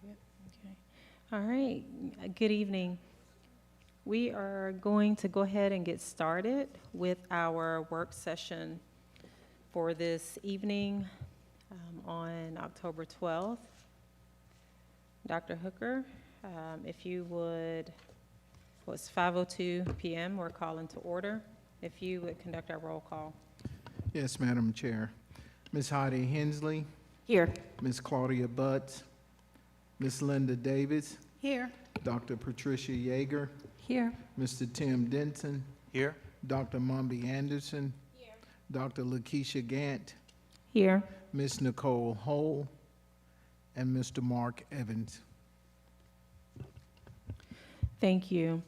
Okay. All right. Good evening. We are going to go ahead and get started with our work session for this evening on October 12th. Dr. Hooker, if you would, well, it's 5:02 p.m. We're calling to order. If you would conduct our roll call. Yes, Madam Chair. Ms. Heidi Hensley, Here. Ms. Claudia Butts, Ms. Linda Davis, Here. Dr. Patricia Yeager, Here. Mr. Tim Denson, Here. Dr. Mumby Anderson, Dr. Lakeisha Gant, Here. Ms. Nicole Hole, and Mr. Mark Evans. Thank you.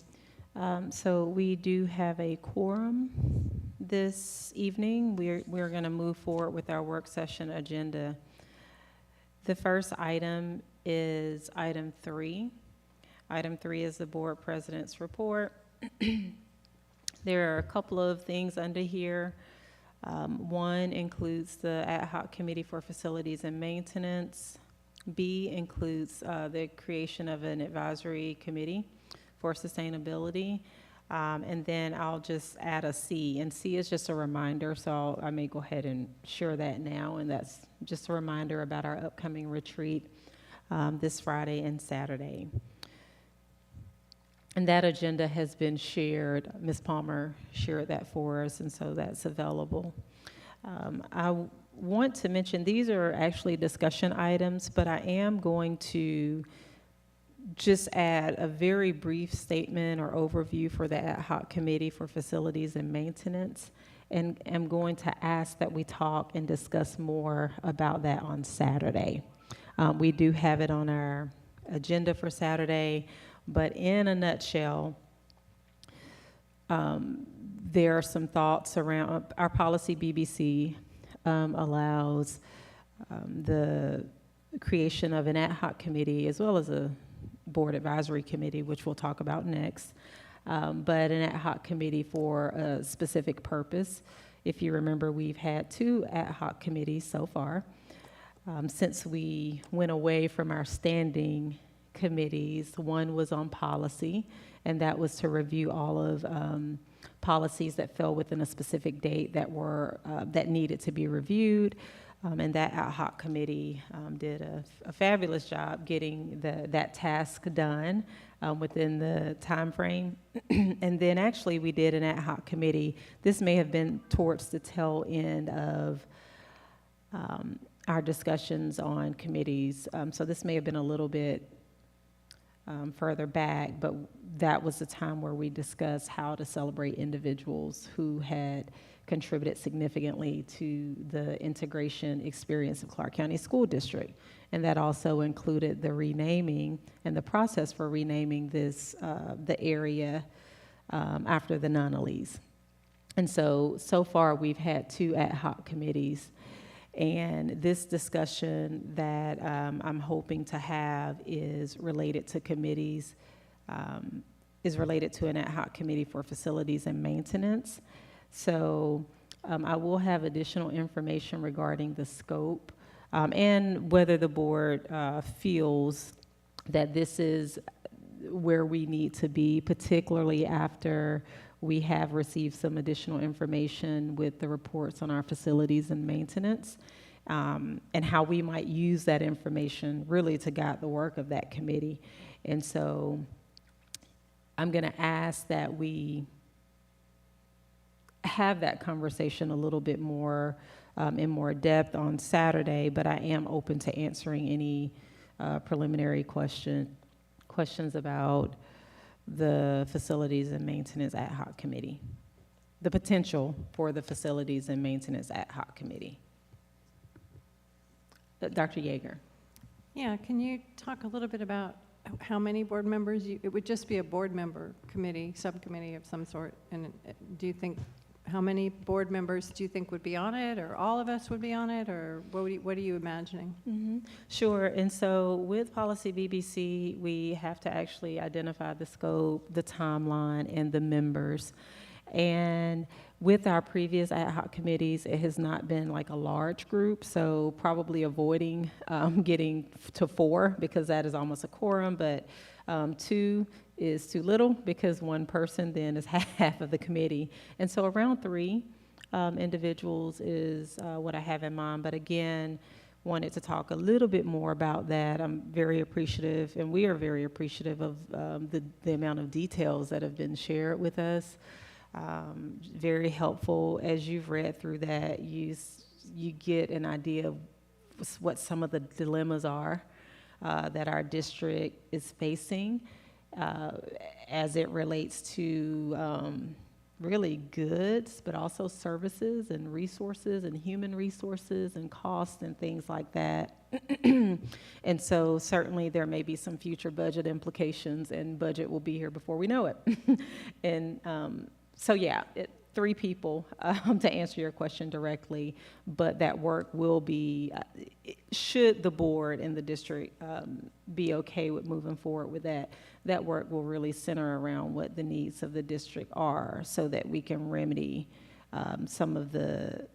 So we do have a quorum this evening. We're going to move forward with our work session agenda. The first item is item 3. Item 3 is the board president's report. There are a couple of things under here. One includes the ad hoc committee for facilities and maintenance. B includes the creation of an advisory committee for sustainability. And then I'll just add a C, and C is just a reminder, so I may go ahead and share that now, and that's just a reminder about our upcoming retreat this Friday and Saturday. And that agenda has been shared. Ms. Palmer shared that for us, and so that's available. I want to mention these are actually discussion items, but I am going to just add a very brief statement or overview for the ad hoc committee for facilities and maintenance, and I'm going to ask that we talk and discuss more about that on Saturday. We do have it on our agenda for Saturday, but in a nutshell, there are some thoughts around our policy. BBC allows the creation of an ad hoc committee as well as a board advisory committee, which we'll talk about next, but an ad hoc committee for a specific purpose. If you remember, we've had 2 ad hoc committees so far. Since we went away from our standing committees, one was on policy, and that was to review all of policies that fell within a specific date that needed to be reviewed. And that ad hoc committee did a fabulous job getting that task done within the time frame. And then actually we did an ad hoc committee. This may have been towards the tail end of our discussions on committees. So this may have been a little bit further back, but that was the time where we discussed how to celebrate individuals who had contributed significantly to the integration experience of Clark County School District. And that also included the renaming and the process for renaming this, the area after the Nonnellys. And so far we've had 2 ad hoc committees. And this discussion that I'm hoping to have is related to committees, is related to an ad hoc committee for facilities and maintenance. So I will have additional information regarding the scope and whether the board feels that this is where we need to be, particularly after we have received some additional information with the reports on our facilities and maintenance, and how we might use that information really to guide the work of that committee. And so I'm going to ask that we have that conversation a little bit more in more depth on Saturday, but I am open to answering any preliminary questions about the facilities and maintenance ad hoc committee, the potential for the facilities and maintenance ad hoc committee. Dr. Yeager. Yeah, can you talk a little bit about how many board members? It would just be a board member committee, subcommittee of some sort. And do you think, how many board members do you think would be on it, or all of us would be on it, or what are you imagining? Mm-hmm. Sure, and so with Policy BBC, we have to actually identify the scope, the timeline, and the members. And With our previous ad hoc committees, it has not been like a large group, so probably avoiding getting to 4 because that is almost a quorum, but 2 is too little because one person then is half of the committee. And so around 3 individuals is what I have in mind. But again, wanted to talk a little bit more about that. I'm very appreciative, and we are very appreciative of the amount of details that have been shared with us. Very helpful. As you've read through that, you get an idea of what some of the dilemmas are that our district is facing as it relates to really goods, but also services and resources and human resources and costs and things like that. And so certainly there may be some future budget implications, and budget will be here before we know it. And so yeah, 3 people to answer your question directly, but that work will be, should the board and the district be okay with moving forward with that, that work will really center around what the needs of the district are so that we can remedy some of the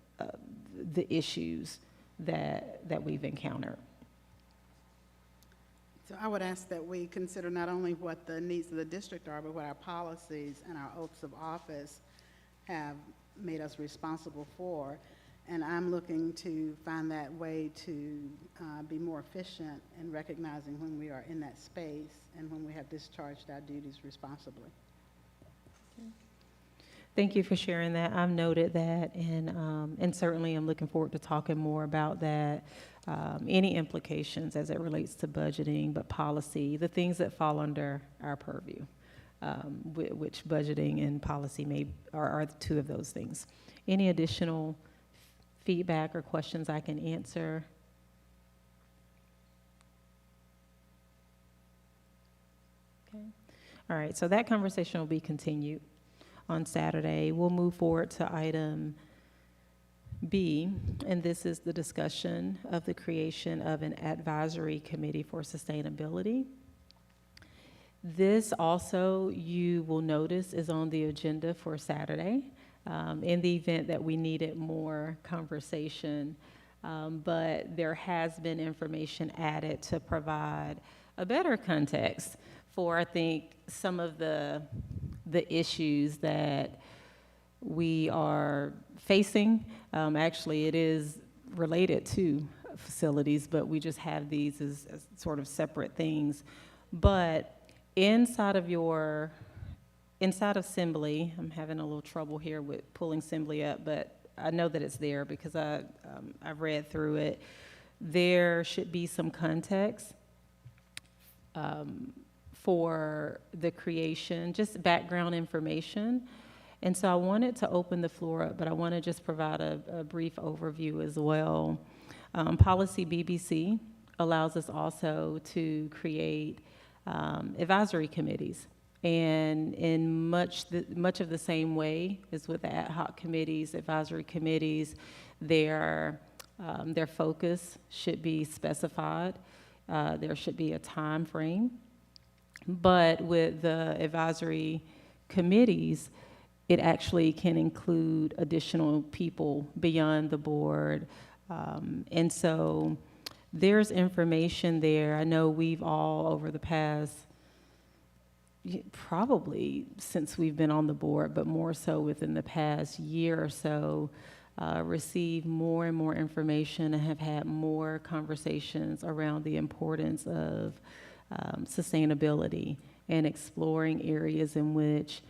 issues that we've encountered. So I would ask that we consider not only what the needs of the district are, but what our policies and our oaths of office have made us responsible for. And I'm looking to find that way to be more efficient in recognizing when we are in that space and when we have discharged our duties responsibly. Thank you for sharing that. I've noted that, and certainly I'm looking forward to talking more about that. Any implications as it relates to budgeting, but policy, the things that fall under our purview, which budgeting and policy are 2 of those things. Any additional feedback or questions I can answer? Okay. All right, so that conversation will be continued on Saturday. We'll move forward to item B, and this is the discussion of the creation of an advisory committee for sustainability. This also, you will notice, is on the agenda for Saturday in the event that we needed more conversation, but there has been information added to provide a better context for, I think, some of the issues that we are facing. Actually, it is related to facilities, but we just have these as sort of separate things. But inside of Assembly, I'm having a little trouble here with pulling Assembly up, but I know that it's there because I've read through it. There should be some context for the creation, just background information. And so I wanted to open the floor up, but I want to just provide a brief overview as well. Policy BBC allows us also to create advisory committees. And in much of the same way as with the ad hoc committees, advisory committees, their focus should be specified. There should be a time frame. But with the advisory committees, it actually can include additional people beyond the board. And so there's information there. I know we've all, over the past, probably since we've been on the board, but more so within the past year or so, received more and more information and have had more conversations around the importance of sustainability and exploring areas in which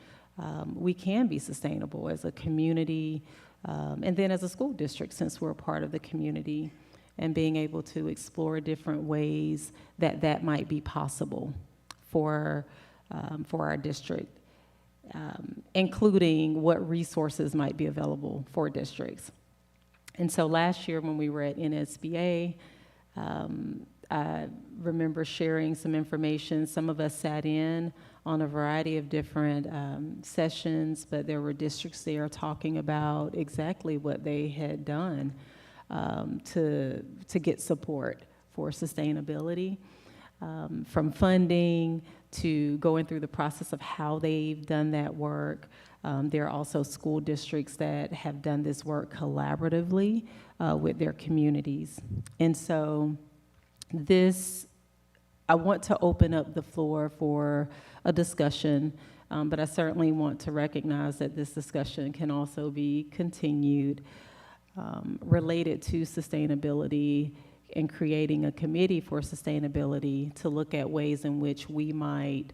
we can be sustainable as a community, and then as a school district, since we're a part of the community, and being able to explore different ways that might be possible for our district, including what resources might be available for districts. And so last year when we were at NSBA, I remember sharing some information. Some of us sat in on a variety of different sessions, but there were districts there talking about exactly what they had done to get support for sustainability, from funding to going through the process of how they've done that work. There are also school districts that have done this work collaboratively with their communities. And so I want to open up the floor for a discussion, but I certainly want to recognize that this discussion can also be continued related to sustainability and creating a committee for sustainability to look at ways in which we might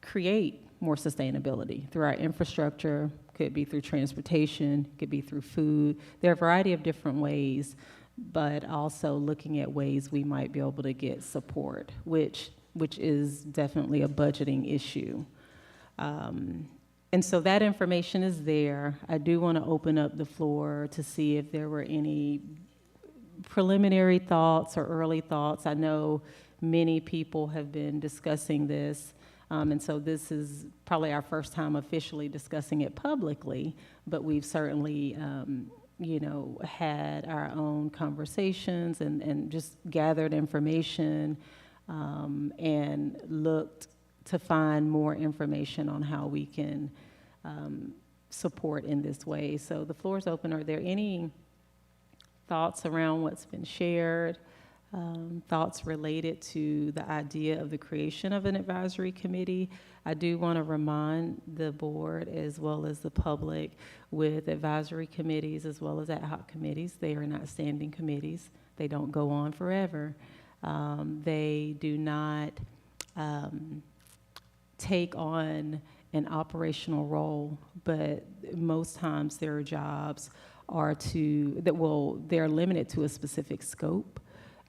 create more sustainability through our infrastructure, could be through transportation, could be through food. There are a variety of different ways, but also looking at ways we might be able to get support, which is definitely a budgeting issue. And so that information is there. I do want to open up the floor to see if there were any preliminary thoughts or early thoughts. I know many people have been discussing this, and so this is probably our first time officially discussing it publicly, but we've certainly, had our own conversations and just gathered information and looked to find more information on how we can support in this way. So the floor is open. Are there any thoughts around what's been shared, thoughts related to the idea of the creation of an advisory committee? I do want to remind the board as well as the public, with advisory committees as well as ad hoc committees, they are not standing committees. They don't go on forever. They do not take on an operational role, but most times their jobs are they're limited to a specific scope,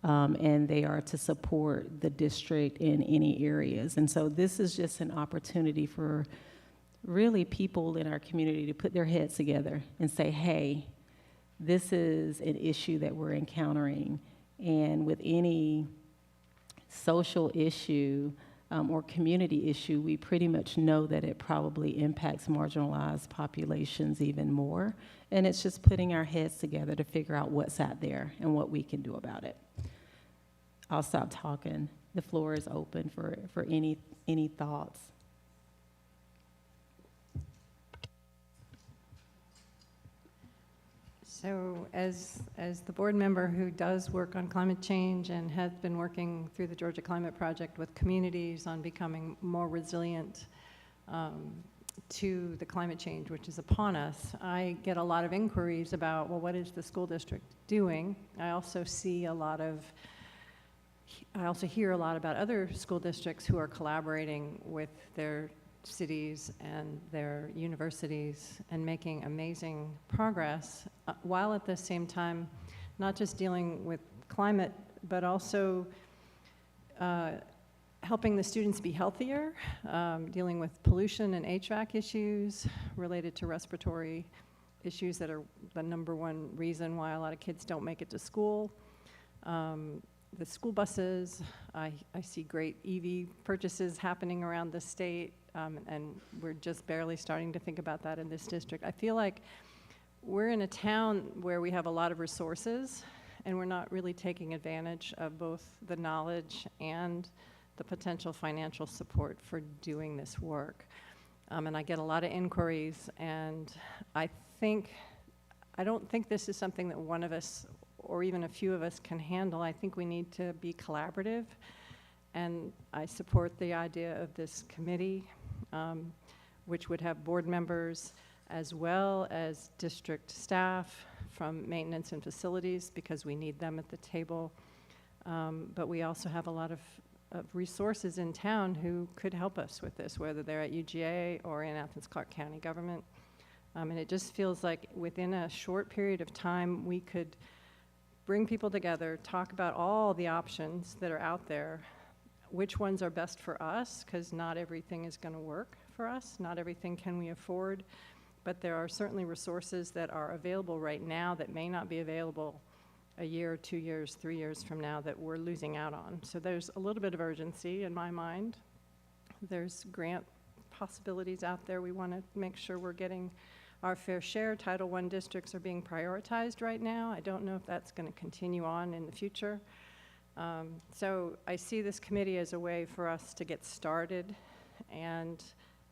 and they are to support the district in any areas. And so this is just an opportunity for really people in our community to put their heads together and say, hey, this is an issue that we're encountering. And with any social issue or community issue, we pretty much know that it probably impacts marginalized populations even more. And it's just putting our heads together to figure out what's out there and what we can do about it. I'll stop talking. The floor is open for any thoughts. So as the board member who does work on climate change and has been working through the Georgia Climate Project with communities on becoming more resilient to the climate change which is upon us, I get a lot of inquiries about, well, what is the school district doing? I also hear a lot about other school districts who are collaborating with their cities and their universities and making amazing progress, while at the same time not just dealing with climate, but also helping the students be healthier, dealing with pollution and HVAC issues related to respiratory issues that are the #1 reason why a lot of kids don't make it to school. The school buses, I see great EV purchases happening around the state, and we're just barely starting to think about that in this district. I feel like we're in a town where we have a lot of resources, and we're not really taking advantage of both the knowledge and the potential financial support for doing this work. And I get a lot of inquiries, and I don't think this is something that one of us or even a few of us can handle. I think we need to be collaborative, and I support the idea of this committee, which would have board members as well as district staff from maintenance and facilities, because we need them at the table. But we also have a lot of resources in town who could help us with this, whether they're at UGA or in Athens-Clarke County government. And it just feels like within a short period of time, we could bring people together, talk about all the options that are out there, which ones are best for us, because not everything is going to work for us. Not everything can we afford, but there are certainly resources that are available right now that may not be available a year, 2 years, 3 years from now that we're losing out on. So there's a little bit of urgency in my mind. There's grant possibilities out there. We want to make sure we're getting our fair share. Title I districts are being prioritized right now. I don't know if that's going to continue on in the future. So I see this committee as a way for us to get started and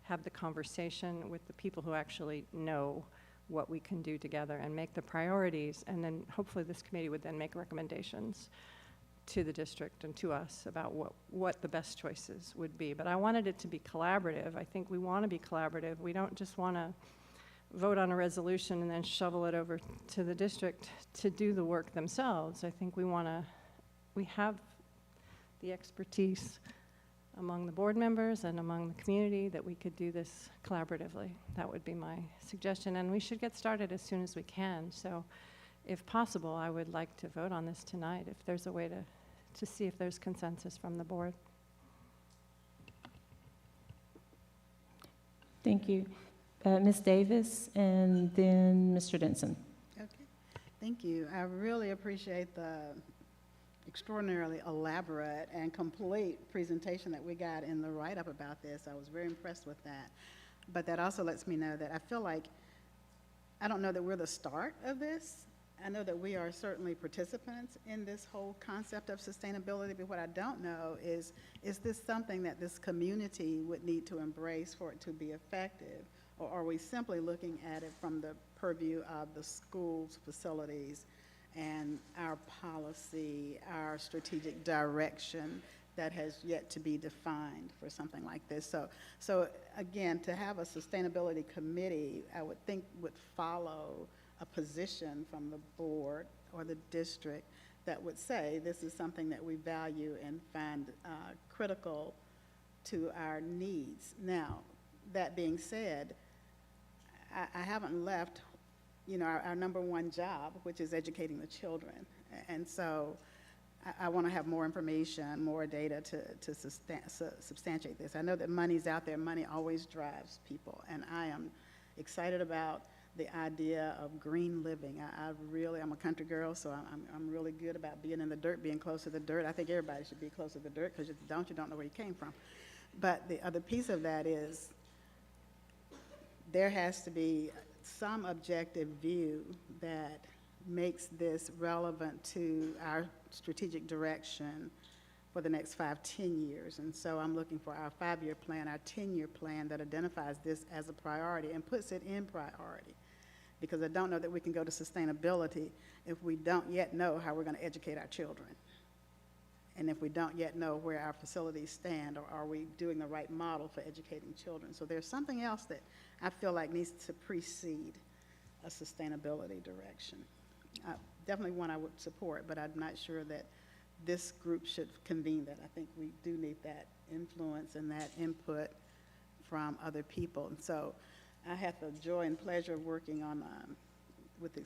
have the conversation with the people who actually know what we can do together and make the priorities, and then hopefully this committee would then make recommendations to the district and to us about what the best choices would be. But I wanted it to be collaborative. I think we want to be collaborative. We don't just want to vote on a resolution and then shovel it over to the district to do the work themselves. I think we have the expertise among the board members and among the community that we could do this collaboratively. That would be my suggestion, and we should get started as soon as we can. So if possible, I would like to vote on this tonight, if there's a way to see if there's consensus from the board. Thank you. Ms. Davis, and then Mr. Denson. Okay, thank you. I really appreciate the extraordinarily elaborate and complete presentation that we got in the write-up about this. I was very impressed with that. But that also lets me know that I feel like, I don't know that we're the start of this. I know that we are certainly participants in this whole concept of sustainability, but what I don't know is this something that this community would need to embrace for it to be effective? Or are we simply looking at it from the purview of the schools, facilities, and our policy, our strategic direction that has yet to be defined for something like this? So again, to have a sustainability committee, I would think would follow a position from the board or the district that would say this is something that we value and find critical to our needs. Now, that being said, I haven't left, you know, our number one job, which is educating the children. And so I want to have more information, more data to substantiate this. I know that money's out there. Money always drives people. And I am excited about the idea of green living. I'm a country girl, so I'm really good about being in the dirt, being close to the dirt. I think everybody should be close to the dirt, because if you don't know where you came from. But the other piece of that is there has to be some objective view that makes this relevant to our strategic direction for the next 5-10 years. And so I'm looking for our 5-year plan, our 10-year plan that identifies this as a priority and puts it in priority. Because I don't know that we can go to sustainability if we don't yet know how we're going to educate our children. And if we don't yet know where our facilities stand, or are we doing the right model for educating children. So there's something else that I feel like needs to precede a sustainability direction. Definitely one I would support, but I'm not sure that this group should convene that. I think we do need that influence and that input from other people. And so I had the joy and pleasure of working on with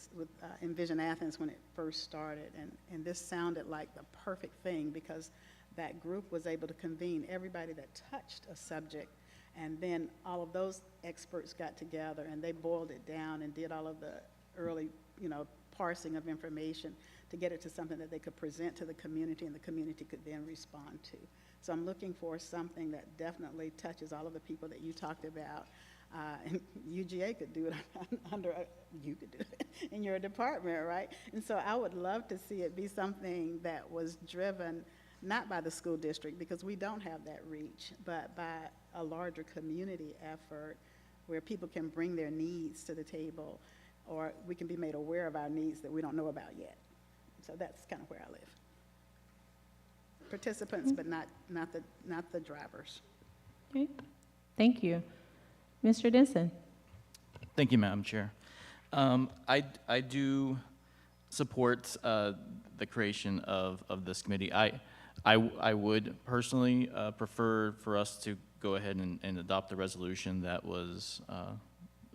Envision Athens when it first started, and this sounded like the perfect thing, because that group was able to convene everybody that touched a subject, and then all of those experts got together and they boiled it down and did all of the early, parsing of information to get it to something that they could present to the community, and the community could then respond to. So I'm looking for something that definitely touches all of the people that you talked about. And UGA could do it you could do it in your department, right? And so I would love to see it be something that was driven not by the school district, because we don't have that reach, but by a larger community effort where people can bring their needs to the table, or we can be made aware of our needs that we don't know about yet. So that's kind of where I live. Participants, but not the drivers. Okay. Thank you. Mr. Denson. Thank you, Madam Chair. I do support the creation of this committee. I would personally prefer for us to go ahead and adopt the resolution that was,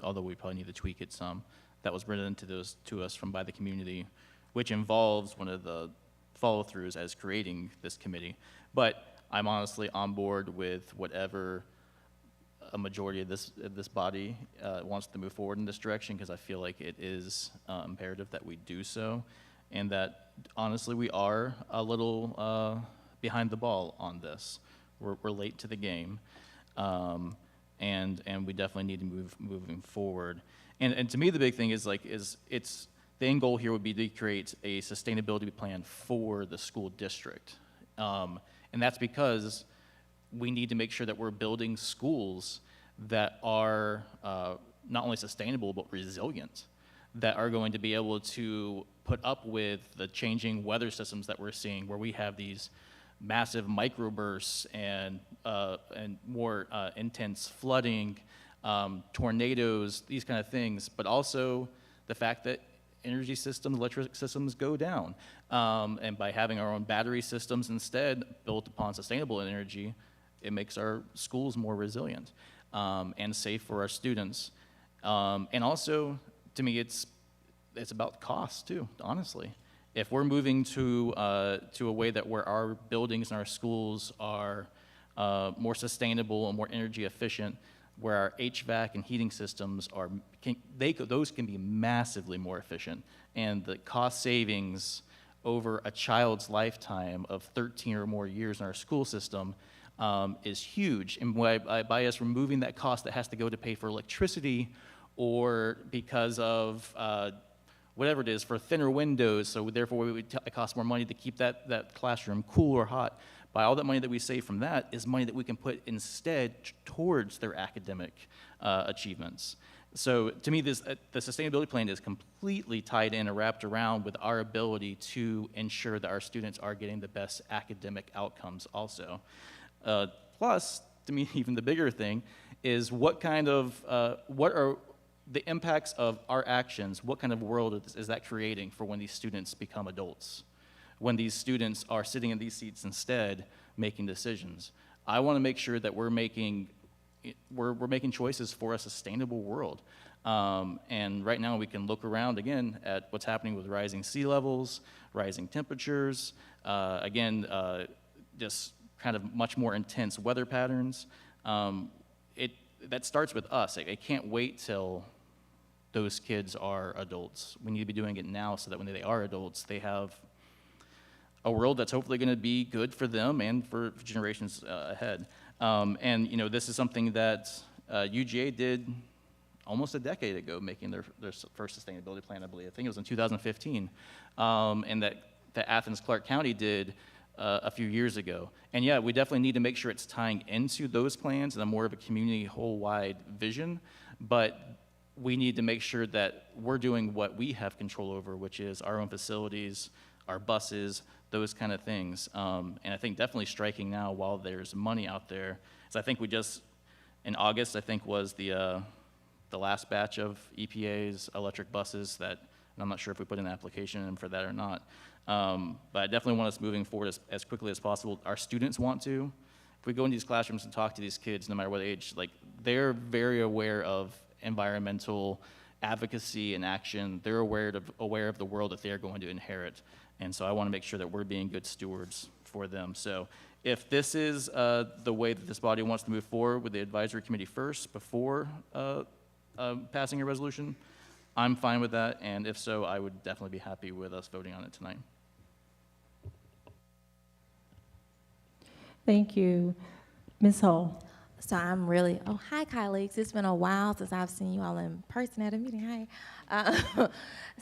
although we probably need to tweak it some, that was written to us by the community, which involves one of the follow-throughs as creating this committee. But I'm honestly on board with whatever a majority of this body wants to move forward in this direction, because I feel like it is imperative that we do so, and that honestly we are a little behind the ball on this. We're late to the game, and we definitely need to moving forward. And to me the big thing is the end goal here would be to create a sustainability plan for the school district. And that's because we need to make sure that we're building schools that are not only sustainable, but resilient, that are going to be able to put up with the changing weather systems that we're seeing, where we have these massive microbursts and more intense flooding, tornadoes, these kind of things, but also the fact that energy systems, electric systems go down. And by having our own battery systems instead built upon sustainable energy, it makes our schools more resilient and safe for our students. And also, to me, it's about cost too, honestly. If we're moving to a way that where our buildings and our schools are more sustainable and more energy efficient, where our HVAC and heating systems are, those can be massively more efficient, and the cost savings over a child's lifetime of 13 or more years in our school system is huge. And by us removing that cost that has to go to pay for electricity, or because of whatever it is, for thinner windows, so therefore it costs more money to keep that classroom cool or hot. By all that money that we save from that is money that we can put instead towards their academic achievements. So to me, the sustainability plan is completely tied in and wrapped around with our ability to ensure that our students are getting the best academic outcomes also. Plus, to me, even the bigger thing is what are the impacts of our actions, what kind of world is that creating for when these students become adults? When these students are sitting in these seats instead making decisions. I want to make sure that we're making choices for a sustainable world. And right now we can look around again at what's happening with rising sea levels, rising temperatures, just kind of much more intense weather patterns. That starts with us. I can't wait till those kids are adults. We need to be doing it now so that when they are adults, they have a world that's hopefully going to be good for them and for generations ahead. And this is something that UGA did almost a decade ago, making their first sustainability plan, I believe. I think it was in 2015, and that Athens Clarke County did a few years ago. And yeah, we definitely need to make sure it's tying into those plans and a more of a community whole-wide vision, but we need to make sure that we're doing what we have control over, which is our own facilities, our buses, those kind of things. And I think definitely striking now while there's money out there. So I think in August, I think was the last batch of EPA's electric buses that, and I'm not sure if we put an application in for that or not. But I definitely want us moving forward as quickly as possible. Our students want to. If we go into these classrooms and talk to these kids, no matter what age, they're very aware of environmental advocacy and action. They're aware of the world that they are going to inherit. And so I want to make sure that we're being good stewards for them. So if this is the way that this body wants to move forward with the advisory committee first before passing a resolution, I'm fine with that. And if so, I would definitely be happy with us voting on it tonight. Thank you. Ms. Hull. So I'm really, hi colleagues. It's been a while since I've seen you all in person at a meeting. Hi.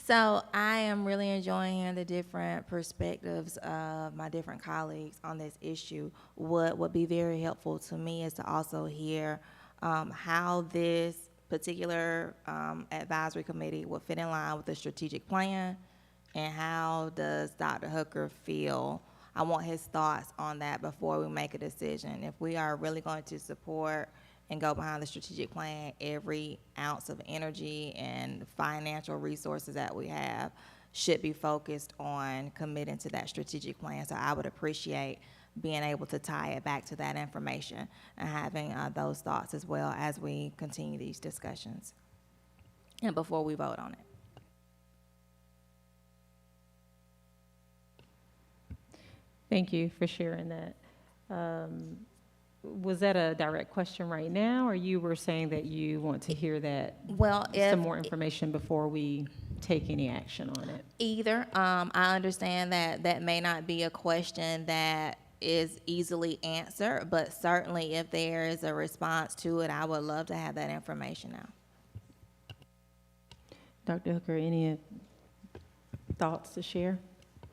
So I am really enjoying the different perspectives of my different colleagues on this issue. What would be very helpful to me is to also hear how this particular advisory committee will fit in line with the strategic plan, and how does Dr. Hooker feel. I want his thoughts on that before we make a decision. If we are really going to support and go behind the strategic plan, every ounce of energy and financial resources that we have should be focused on committing to that strategic plan. So I would appreciate being able to tie it back to that information and having those thoughts as well as we continue these discussions and before we vote on it. Thank you for sharing that. Was that a direct question right now, or you were saying that you want to hear that, Well, some more information before we take any action on it? Either. I understand that that may not be a question that is easily answered, but certainly if there is a response to it, I would love to have that information now. Dr. Hooker, any thoughts to share?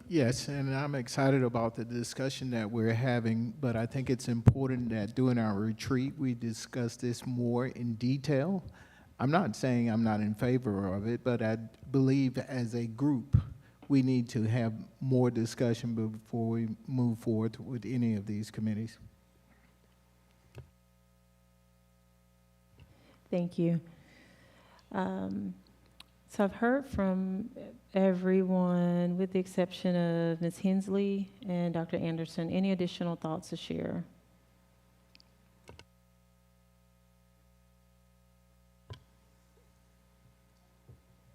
Yes, and I'm excited about the discussion that we're having, but I think it's important that during our retreat, we discuss this more in detail. I'm not saying I'm not in favor of it, but I believe as a group, we need to have more discussion before we move forward with any of these committees. Thank you. So I've heard from everyone with the exception of Ms. Hensley and Dr. Anderson. Any additional thoughts to share?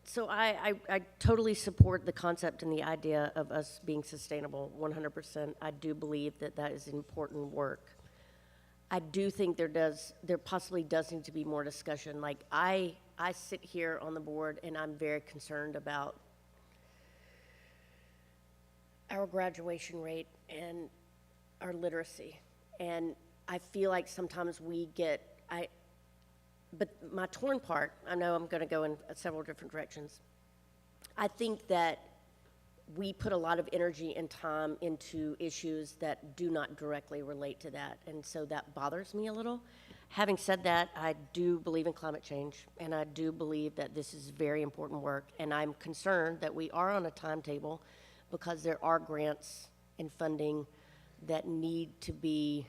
So I totally support the concept and the idea of us being sustainable 100%. I do believe that that is important work. I do think there possibly does need to be more discussion. Like I sit here on the board and I'm very concerned about our graduation rate and our literacy. And I feel like sometimes but my torn part, I know I'm going to go in several different directions. I think that we put a lot of energy and time into issues that do not directly relate to that, and so that bothers me a little. Having said that, I do believe in climate change, and I do believe that this is very important work, and I'm concerned that we are on a timetable because there are grants and funding that need to be,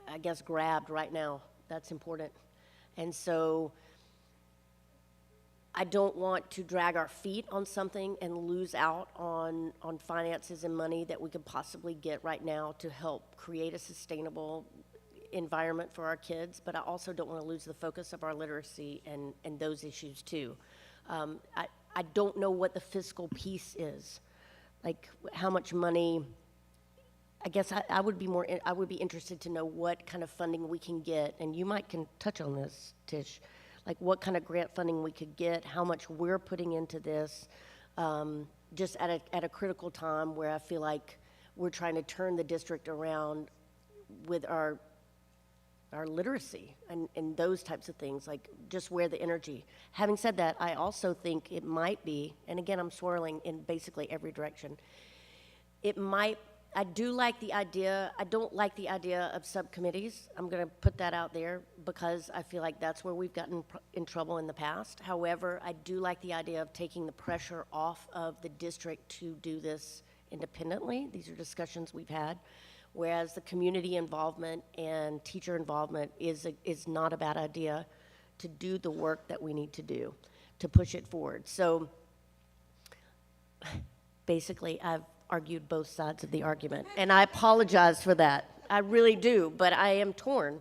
I guess, grabbed right now. That's important. And so I don't want to drag our feet on something and lose out on finances and money that we could possibly get right now to help create a sustainable environment for our kids, but I also don't want to lose the focus of our literacy and those issues too. I don't know what the fiscal piece is, like how much money. I guess I would be interested to know what kind of funding we can get, and you can touch on this, Tish, like what kind of grant funding we could get, how much we're putting into this, just at a critical time where I feel like we're trying to turn the district around with our literacy and those types of things, like just where the energy. Having said that, I also think it might be, and again, I'm swirling in basically every direction, I do like the idea. I don't like the idea of subcommittees. I'm going to put that out there because I feel like that's where we've gotten in trouble in the past. However, I do like the idea of taking the pressure off of the district to do this independently. These are discussions we've had, whereas the community involvement and teacher involvement is not a bad idea to do the work that we need to do to push it forward. So basically, I've argued both sides of the argument, and I apologize for that. I really do, but I am torn.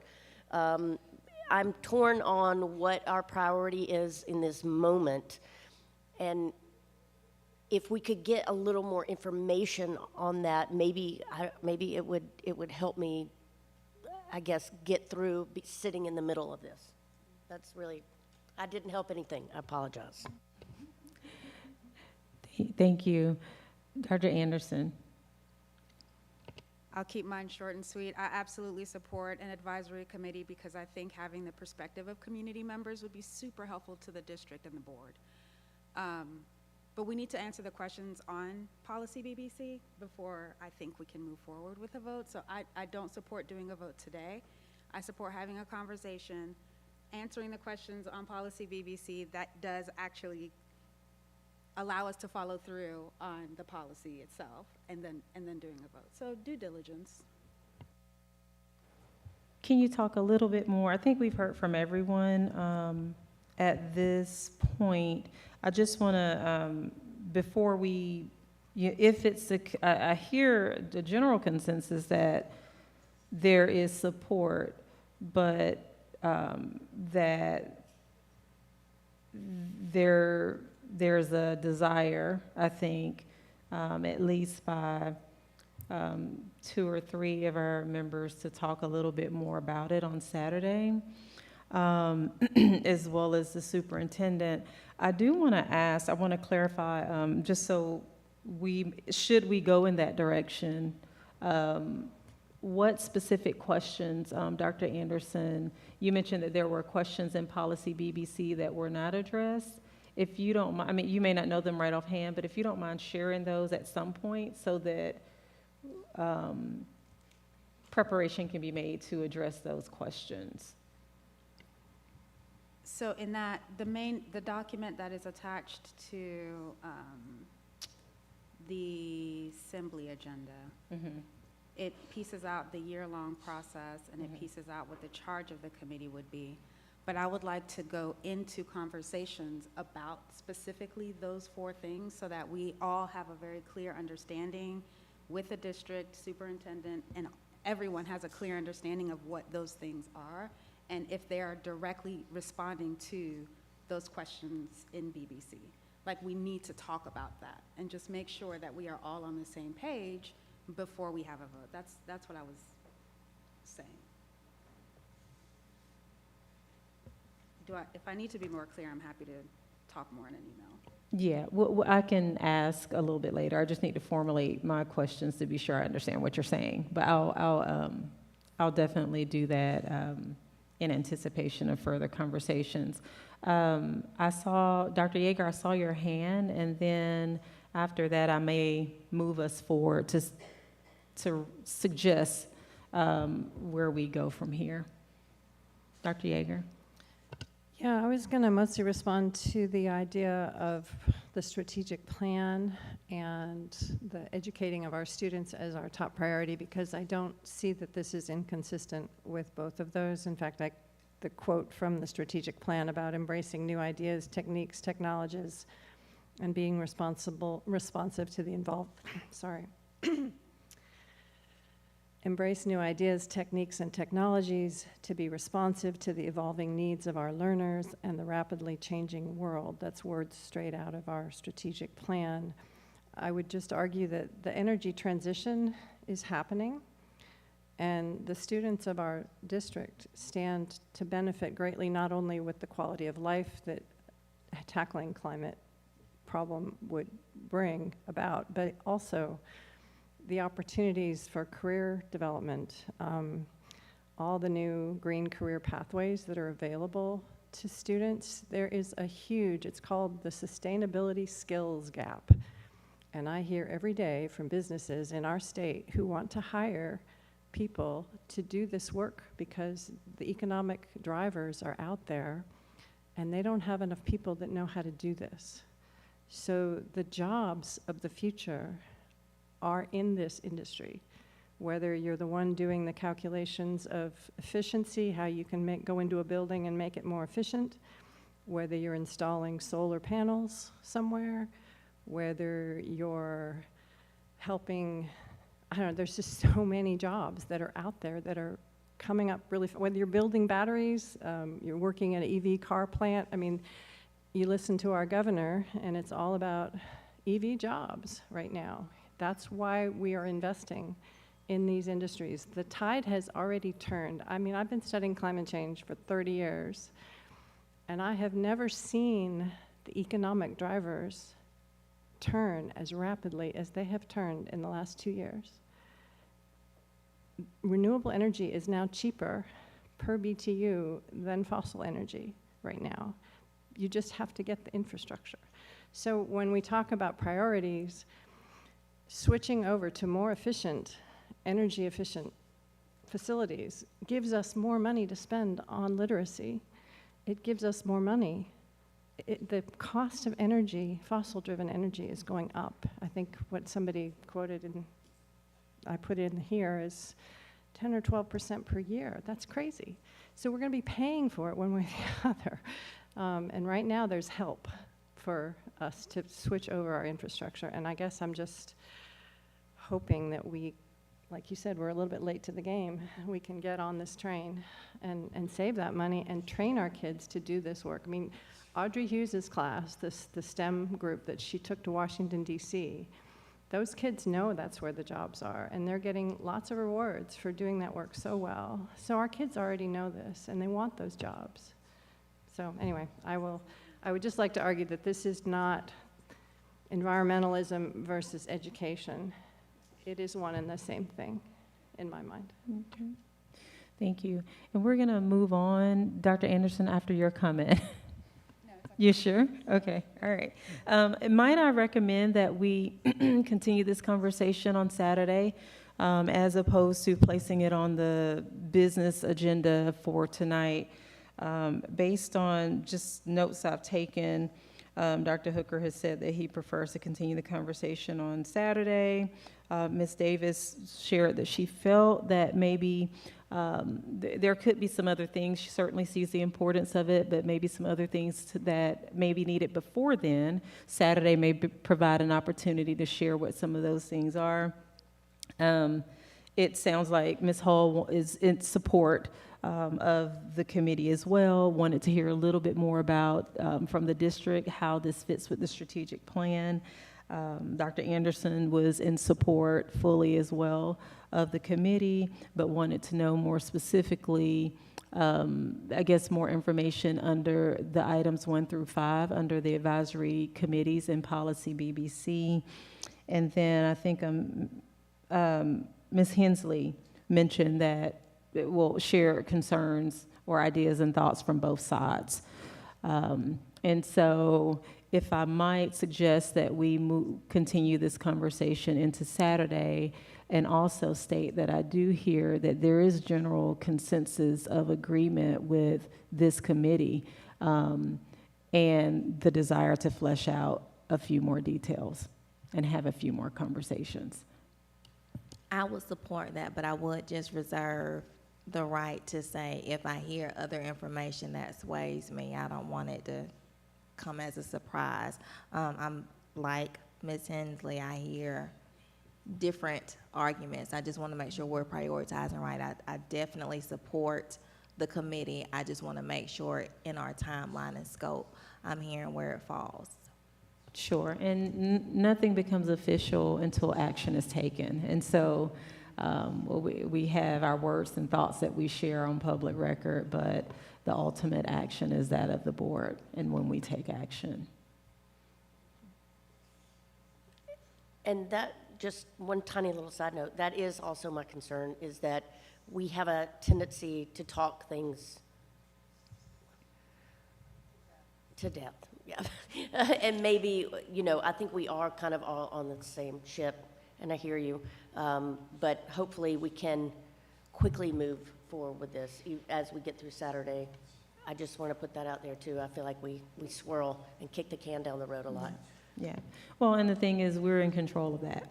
I'm torn on what our priority is in this moment, and if we could get a little more information on that, maybe it would help me, I guess, get through sitting in the middle of this. That's really, I didn't help anything. I apologize. Thank you. Dr. Anderson. I'll keep mine short and sweet. I absolutely support an advisory committee because I think having the perspective of community members would be super helpful to the district and the board. But we need to answer the questions on policy BBC before I think we can move forward with a vote. So I don't support doing a vote today. I support having a conversation, answering the questions on policy BBC that does actually allow us to follow through on the policy itself, and then doing a vote. So due diligence. Can you talk a little bit more? I think we've heard from everyone at this point. I just want to, before we, if it's, I hear the general consensus that there is support, but that there's a desire, I think, at least by 2 or 3 of our members to talk a little bit more about it on Saturday, as well as the superintendent. I do want to ask, I want to clarify, just so should we go in that direction, what specific questions, Dr. Anderson, you mentioned that there were questions in policy BBC that were not addressed. if you don't mind, I mean, you may not know them right offhand, but if you don't mind sharing those at some point so that preparation can be made to address those questions. So in that, the document that is attached to the assembly agenda, it pieces out the year-long process, and it pieces out what the charge of the committee would be. But I would like to go into conversations about specifically those 4 things so that we all have a very clear understanding with the district superintendent, and everyone has a clear understanding of what those things are, and if they are directly responding to those questions in BBC. Like, we need to talk about that and just make sure that we are all on the same page before we have a vote. That's what I was saying. If I need to be more clear, I'm happy to talk more in an email. Yeah, well, I can ask a little bit later. I just need to formulate my questions to be sure I understand what you're saying. But I'll definitely do that in anticipation of further conversations. I saw, Dr. Yeager, I saw your hand, and then after that, I may move us forward to suggest where we go from here. Dr. Yeager. Yeah, I was going to mostly respond to the idea of the strategic plan and the educating of our students as our top priority, because I don't see that this is inconsistent with both of those. In fact, the quote from the strategic plan about embracing new ideas, techniques, technologies, and being responsive to the embrace new ideas, techniques, and technologies to be responsive to the evolving needs of our learners and the rapidly changing world. That's words straight out of our strategic plan. I would just argue that the energy transition is happening, and the students of our district stand to benefit greatly, not only with the quality of life that tackling climate problem would bring about, but also the opportunities for career development, all the new green career pathways that are available to students. There is a huge, it's called the sustainability skills gap. And I hear every day from businesses in our state who want to hire people to do this work because the economic drivers are out there and they don't have enough people that know how to do this. So the jobs of the future are in this industry, whether you're the one doing the calculations of efficiency, how you can go into a building and make it more efficient, whether you're installing solar panels somewhere, whether you're helping, I don't know, there's just so many jobs that are out there that are coming up really, whether you're building batteries, you're working at an EV car plant. I mean, you listen to our governor and it's all about EV jobs right now. That's why we are investing in these industries. The tide has already turned. I mean, I've been studying climate change for 30 years, and I have never seen the economic drivers turn as rapidly as they have turned in the last 2 years. Renewable energy is now cheaper per BTU than fossil energy right now. You just have to get the infrastructure. So when we talk about priorities, switching over to more efficient, energy efficient facilities gives us more money to spend on literacy. It gives us more money. The cost of energy, fossil-driven energy, is going up. I think what somebody quoted, and I put in here, is 10 or 12% per year. That's crazy. So we're going to be paying for it one way or the other. And right now there's help for us to switch over our infrastructure. And I guess I'm just hoping that we, like you said, we're a little bit late to the game. We can get on this train and save that money and train our kids to do this work. I mean, Audrey Hughes's class, the STEM group that she took to Washington, D.C., those kids know that's where the jobs are, and they're getting lots of rewards for doing that work so well. So our kids already know this, and they want those jobs. So anyway, I would just like to argue that this is not environmentalism versus education. It is one and the same thing, in my mind. Okay. Thank you. And we're going to move on, Dr. Anderson, after your comment. You sure? Okay, all right. Might I recommend that we continue this conversation on Saturday, as opposed to placing it on the business agenda for tonight? Based on just notes I've taken, Dr. Hooker has said that he prefers to continue the conversation on Saturday. Ms. Davis shared that she felt that maybe there could be some other things. She certainly sees the importance of it, but maybe some other things that may be needed before then. Saturday may provide an opportunity to share what some of those things are. It sounds like Ms. Hull is in support of the committee as well, wanted to hear a little bit more about, from the district, how this fits with the strategic plan. Dr. Anderson was in support fully as well of the committee, but wanted to know more specifically, I guess, more information under the items 1 through 5 under the advisory committees and policy BBC. And then I think Ms. Hensley mentioned that it will share concerns or ideas and thoughts from both sides. And so if I might suggest that we continue this conversation into Saturday, and also state that I do hear that there is general consensus of agreement with this committee, and the desire to flesh out a few more details and have a few more conversations. I would support that, but I would just reserve the right to say if I hear other information that sways me, I don't want it to come as a surprise. I'm like Ms. Hensley, I hear different arguments. I just want to make sure we're prioritizing right. I definitely support the committee. I just want to make sure in our timeline and scope, I'm hearing where it falls. Sure, and nothing becomes official until action is taken. And so we have our words and thoughts that we share on public record, but the ultimate action is that of the board and when we take action. And that, just one tiny little side note, that is also my concern, is that we have a tendency to talk things to death. Yeah. And maybe, you know, I think we are kind of all on the same ship, and I hear you. But hopefully we can quickly move forward with this as we get through Saturday. I just want to put that out there too. I feel like we swirl and kick the can down the road a lot. Yeah. Well, and the thing is, we're in control of that,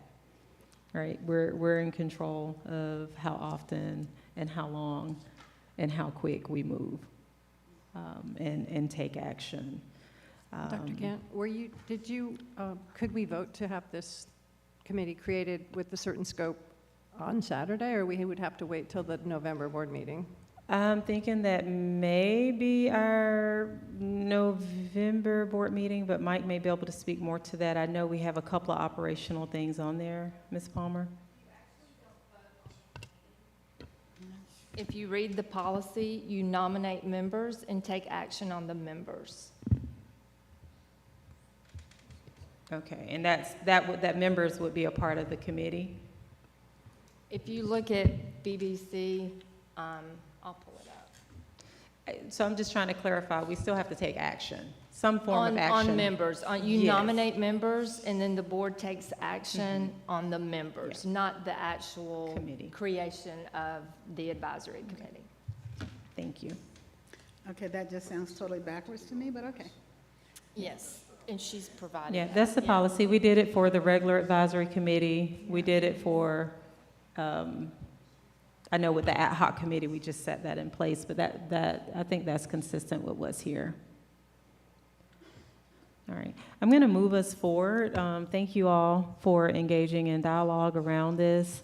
right? We're in control of how often and how long and how quick we move, and take action. Dr. Gant, could we vote to have this committee created with a certain scope on Saturday, or we would have to wait till the November board meeting? I'm thinking that maybe our November board meeting, but Mike may be able to speak more to that. I know we have a couple of operational things on there. Ms. Palmer? If you read the policy, you nominate members and take action on the members. Okay, and that members would be a part of the committee? If you look at BBC, I'll pull it up. So I'm just trying to clarify, we still have to take action, some form of action. On members. You Yes. nominate members, and then the board takes action on the members, not the actual Committee. creation of the advisory committee. Thank you. Okay, that just sounds totally backwards to me, but okay. Yes, and she's provided Yeah, that. that's the policy. We did it for the regular advisory committee. We did it for, I know with the ad hoc committee, we just set that in place, but that I think that's consistent with what's here. All right, I'm going to move us forward. Thank you all for engaging in dialogue around this.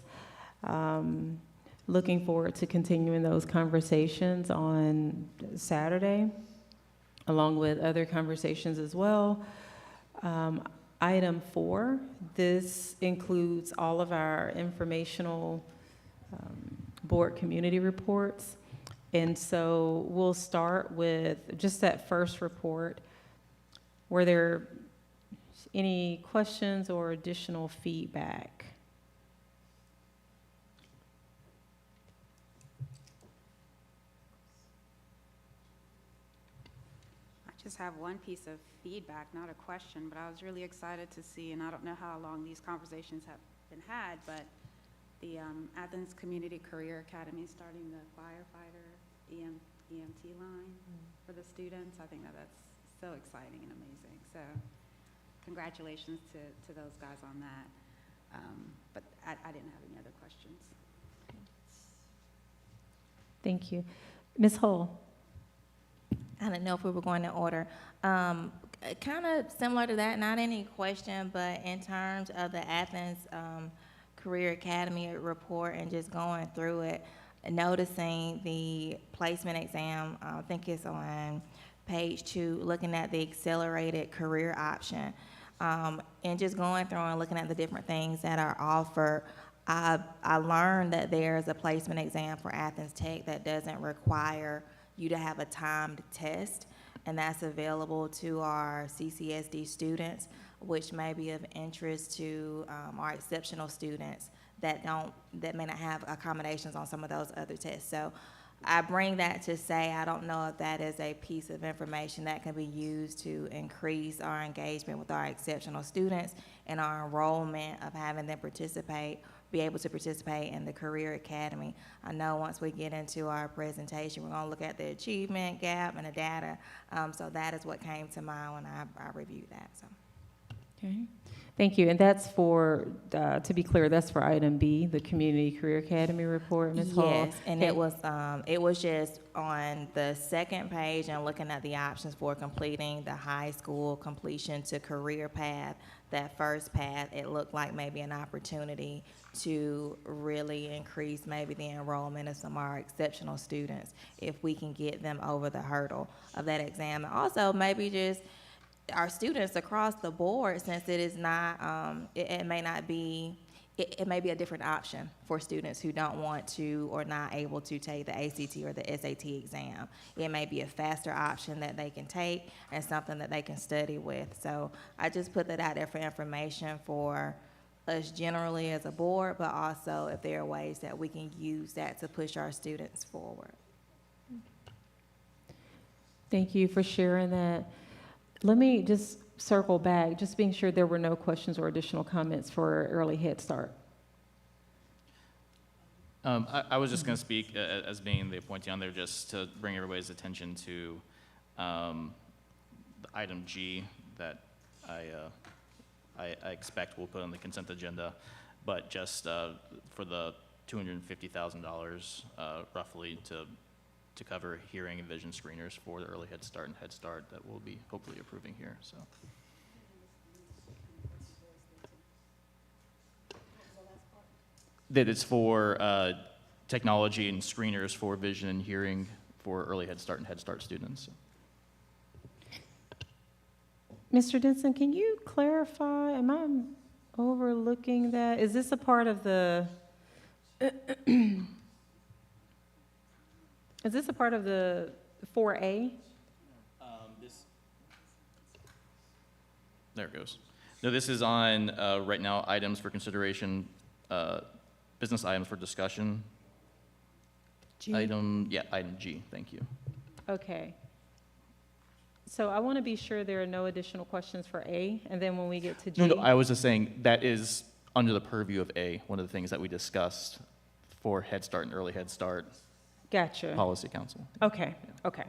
Looking forward to continuing those conversations on Saturday, along with other conversations as well. Item 4, this includes all of our informational board community reports. And so we'll start with just that first report. Were there any questions or additional feedback? I just have one piece of feedback, not a question, but I was really excited to see, and I don't know how long these conversations have been had, but the Athens Community Career Academy is starting the firefighter EMT line for the students. I think that that's so exciting and amazing. So congratulations to those guys on that. But I didn't have any other questions. Thank you. Ms. Hull? I didn't know if we were going in order. Kind of similar to that, not any question, but in terms of the Athens Career Academy report and just going through it, noticing the placement exam, I think it's on page 2, looking at the accelerated career option, and just going through and looking at the different things that are offered. I learned that there's a placement exam for Athens Tech that doesn't require you to have a timed test, and that's available to our Ccsd students, which may be of interest to our exceptional students that may not have accommodations on some of those other tests. So I bring that to say I don't know if that is a piece of information that can be used to increase our engagement with our exceptional students and our enrollment of having them be able to participate in the Career Academy. I know once we get into our presentation, we're gonna look at the achievement gap and the data. So that is what came to mind when I reviewed that, so. Okay, thank you. And that's for, to be clear, that's for item B, the Community Career Academy report, Ms. Hall? Yes, and it was just on the second page and looking at the options for completing the high school completion to career path. That first path, it looked like maybe an opportunity to really increase maybe the enrollment of some of our exceptional students if we can get them over the hurdle of that exam. And also maybe just our students across the board, since it is not, it may not be, it may be a different option for students who don't want to or not able to take the ACT or the SAT exam. It may be a faster option that they can take and something that they can study with. So I just put that out there for information for us generally as a board, but also if there are ways that we can use that to push our students forward. Thank you for sharing that. Let me just circle back, just being sure there were no questions or additional comments for Early Head Start. I was just going to speak as being the appointee on there, just to bring everybody's attention to the item G that I expect we'll put on the consent agenda, but just for the $250,000 roughly to cover hearing and vision screeners for the Early Head Start and Head Start that we'll be hopefully approving here. So. That it's for technology and screeners for vision and hearing for Early Head Start and Head Start students. Mr. Denson, can you clarify, am I overlooking that? Is this a part of the, is this a part of the 4A? There it goes. No, this is on, right now, items for consideration, business items for discussion. G. Item G, thank you. Okay. So I want to be sure there are no additional questions for A, and then when we get to G. No, I was just saying that is under the purview of A, one of the things that we discussed for Head Start and Early Head Start Gotcha. Policy Council. Okay, okay.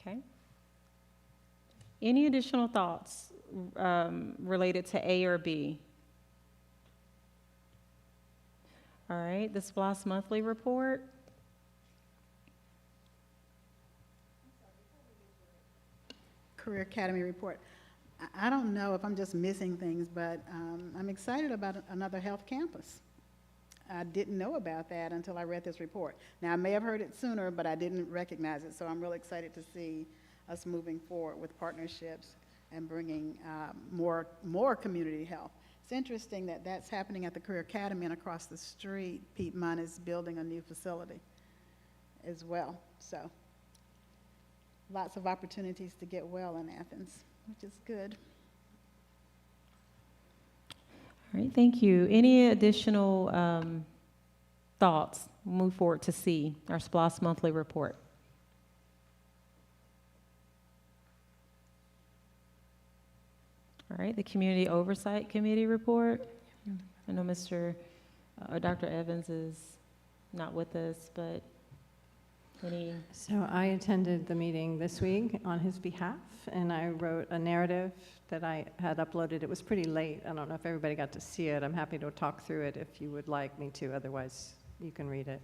Okay. Any additional thoughts related to A or B? All right, the SPLOS monthly report. Career Academy report. I don't know if I'm just missing things, but I'm excited about another health campus. I didn't know about that until I read this report. Now, I may have heard it sooner, but I didn't recognize it, so I'm really excited to see us moving forward with partnerships and bringing more community health. It's interesting that that's happening at the Career Academy, and across the street, Piedmont is building a new facility as well. So lots of opportunities to get well in Athens, which is good. All right, thank you. Any additional thoughts? We'll move forward to C, our SPLOS monthly report. All right, the Community Oversight Committee report. I know Dr. Evans is not with us, but any? So I attended the meeting this week on his behalf, and I wrote a narrative that I had uploaded. It was pretty late. I don't know if everybody got to see it. I'm happy to talk through it if you would like me to. Otherwise, you can read it.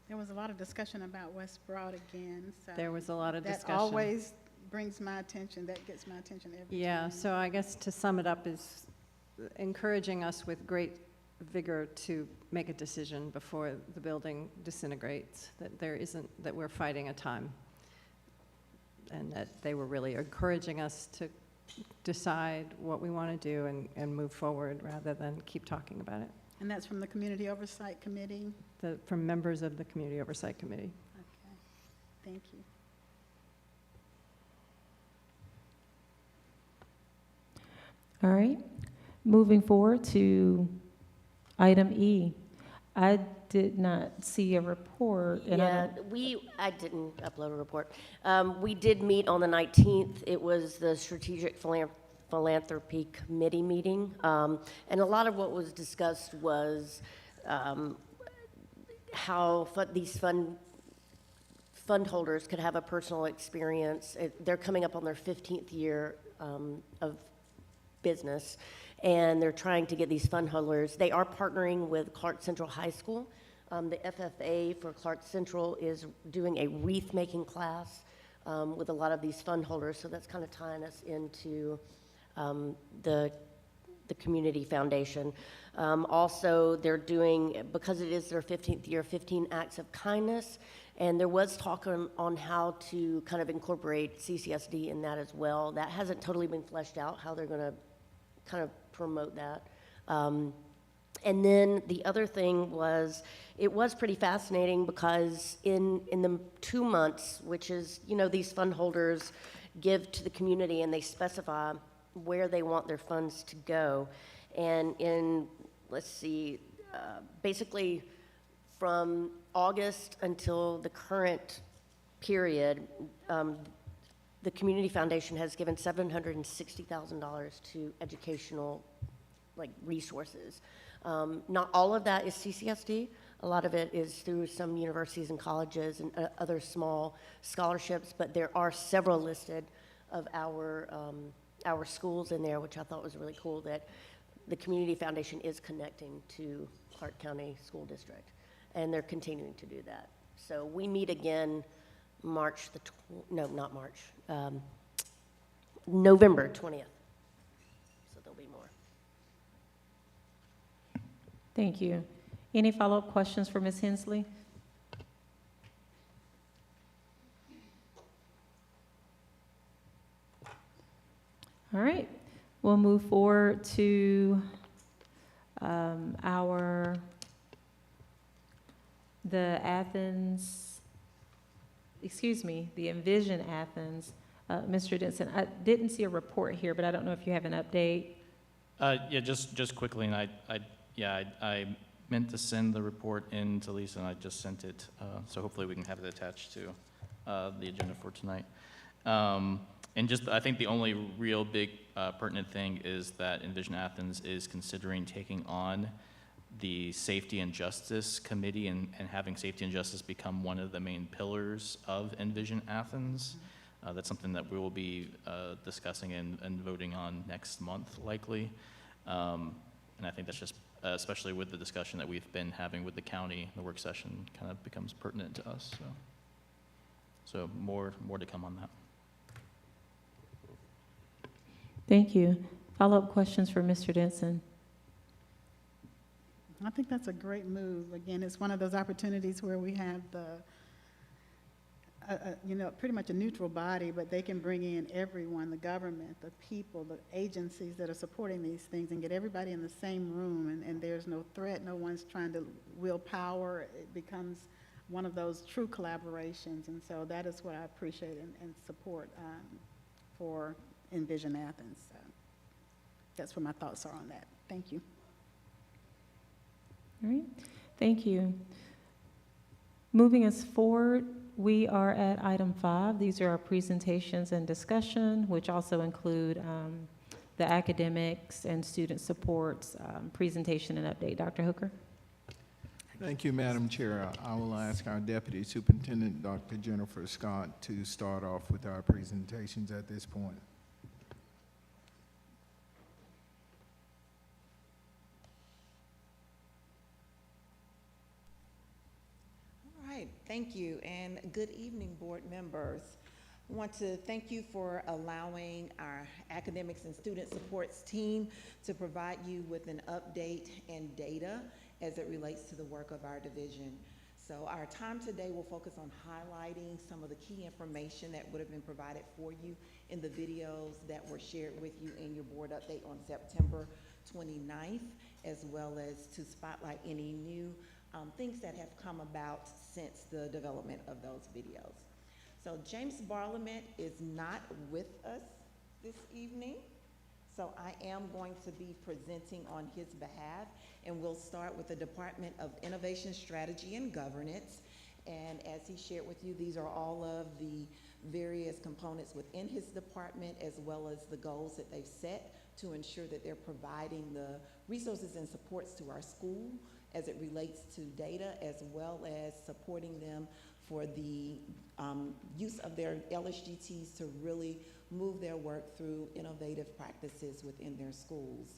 There was a lot of discussion about West Broad again, so. There was a lot of discussion. That always brings my attention, that gets my attention every time. Yeah, so I guess to sum it up is encouraging us with great vigor to make a decision before the building disintegrates, that we're fighting a time. And that they were really encouraging us to decide what we want to do and move forward rather than keep talking about it. And that's from the Community Oversight Committee? From members of the Community Oversight Committee. Okay, thank you. All right, moving forward to item E. I did not see a report. And Yeah, I didn't upload a report. We did meet on the 19th. It was the Strategic Philanthropy Committee meeting. And a lot of what was discussed was how these fund holders could have a personal experience. They're coming up on their 15th year of business, and they're trying to get these fund holders. They are partnering with Clark Central High School. The FFA for Clark Central is doing a wreath-making class with a lot of these fund holders, so that's kind of tying us into the community foundation. Also, they're doing, because it is their 15th year, 15 acts of kindness, and there was talk on how to kind of incorporate Ccsd in that as well. That hasn't totally been fleshed out, how they're going to kind of promote that. And then the other thing was, it was pretty fascinating because in the 2 months, which is, these fund holders give to the community and they specify where they want their funds to go. And basically from August until the current period, the Community Foundation has given $760,000 to educational resources. Not all of that is Ccsd. A lot of it is through some universities and colleges and other small scholarships, but there are several listed of our schools in there, which I thought was really cool, that the Community Foundation is connecting to Clark County School District, and they're continuing to do that. So we meet again November 20th. So there'll be more. Thank you. Any follow-up questions for Ms. Hensley? All right, we'll move forward to the Envision Athens. Mr. Denson, I didn't see a report here, but I don't know if you have an update. Yeah, just quickly, and I meant to send the report in to Lisa, and I just sent it, so hopefully we can have it attached to the agenda for tonight. And I think the only real big pertinent thing is that Envision Athens is considering taking on the Safety and Justice Committee and having safety and justice become one of the main pillars of Envision Athens. That's something that we will be discussing and voting on next month, likely. And I think that's just, especially with the discussion that we've been having with the county, the work session kind of becomes pertinent to us. So more to come on that. Thank you. Follow-up questions for Mr. Denson? I think that's a great move. Again, it's one of those opportunities where we have pretty much a neutral body, but they can bring in everyone, the government, the people, the agencies that are supporting these things, and get everybody in the same room, and there's no threat, no one's trying to wield power. It becomes one of those true collaborations, and so that is what I appreciate and support for Envision Athens. So that's what my thoughts are on that. Thank you. All right, thank you. Moving us forward, we are at item 5. These are our presentations and discussion, which also include the academics and student supports presentation and update. Dr. Hooker? Thank you, Madam Chair. I will ask our Deputy Superintendent, Dr. Jennifer Scott, to start off with our presentations at this point. All right, thank you, and good evening, board members. I want to thank you for allowing our academics and student supports team to provide you with an update and data as it relates to the work of our division. So our time today will focus on highlighting some of the key information that would have been provided for you in the videos that were shared with you in your board update on September 29th, as well as to spotlight any new things that have come about since the development of those videos. So James Barlament is not with us this evening, so I am going to be presenting on his behalf, and we'll start with the Department of Innovation, Strategy, and Governance. And as he shared with you, these are all of the various components within his department, as well as the goals that they've set to ensure that they're providing the resources and supports to our school as it relates to data, as well as supporting them for the use of their LSGTs to really move their work through innovative practices within their schools.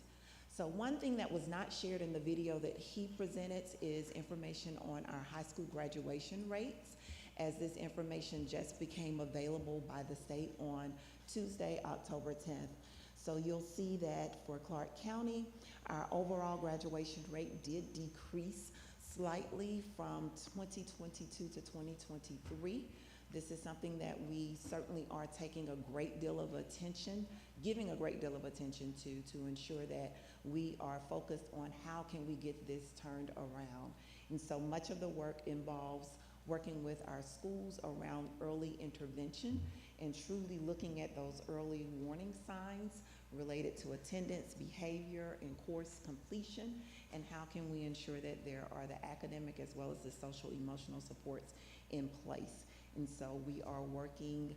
So one thing that was not shared in the video that he presented is information on our high school graduation rates, as this information just became available by the state on Tuesday, October 10th. So you'll see that for Clark County, our overall graduation rate did decrease slightly from 2022 to 2023. This is something that we certainly are taking a great deal of attention, giving a great deal of attention to ensure that we are focused on how can we get this turned around. And so much of the work involves working with our schools around early intervention and truly looking at those early warning signs related to attendance, behavior, and course completion, and how can we ensure that there are the academic as well as the social emotional supports in place. And so we are working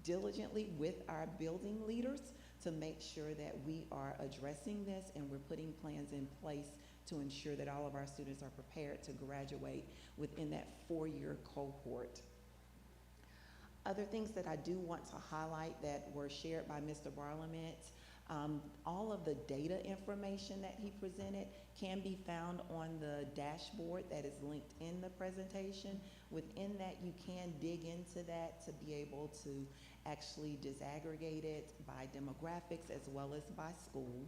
diligently with our building leaders to make sure that we are addressing this, and we're putting plans in place to ensure that all of our students are prepared to graduate within that 4-year cohort. Other things that I do want to highlight that were shared by Mr. Barlament, all of the data information that he presented can be found on the dashboard that is linked in the presentation. Within that, you can dig into that to be able to actually disaggregate it by demographics as well as by school.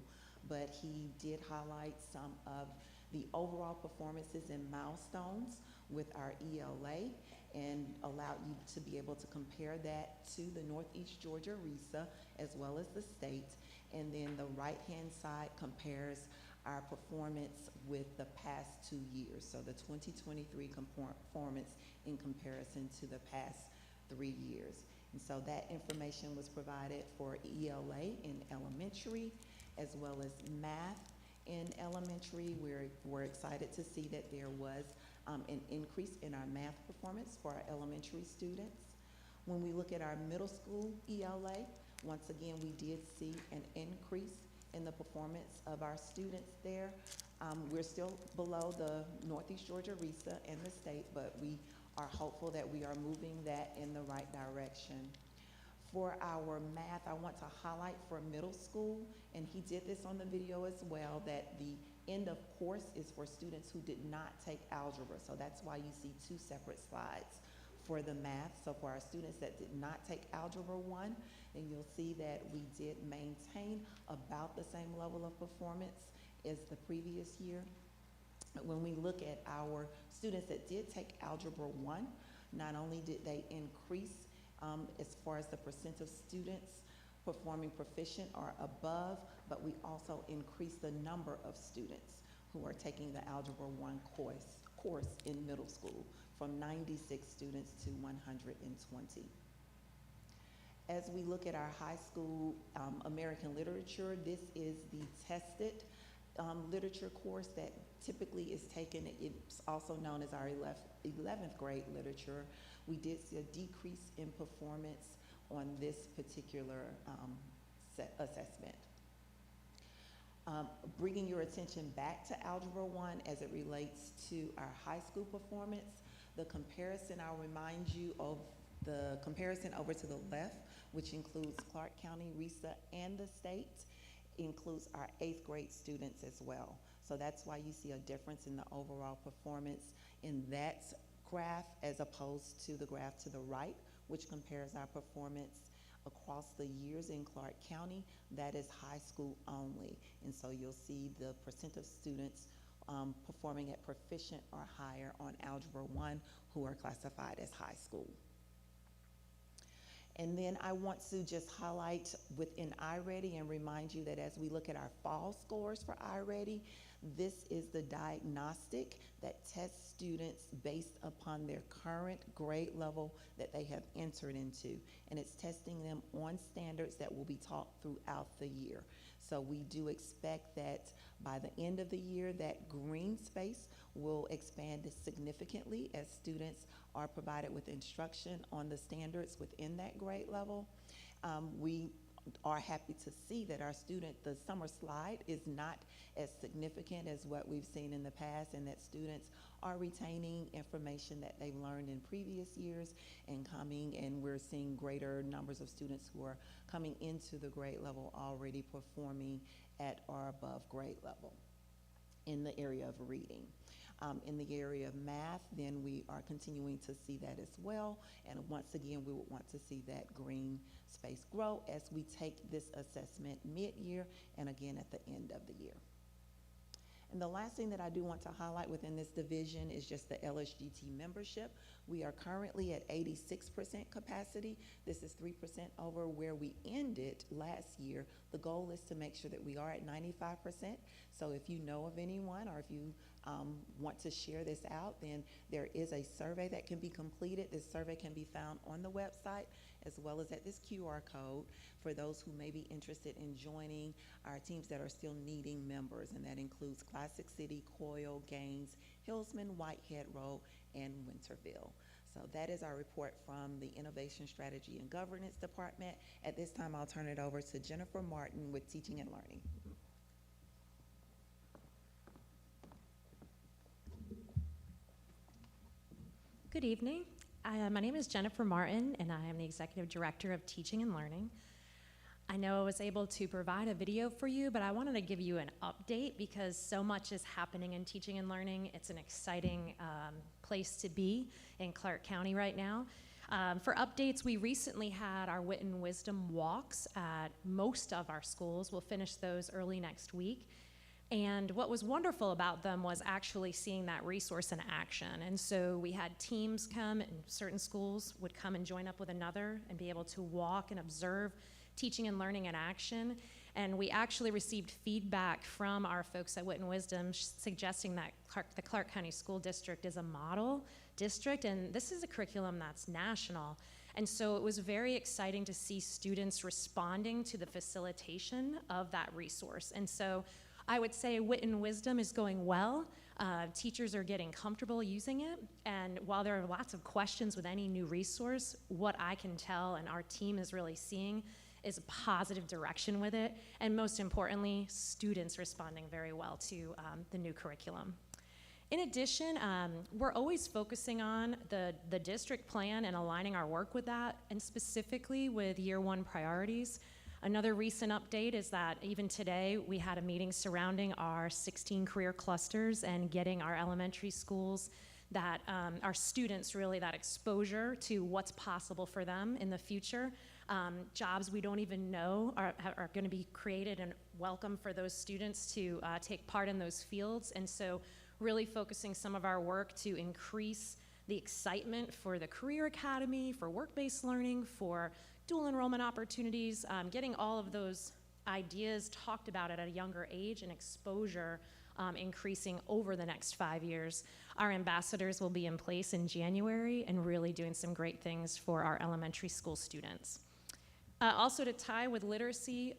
But he did highlight some of the overall performances and milestones with our ELA, and allowed you to be able to compare that to the Northeast Georgia RESA as well as the state. And then the right-hand side compares our performance with the past 2 years. So the 2023 performance in comparison to the past 3 years. And so that information was provided for ELA in elementary as well as math in elementary. We're excited to see that there was an increase in our math performance for our elementary students. When we look at our middle school ELA, once again, we did see an increase in the performance of our students there. We're still below the Northeast Georgia RESA and the state, but we are hopeful that we are moving that in the right direction. For our math, I want to highlight for middle school, and he did this on the video as well, that the end of course is for students who did not take algebra. So that's why you see 2 separate slides for the math. So for our students that did not take Algebra 1, then you'll see that we did maintain about the same level of performance as the previous year. When we look at our students that did take Algebra 1, not only did they increase as far as the percent of students performing proficient or above, but we also increased the number of students who are taking the Algebra 1 course in middle school from 96 students to 120. As we look at our high school American literature, this is the tested literature course that typically is taken. It's also known as our 11th grade literature. We did see a decrease in performance on this particular assessment. Bringing your attention back to Algebra 1 as it relates to our high school performance, the comparison, I'll remind you of the comparison over to the left, which includes Clark County, RESA, and the state, includes our 8th grade students as well. So that's why you see a difference in the overall performance in that graph as opposed to the graph to the right, which compares our performance across the years in Clark County. That is high school only. And so you'll see the percent of students performing at proficient or higher on Algebra 1 who are classified as high school. And then I want to just highlight within iReady and remind you that as we look at our fall scores for iReady, this is the diagnostic that tests students based upon their current grade level that they have entered into. And it's testing them on standards that will be taught throughout the year. So we do expect that by the end of the year, that green space will expand significantly as students are provided with instruction on the standards within that grade level. We are happy to see that our the summer slide is not as significant as what we've seen in the past, and that students are retaining information that they've learned in previous years and we're seeing greater numbers of students who are coming into the grade level already performing at or above grade level in the area of reading. In the area of math, then we are continuing to see that as well. And once again, we would want to see that green space grow as we take this assessment mid-year and again at the end of the year. And the last thing that I do want to highlight within this division is just the LSGT membership. We are currently at 86% capacity. This is 3% over where we ended last year. The goal is to make sure that we are at 95%. So if you know of anyone or if you want to share this out, then there is a survey that can be completed. This survey can be found on the website as well as at this QR code for those who may be interested in joining our teams that are still needing members, and that includes Classic City, Coyle, Gaines, Hillsman, Whitehead Road, and Winterville. So that is our report from the Innovation Strategy and Governance Department. At this time, I'll turn it over to Jennifer Martin with Teaching and Learning. Good evening. My name is Jennifer Martin, and I am the Executive Director of Teaching and Learning. I know I was able to provide a video for you, but I wanted to give you an update because so much is happening in teaching and learning. It's an exciting place to be in Clark County right now. For updates, we recently had our Wit and Wisdom walks at most of our schools. We'll finish those early next week. And what was wonderful about them was actually seeing that resource in action. And so we had teams come, and certain schools would come and join up with another and be able to walk and observe teaching and learning in action. And we actually received feedback from our folks at Wit and Wisdom suggesting that the Clark County School District is a model district, and this is a curriculum that's national. And so it was very exciting to see students responding to the facilitation of that resource. And so I would say Wit and Wisdom is going well. Teachers are getting comfortable using it. And while there are lots of questions with any new resource, what I can tell and our team is really seeing is a positive direction with it. And most importantly, students responding very well to the new curriculum. In addition, we're always focusing on the district plan and aligning our work with that, and specifically with year one priorities. Another recent update is that even today we had a meeting surrounding our 16 career clusters and getting our elementary schools that our students really that exposure to what's possible for them in the future. Jobs we don't even know are going to be created and welcome for those students to take part in those fields. And so really focusing some of our work to increase the excitement for the Career Academy, for work-based learning, for dual enrollment opportunities, getting all of those ideas talked about at a younger age and exposure increasing over the next 5 years. Our ambassadors will be in place in January and really doing some great things for our elementary school students. Also to tie with literacy,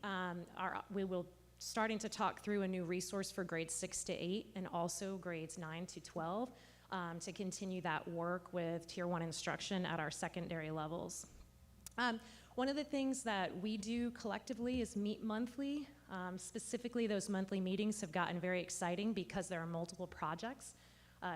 we will starting to talk through a new resource for grades 6 to 8 and also grades 9 to 12 to continue that work with Tier 1 instruction at our secondary levels. One of the things that we do collectively is meet monthly. Specifically, those monthly meetings have gotten very exciting because there are multiple projects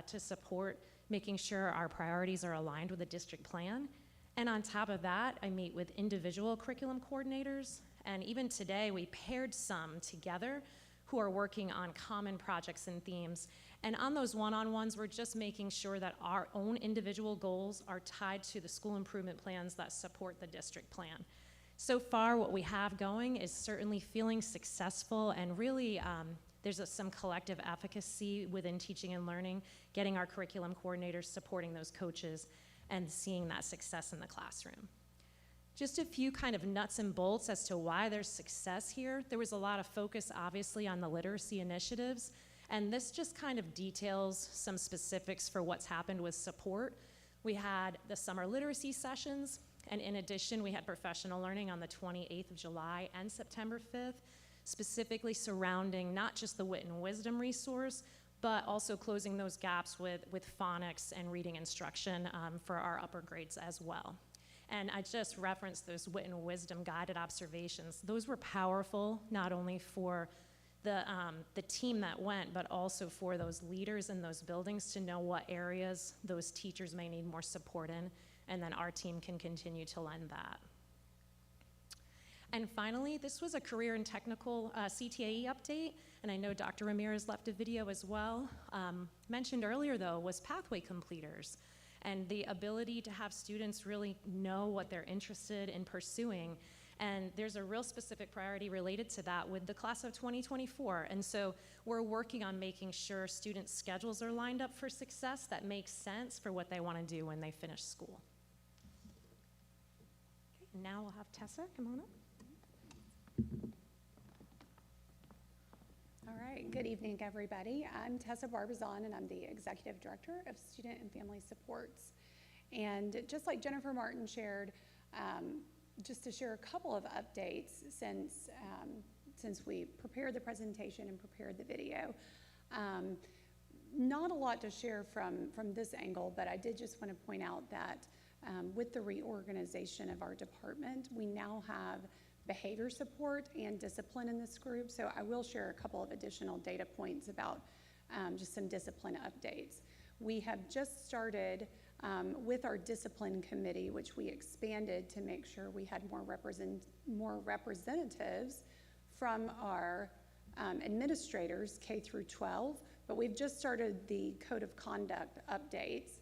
to support making sure our priorities are aligned with the district plan. And on top of that, I meet with individual curriculum coordinators. And even today, we paired some together who are working on common projects and themes. And on those one-on-ones, we're just making sure that our own individual goals are tied to the school improvement plans that support the district plan. So far, what we have going is certainly feeling successful, and really there's some collective efficacy within teaching and learning, getting our curriculum coordinators supporting those coaches and seeing that success in the classroom. Just a few kind of nuts and bolts as to why there's success here. There was a lot of focus, obviously, on the literacy initiatives, and this just kind of details some specifics for what's happened with support. We had the summer literacy sessions, and in addition, we had professional learning on the 28th of July and September 5th, specifically surrounding not just the Wit and Wisdom resource, but also closing those gaps with phonics and reading instruction for our upper grades as well. And I just referenced those Wit and Wisdom guided observations. Those were powerful, not only for the team that went, but also for those leaders in those buildings to know what areas those teachers may need more support in, and then our team can continue to lend that. And finally, this was a career and technical CTAE update, and I know Dr. Ramirez left a video as well. Mentioned earlier, though, was pathway completers, and the ability to have students really know what they're interested in pursuing. And there's a real specific priority related to that with the class of 2024. And so we're working on making sure students' schedules are lined up for success that makes sense for what they want to do when they finish school. Okay, now we'll have Tessa come on up. All right, good evening, everybody. I'm Tessa Barbizon, and I'm the Executive Director of Student and Family Supports. And just like Jennifer Martin shared, just to share a couple of updates since we prepared the presentation and prepared the video. Not a lot to share from this angle, but I did just want to point out that with the reorganization of our department, we now have behavior support and discipline in this group. So I will share a couple of additional data points about just some discipline updates. We have just started with our discipline committee, which we expanded to make sure we had more representatives from our administrators, K through 12, but we've just started the code of conduct updates.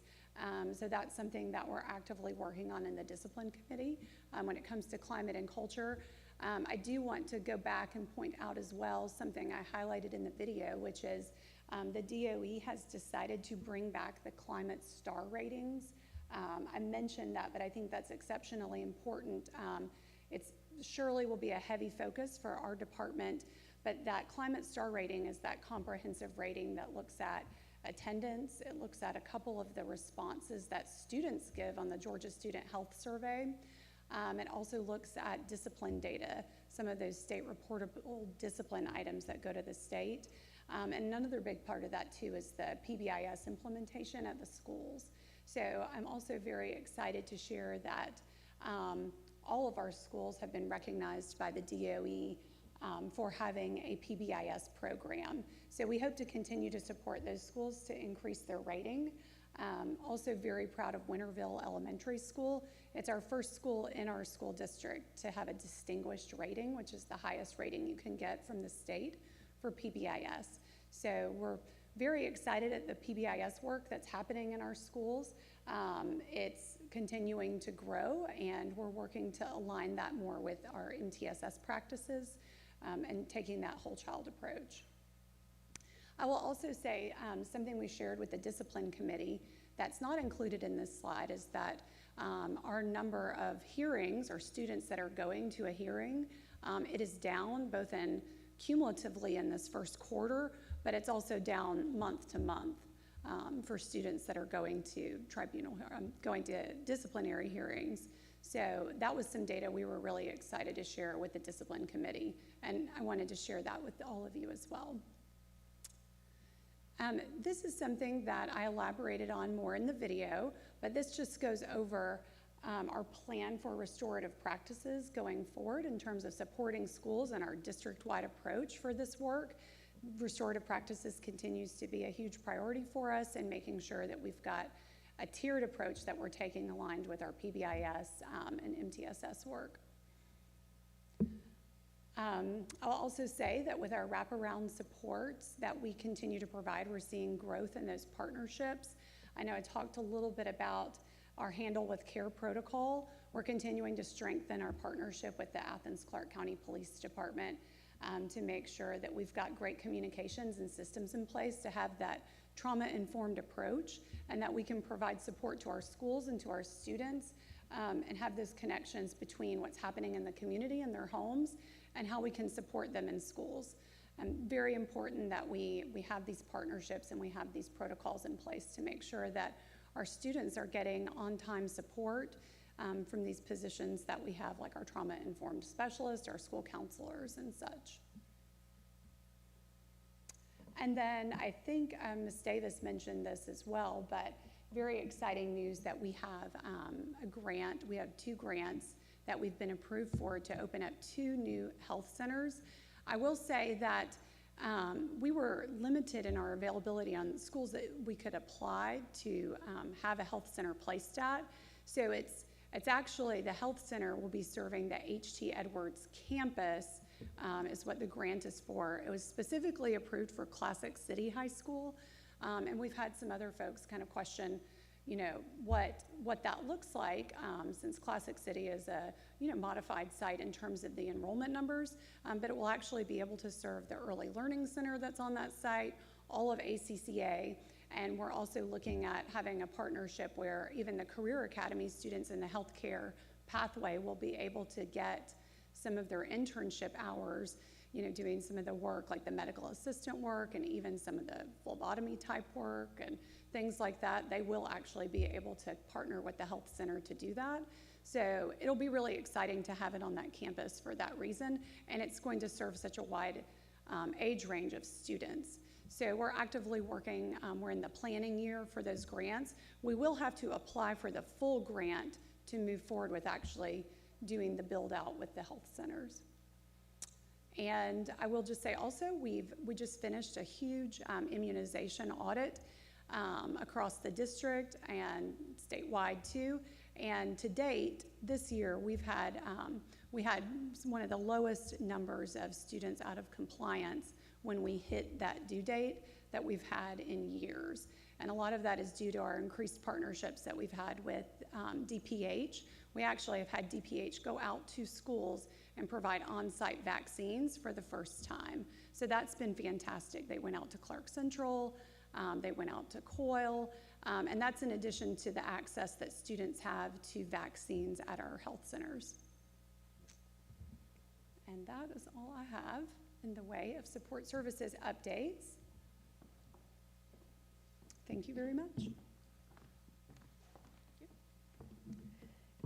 So that's something that we're actively working on in the discipline committee. When it comes to climate and culture, I do want to go back and point out as well something I highlighted in the video, which is the DOE has decided to bring back the climate star ratings. I mentioned that, but I think that's exceptionally important. It's surely will be a heavy focus for our department, but that climate star rating is that comprehensive rating that looks at attendance. It looks at a couple of the responses that students give on the Georgia Student Health Survey. It also looks at discipline data, some of those state reportable discipline items that go to the state. And another big part of that too is the PBIS implementation at the schools. So I'm also very excited to share that all of our schools have been recognized by the DOE for having a PBIS program. So we hope to continue to support those schools to increase their rating. Also very proud of Winterville Elementary School. It's our first school in our school district to have a distinguished rating, which is the highest rating you can get from the state for PBIS. So we're very excited at the PBIS work that's happening in our schools. It's continuing to grow, and we're working to align that more with our MTSS practices and taking that whole child approach. I will also say something we shared with the discipline committee that's not included in this slide is that our number of hearings or students that are going to a hearing, it is down both in cumulatively in this first quarter, but it's also down month to month for students that are going to going to disciplinary hearings. So that was some data we were really excited to share with the discipline committee, and I wanted to share that with all of you as well. This is something that I elaborated on more in the video, but this just goes over our plan for restorative practices going forward in terms of supporting schools and our district-wide approach for this work. Restorative practices continues to be a huge priority for us, and making sure that we've got a tiered approach that we're taking aligned with our PBIS and MTSS work. I'll also say that with our wraparound supports that we continue to provide, we're seeing growth in those partnerships. I know I talked a little bit about our Handle with Care protocol. We're continuing to strengthen our partnership with the Athens-Clarke County Police Department to make sure that we've got great communications and systems in place to have that trauma-informed approach, and that we can provide support to our schools and to our students and have those connections between what's happening in the community and their homes and how we can support them in schools. Very important that we have these partnerships and we have these protocols in place to make sure that our students are getting on-time support from these positions that we have, like our trauma-informed specialists, our school counselors, and such. And then I think Ms. Davis mentioned this as well, but very exciting news that we have a grant. We have 2 grants that we've been approved for to open up 2 new health centers. I will say that we were limited in our availability on schools that we could apply to have a health center placed at. So it's actually, the health center will be serving the H.T. Edwards campus is what the grant is for. It was specifically approved for Classic City High School, and we've had some other folks kind of question, what that looks like, since Classic City is a modified site in terms of the enrollment numbers, but it will actually be able to serve the Early Learning Center that's on that site, all of ACCA, and we're also looking at having a partnership where even the Career Academy students in the healthcare pathway will be able to get some of their internship hours, doing some of the work like the medical assistant work and even some of the phlebotomy type work and things like that. They will actually be able to partner with the health center to do that. So it'll be really exciting to have it on that campus for that reason, and it's going to serve such a wide age range of students. So we're actively working, we're in the planning year for those grants. We will have to apply for the full grant to move forward with actually doing the build out with the health centers. And I will just say also, we just finished a huge immunization audit across the district and statewide too. And to date, this year, we had one of the lowest numbers of students out of compliance when we hit that due date that we've had in years. And a lot of that is due to our increased partnerships that we've had with DPH. We actually have had DPH go out to schools and provide on-site vaccines for the first time. So that's been fantastic. They went out to Clark Central, they went out to Coyle, and that's in addition to the access that students have to vaccines at our health centers. And that is all I have in the way of support services updates. Thank you very much.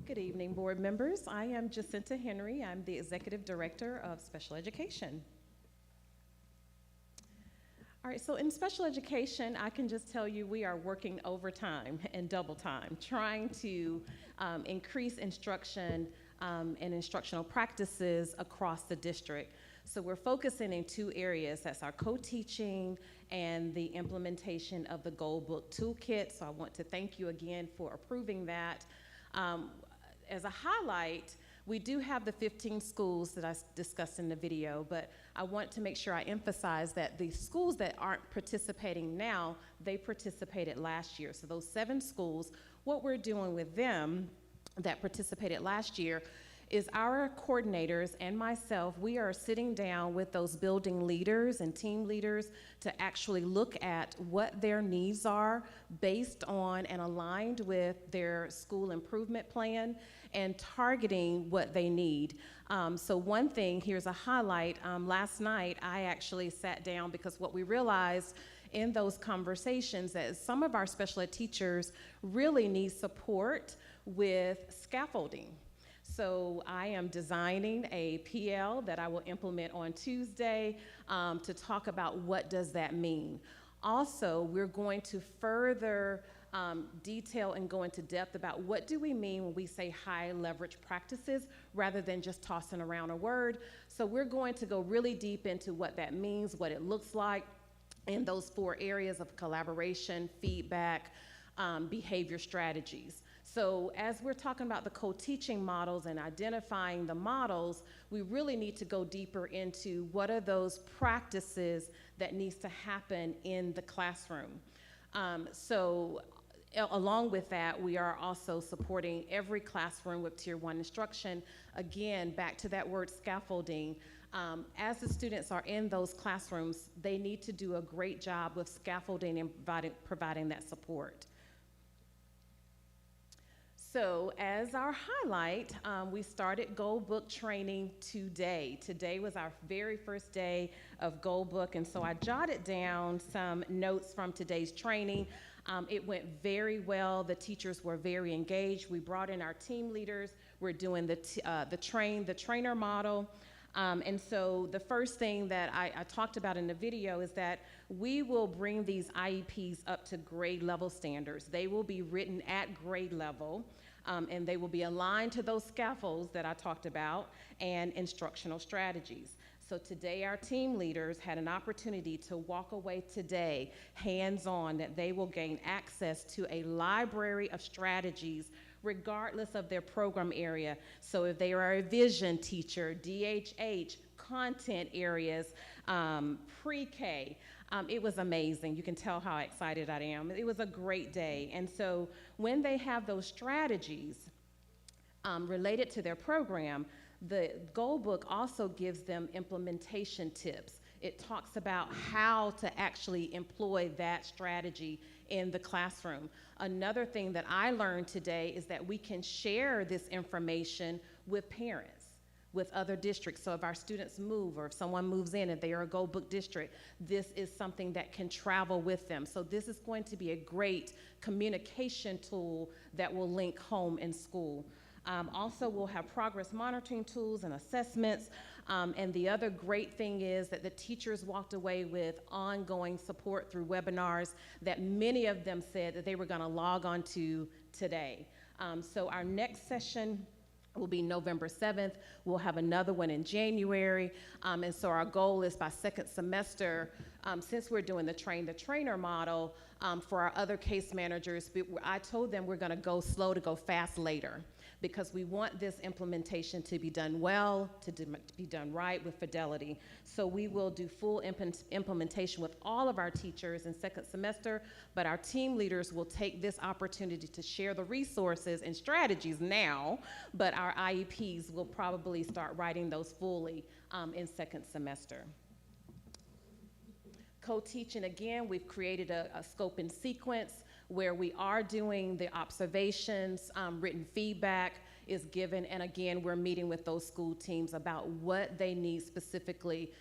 Good evening, board members. I am Jacinta Henry. I'm the Executive Director of Special Education. All right, so in special education, I can just tell you we are working overtime and double time, trying to increase instruction and instructional practices across the district. So we're focusing in 2 areas. That's our co-teaching and the implementation of the Gold Book Toolkit. So I want to thank you again for approving that. As a highlight, we do have the 15 schools that I discussed in the video, but I want to make sure I emphasize that the schools that aren't participating now, they participated last year. So those 7 schools, what we're doing with them that participated last year is our coordinators and myself, we are sitting down with those building leaders and team leaders to actually look at what their needs are based on and aligned with their school improvement plan and targeting what they need. So one thing, here's a highlight. Last night, I actually sat down because what we realized in those conversations that some of our special ed teachers really need support with scaffolding. So I am designing a PL that I will implement on Tuesday to talk about what does that mean. Also, we're going to further detail and go into depth about what do we mean when we say high leverage practices rather than just tossing around a word. So we're going to go really deep into what that means, what it looks like in those 4 areas of collaboration, feedback, behavior strategies. So as we're talking about the co-teaching models and identifying the models, we really need to go deeper into what are those practices that needs to happen in the classroom. Along with that, we are also supporting every classroom with Tier 1 instruction. Again, back to that word scaffolding. As the students are in those classrooms, they need to do a great job with scaffolding and providing that support. So as our highlight, we started Gold Book training today. Today was our very first day of Gold Book, and so I jotted down some notes from today's training. It went very well. The teachers were very engaged. We brought in our team leaders. We're doing the trainer model. And so the first thing that I talked about in the video is that we will bring these IEPs up to grade level standards. They will be written at grade level, and they will be aligned to those scaffolds that I talked about and instructional strategies. So today our team leaders had an opportunity to walk away today hands-on, that they will gain access to a library of strategies regardless of their program area. So if they are a vision teacher, DHH, content areas, pre-K, it was amazing. You can tell how excited I am. It was a great day. And so when they have those strategies related to their program, the Gold Book also gives them implementation tips. It talks about how to actually employ that strategy in the classroom. Another thing that I learned today is that we can share this information with parents, with other districts. So if our students move, or if someone moves in and they are a Gold Book district, this is something that can travel with them. So this is going to be a great communication tool that will link home and school. Also, we'll have progress monitoring tools and assessments. And the other great thing is that the teachers walked away with ongoing support through webinars that many of them said that they were going to log on to today. So our next session will be November 7th. We'll have another one in January. And so our goal is by second semester, since we're doing the trainer model, for our other case managers, I told them we're going to go slow to go fast later, because we want this implementation to be done well, to be done right with fidelity. So we will do full implementation with all of our teachers in second semester, but our team leaders will take this opportunity to share the resources and strategies now, but our IEPs will probably start writing those fully in second semester. Co-teaching, again, we've created a scope and sequence where we are doing the observations, written feedback is given, and again, we're meeting with those school teams about what they need specifically,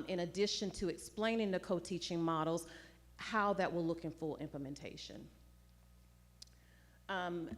in addition to explaining the co-teaching models, how that will look in full implementation.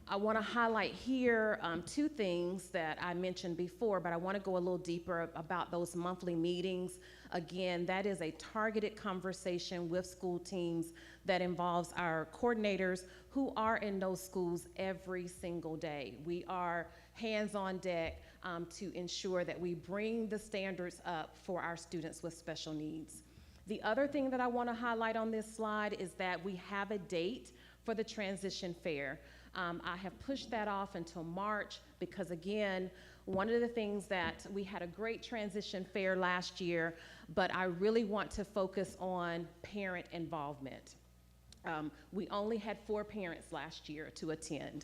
I want to highlight here 2 things that I mentioned before, but I want to go a little deeper about those monthly meetings. Again, that is a targeted conversation with school teams that involves our coordinators who are in those schools every single day. We are hands on deck to ensure that we bring the standards up for our students with special needs. The other thing that I want to highlight on this slide is that we have a date for the transition fair. I have pushed that off until March because, again, one of the things that we had a great transition fair last year, but I really want to focus on parent involvement. We only had 4 parents last year to attend.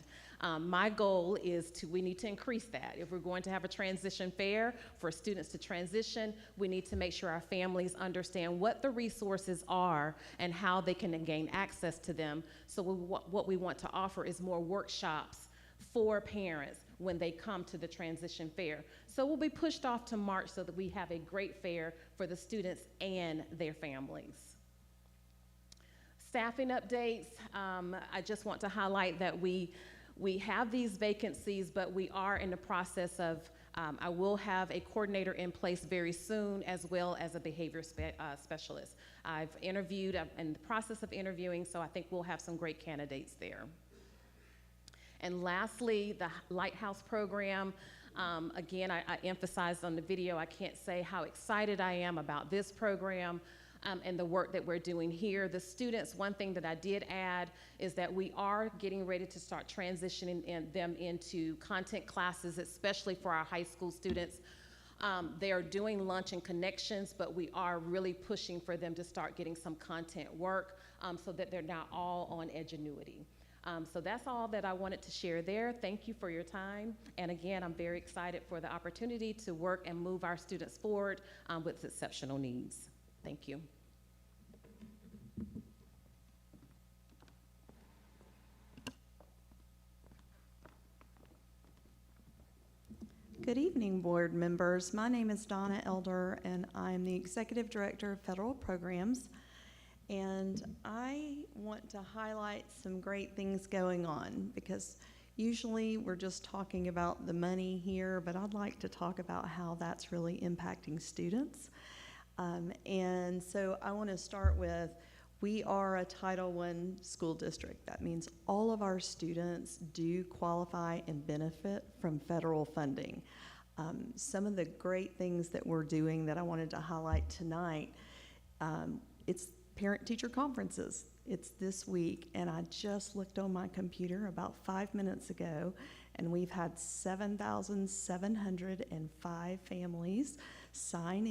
My goal is we need to increase that. If we're going to have a transition fair for students to transition, we need to make sure our families understand what the resources are and how they can gain access to them. So what we want to offer is more workshops for parents when they come to the transition fair. So we'll be pushed off to March so that we have a great fair for the students and their families. Staffing updates, I just want to highlight that we have these vacancies, but we are in the process of I will have a coordinator in place very soon, as well as a behavior specialist. I've interviewed, I'm in the process of interviewing, so I think we'll have some great candidates there. And lastly, the Lighthouse program. Again, I emphasized on the video, I can't say how excited I am about this program and the work that we're doing here. The students, one thing that I did add is that we are getting ready to start transitioning them into content classes, especially for our high school students. They are doing lunch and connections, but we are really pushing for them to start getting some content work so that they're not all on Edgenuity. So that's all that I wanted to share there. Thank you for your time. And again, I'm very excited for the opportunity to work and move our students forward with exceptional needs. Thank you. Good evening, board members. My name is Donna Elder, and I'm the Executive Director of Federal Programs. And I want to highlight some great things going on, because usually we're just talking about the money here, but I'd like to talk about how that's really impacting students. And so I want to start with, we are a Title I school district. That means all of our students do qualify and benefit from federal funding. Some of the great things that we're doing that I wanted to highlight tonight, it's parent-teacher conferences. It's this week, and I just looked on my computer about 5 minutes ago, and we've had 7,705 families sign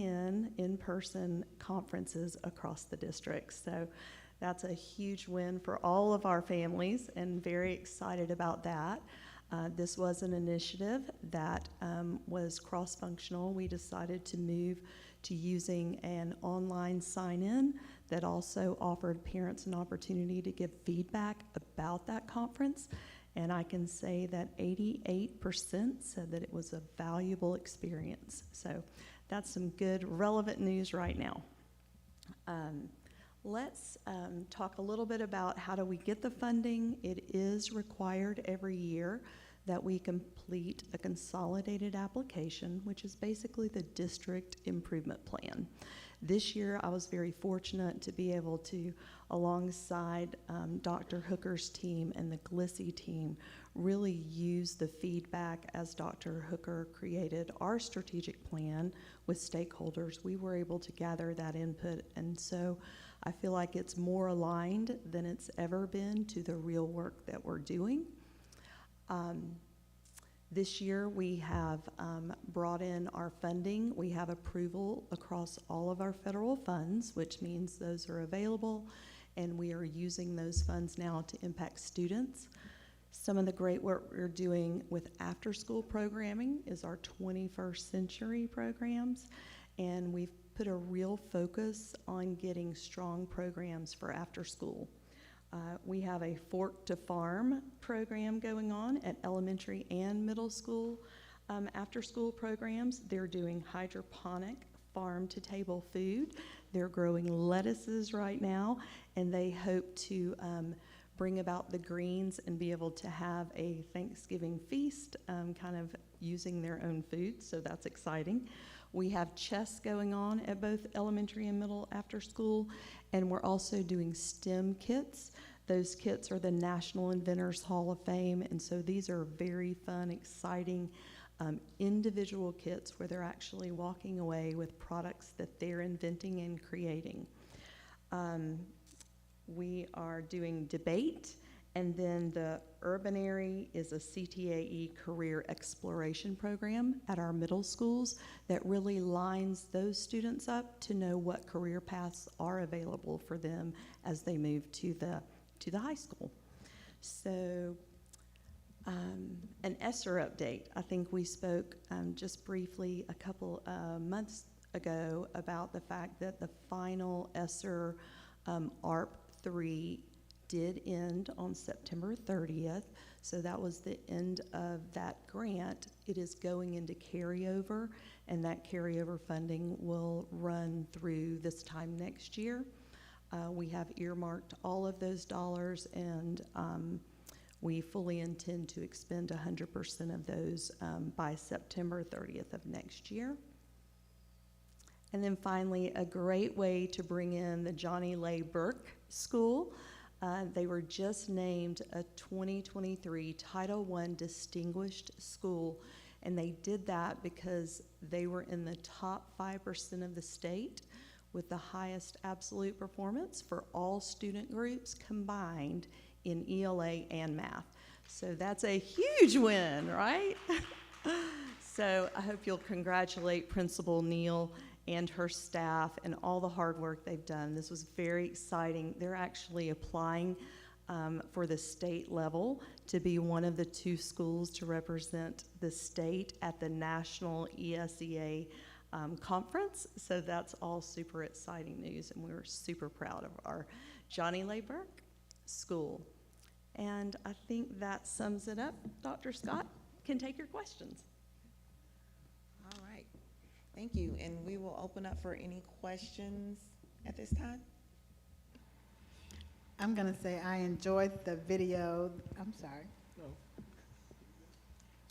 in-person conferences across the district. So that's a huge win for all of our families, and very excited about that. This was an initiative that was cross-functional. We decided to move to using an online sign-in that also offered parents an opportunity to give feedback about that conference. And I can say that 88% said that it was a valuable experience. So that's some good, relevant news right now. Let's talk a little bit about how do we get the funding. It is required every year that we complete a consolidated application, which is basically the district improvement plan. This year, I was very fortunate to be able to, alongside Dr. Hooker's team and the Glissy team, really use the feedback as Dr. Hooker created our strategic plan with stakeholders. We were able to gather that input, and so I feel like it's more aligned than it's ever been to the real work that we're doing. This year, we have brought in our funding. We have approval across all of our federal funds, which means those are available, and we are using those funds now to impact students. Some of the great work we're doing with after-school programming is our 21st century programs, and we've put a real focus on getting strong programs for after-school. We have a Fork to Farm program going on at elementary and middle school after-school programs. They're doing hydroponic farm-to-table food. They're growing lettuces right now, and they hope to bring about the greens and be able to have a Thanksgiving feast kind of using their own food, so that's exciting. We have chess going on at both elementary and middle after school, and we're also doing STEM kits. Those kits are the National Inventors Hall of Fame, and so these are very fun, exciting individual kits where they're actually walking away with products that they're inventing and creating. We are doing debate, and then the Urbanary is a CTAE career exploration program at our middle schools that really lines those students up to know what career paths are available for them as they move to the high school. So an ESSER update. I think we spoke just briefly a couple months ago about the fact that the final ESSER ARP 3 did end on September 30th, so that was the end of that grant. It is going into carryover, and that carryover funding will run through this time next year. We have earmarked all of those dollars, and We fully intend to expend 100% of those by September 30th of next year. And then finally, a great way to bring in the Johnny Lay Burke School. They were just named a 2023 Title I Distinguished School, and they did that because they were in the top 5% of the state with the highest absolute performance for all student groups combined in ELA and math. So that's a huge win, right? So I hope you'll congratulate Principal Neal and her staff and all the hard work they've done. This was very exciting. They're actually applying for the state level to be one of the 2 schools to represent the state at the National ESEA conference. So that's all super exciting news, and we're super proud of our Johnny Lay Burke School. And I think that sums it up. Dr. Scott can take your questions. All right, thank you. And we will open up for any questions at this time. I'm going to say I enjoyed the video. I'm sorry.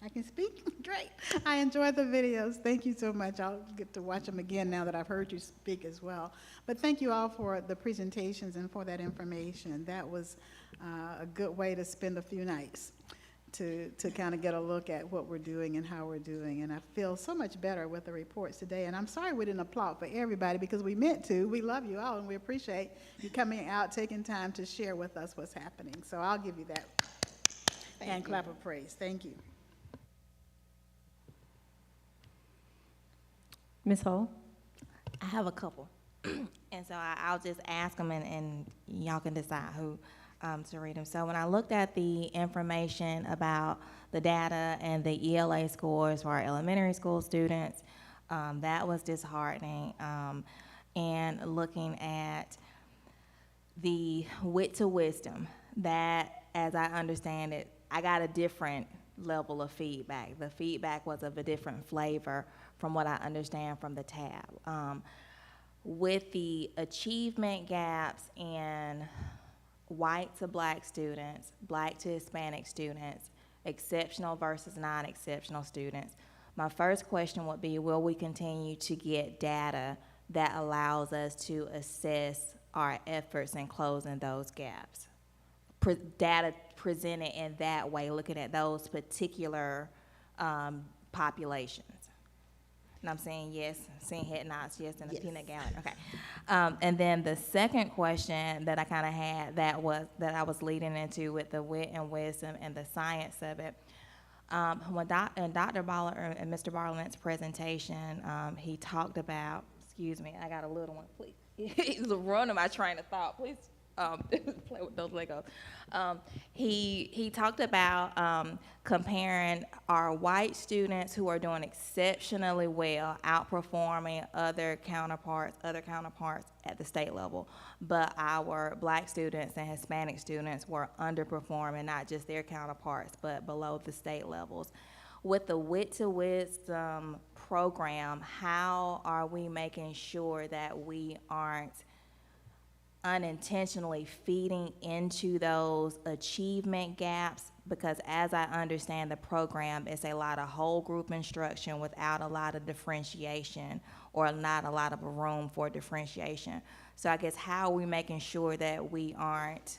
I can speak? Great. I enjoyed the videos. Thank you so much. I'll get to watch them again now that I've heard you speak as well. But thank you all for the presentations and for that information. That was a good way to spend a few nights to kind of get a look at what we're doing and how we're doing. And I feel so much better with the reports today. And I'm sorry we didn't applaud for everybody because we meant to. We love you all, and we appreciate you coming out, taking time to share with us what's happening. So I'll give you that hand clap of praise. Thank you. Ms. Hull? I have a couple. And so I'll just ask them, and y'all can decide who to read them. So when I looked at the information about the data and the ELA scores for our elementary school students, that was disheartening. And looking at the wit to wisdom, that, as I understand it, I got a different level of feedback. The feedback was of a different flavor from what I understand from the tab. With the achievement gaps in white to black students, black to Hispanic students, exceptional versus non-exceptional students, my first question would be, will we continue to get data that allows us to assess our efforts in closing those gaps? Data presented in that way, looking at those particular populations. And I'm saying yes, seeing head nods, yes, and a peanut gallery. Okay. And then the second question that I kind of had that I was leading into with the wit and wisdom and the science of it. When Dr. Baller and Mr. Barland's presentation, he talked about, excuse me, I got a little one, please. He's running my train of thought, please. Play with those Legos. He talked about comparing our white students who are doing exceptionally well, outperforming other counterparts at the state level, but our black students and Hispanic students were underperforming, not just their counterparts, but below the state levels. With the Wit to Wisdom program, how are we making sure that we aren't unintentionally feeding into those achievement gaps? Because as I understand the program, it's a lot of whole group instruction without a lot of differentiation, or not a lot of room for differentiation. So I guess how are we making sure that we aren't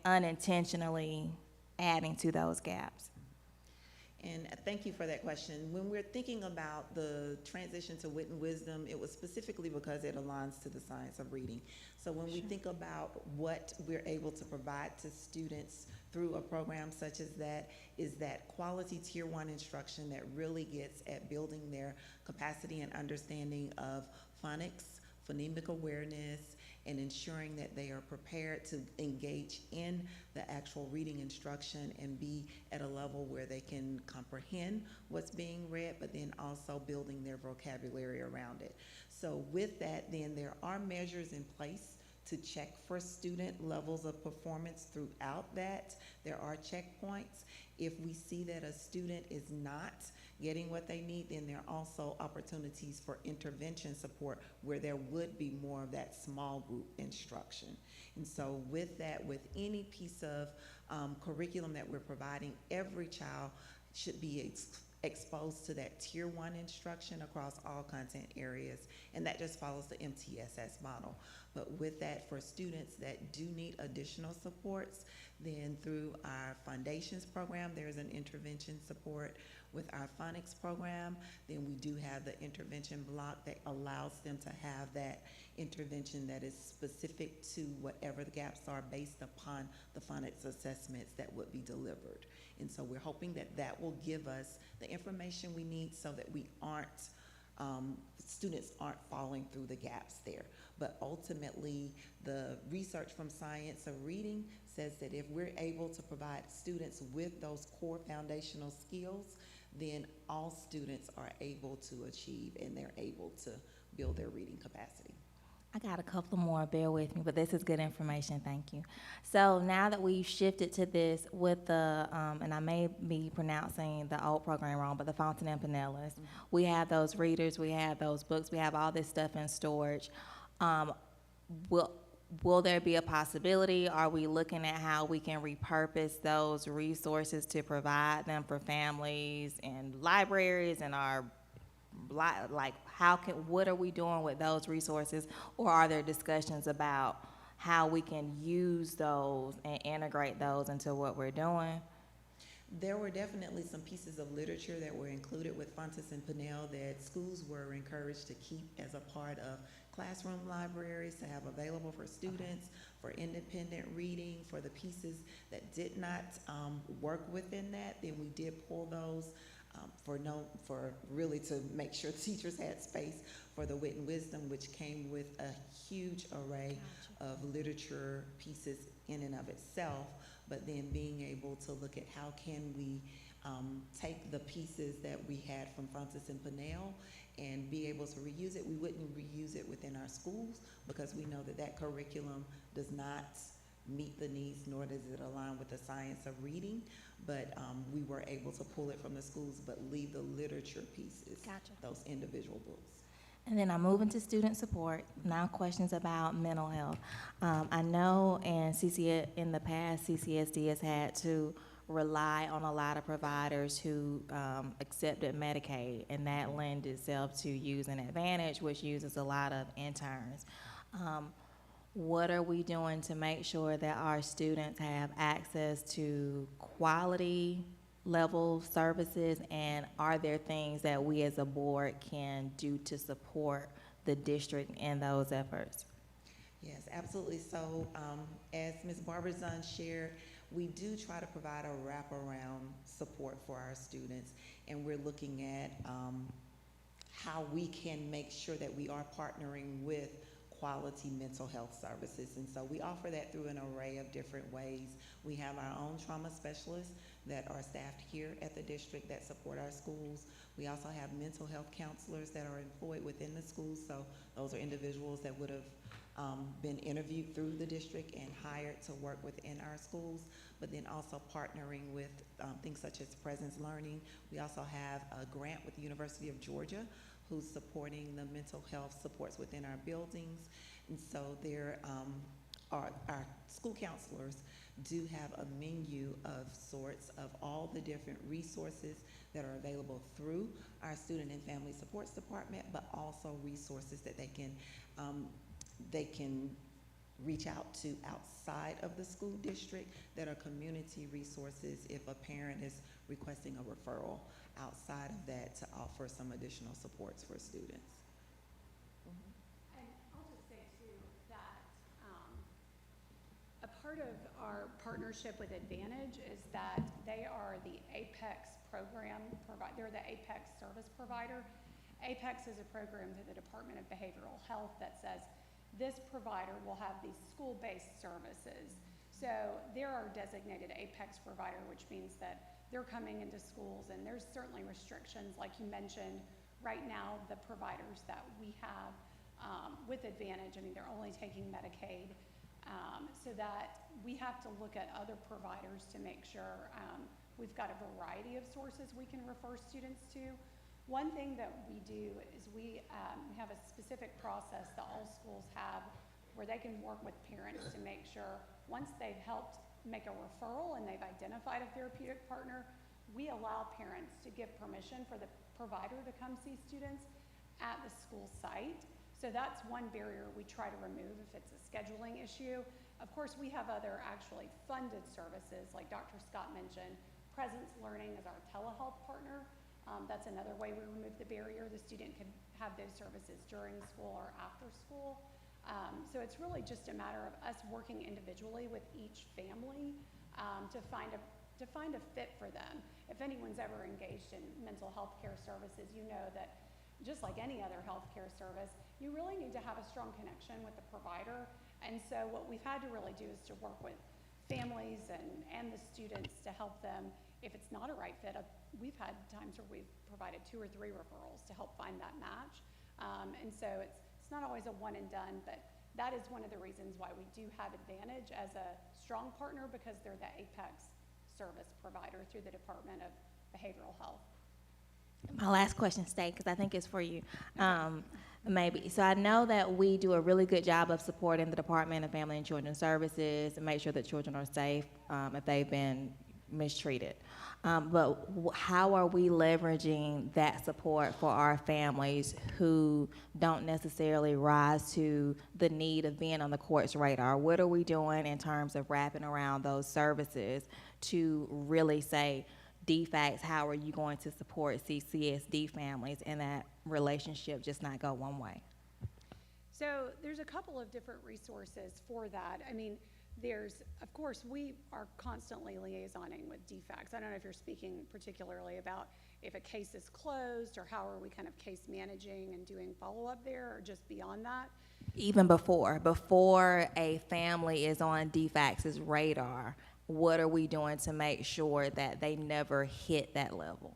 unintentionally adding to those gaps? And thank you for that question. When we're thinking about the transition to wit and wisdom, it was specifically because it aligns to the science of reading. So when we think about what we're able to provide to students through a program such as that, is that quality tier 1 instruction that really gets at building their capacity and understanding of phonics, phonemic awareness, and ensuring that they are prepared to engage in the actual reading instruction and be at a level where they can comprehend what's being read, but then also building their vocabulary around it. So with that, then there are measures in place to check for student levels of performance throughout that. There are checkpoints. If we see that a student is not getting what they need, then there are also opportunities for intervention support where there would be more of that small group instruction. And so with that, with any piece of curriculum that we're providing, every child should be exposed to that tier 1 instruction across all content areas, and that just follows the MTSS model. But with that, for students that do need additional supports, then through our foundations program, there's an intervention support. With our phonics program, then we do have the intervention block that allows them to have that intervention that is specific to whatever the gaps are based upon the phonics assessments that would be delivered. And so we're hoping that that will give us the information we need so that we aren't, students aren't falling through the gaps there. But ultimately, the research from Science of Reading says that if we're able to provide students with those core foundational skills, then all students are able to achieve and they're able to build their reading capacity. I got a couple more, bear with me, but this is good information, thank you. So now that we've shifted to this with the, and I may be pronouncing the old program wrong, but the Fountain and Pinellas, we have those readers, we have those books, we have all this stuff in storage. Will there be a possibility? Are we looking at how we can repurpose those resources to provide them for families and libraries and our, like, what are we doing with those resources? Or are there discussions about how we can use those and integrate those into what we're doing? There were definitely some pieces of literature that were included with Fontes and Pinnell that schools were encouraged to keep as a part of classroom libraries, to have available for students, for independent reading, for the pieces that did not work within that. Then we did pull those for really to make sure teachers had space for the Wit and Wisdom, which came with a huge array of literature pieces in and of itself. But then being able to look at how can we take the pieces that we had from Francis and Pinnell and be able to reuse it. We wouldn't reuse it within our schools because we know that that curriculum does not meet the needs, nor does it align with the science of reading. But we were able to pull it from the schools, but leave the literature pieces, those individual books. And then I'm moving to student support. Now questions about mental health. I know in the past, CCSD has had to rely on a lot of providers who accepted Medicaid, and that lends itself to using Advantage, which uses a lot of interns. What are we doing to make sure that our students have access to quality level services, and are there things that we as a board can do to support the district in those efforts? Yes, absolutely. So as Ms. Barbazon shared, we do try to provide a wraparound support for our students, and we're looking at how we can make sure that we are partnering with quality mental health services. And so we offer that through an array of different ways. We have our own trauma specialists that are staffed here at the district that support our schools. We also have mental health counselors that are employed within the schools. So those are individuals that would have been interviewed through the district and hired to work within our schools, but then also partnering with things such as Presence Learning. We also have a grant with the University of Georgia who's supporting the mental health supports within our buildings. And so there are our school counselors do have a menu of sorts of all the different resources that are available through our Student and Family Supports Department, but also resources that they can reach out to outside of the school district that are community resources if a parent is requesting a referral outside of that to offer some additional supports for students. And I'll just say too that a part of our partnership with Advantage is that they are the APEX program they're the APEX service provider. APEX is a program through the Department of Behavioral Health that says this provider will have these school-based services. So they're our designated APEX provider, which means that they're coming into schools, and there's certainly restrictions, like you mentioned. Right now, the providers that we have with Advantage. I mean, they're only taking Medicaid, so that we have to look at other providers to make sure we've got a variety of sources we can refer students to. One thing that we do is we have a specific process that all schools have where they can work with parents to make sure once they've helped make a referral and they've identified a therapeutic partner, we allow parents to give permission for the provider to come see students at the school site. So that's one barrier we try to remove if it's a scheduling issue. Of course, we have other actually funded services, like Dr. Scott mentioned. Presence Learning is our telehealth partner. That's another way we remove the barrier. The student can have those services during school or after school. So it's really just a matter of us working individually with each family to find a fit for them. If anyone's ever engaged in mental health care services, you know that just like any other healthcare service, you really need to have a strong connection with the provider. And so what we've had to really do is to work with families and the students to help them. If it's not a right fit, we've had times where we've provided 2 or 3 referrals to help find that match. And so it's not always a one and done, but that is one of the reasons why we do have Advantage as a strong partner, because they're the apex service provider through the Department of Behavioral Health. My last question, State, because I think it's for you. Maybe. So I know that we do a really good job of supporting the Department of Family and Children Services and make sure that children are safe if they've been mistreated. But how are we leveraging that support for our families who don't necessarily rise to the need of being on the court's radar? What are we doing in terms of wrapping around those services to really say, DFACS, how are you going to support CCSD families in that relationship just not go one way? So there's a couple of different resources for that. I mean, of course, we are constantly liaisoning with DFACS. I don't know if you're speaking particularly about if a case is closed, or how are we kind of case managing and doing follow-up there, or just beyond that? Even before a family is on DFACS's radar, what are we doing to make sure that they never hit that level?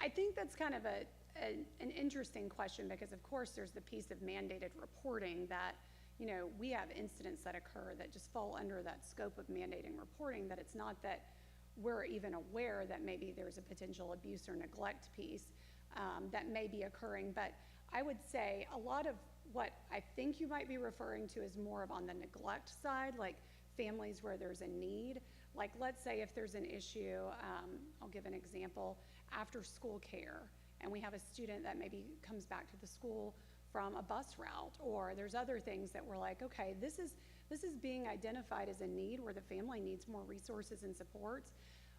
I think that's kind of an interesting question, because of course there's the piece of mandated reporting that, you know, we have incidents that occur that just fall under that scope of mandating reporting, that it's not that we're even aware that maybe there's a potential abuse or neglect piece that may be occurring. But I would say a lot of what I think you might be referring to is more of on the neglect side, like families where there's a need. Like, let's say if there's an issue, I'll give an example, after school care, and we have a student that maybe comes back to the school from a bus route, or there's other things that we're like, okay, this is being identified as a need where the family needs more resources and supports.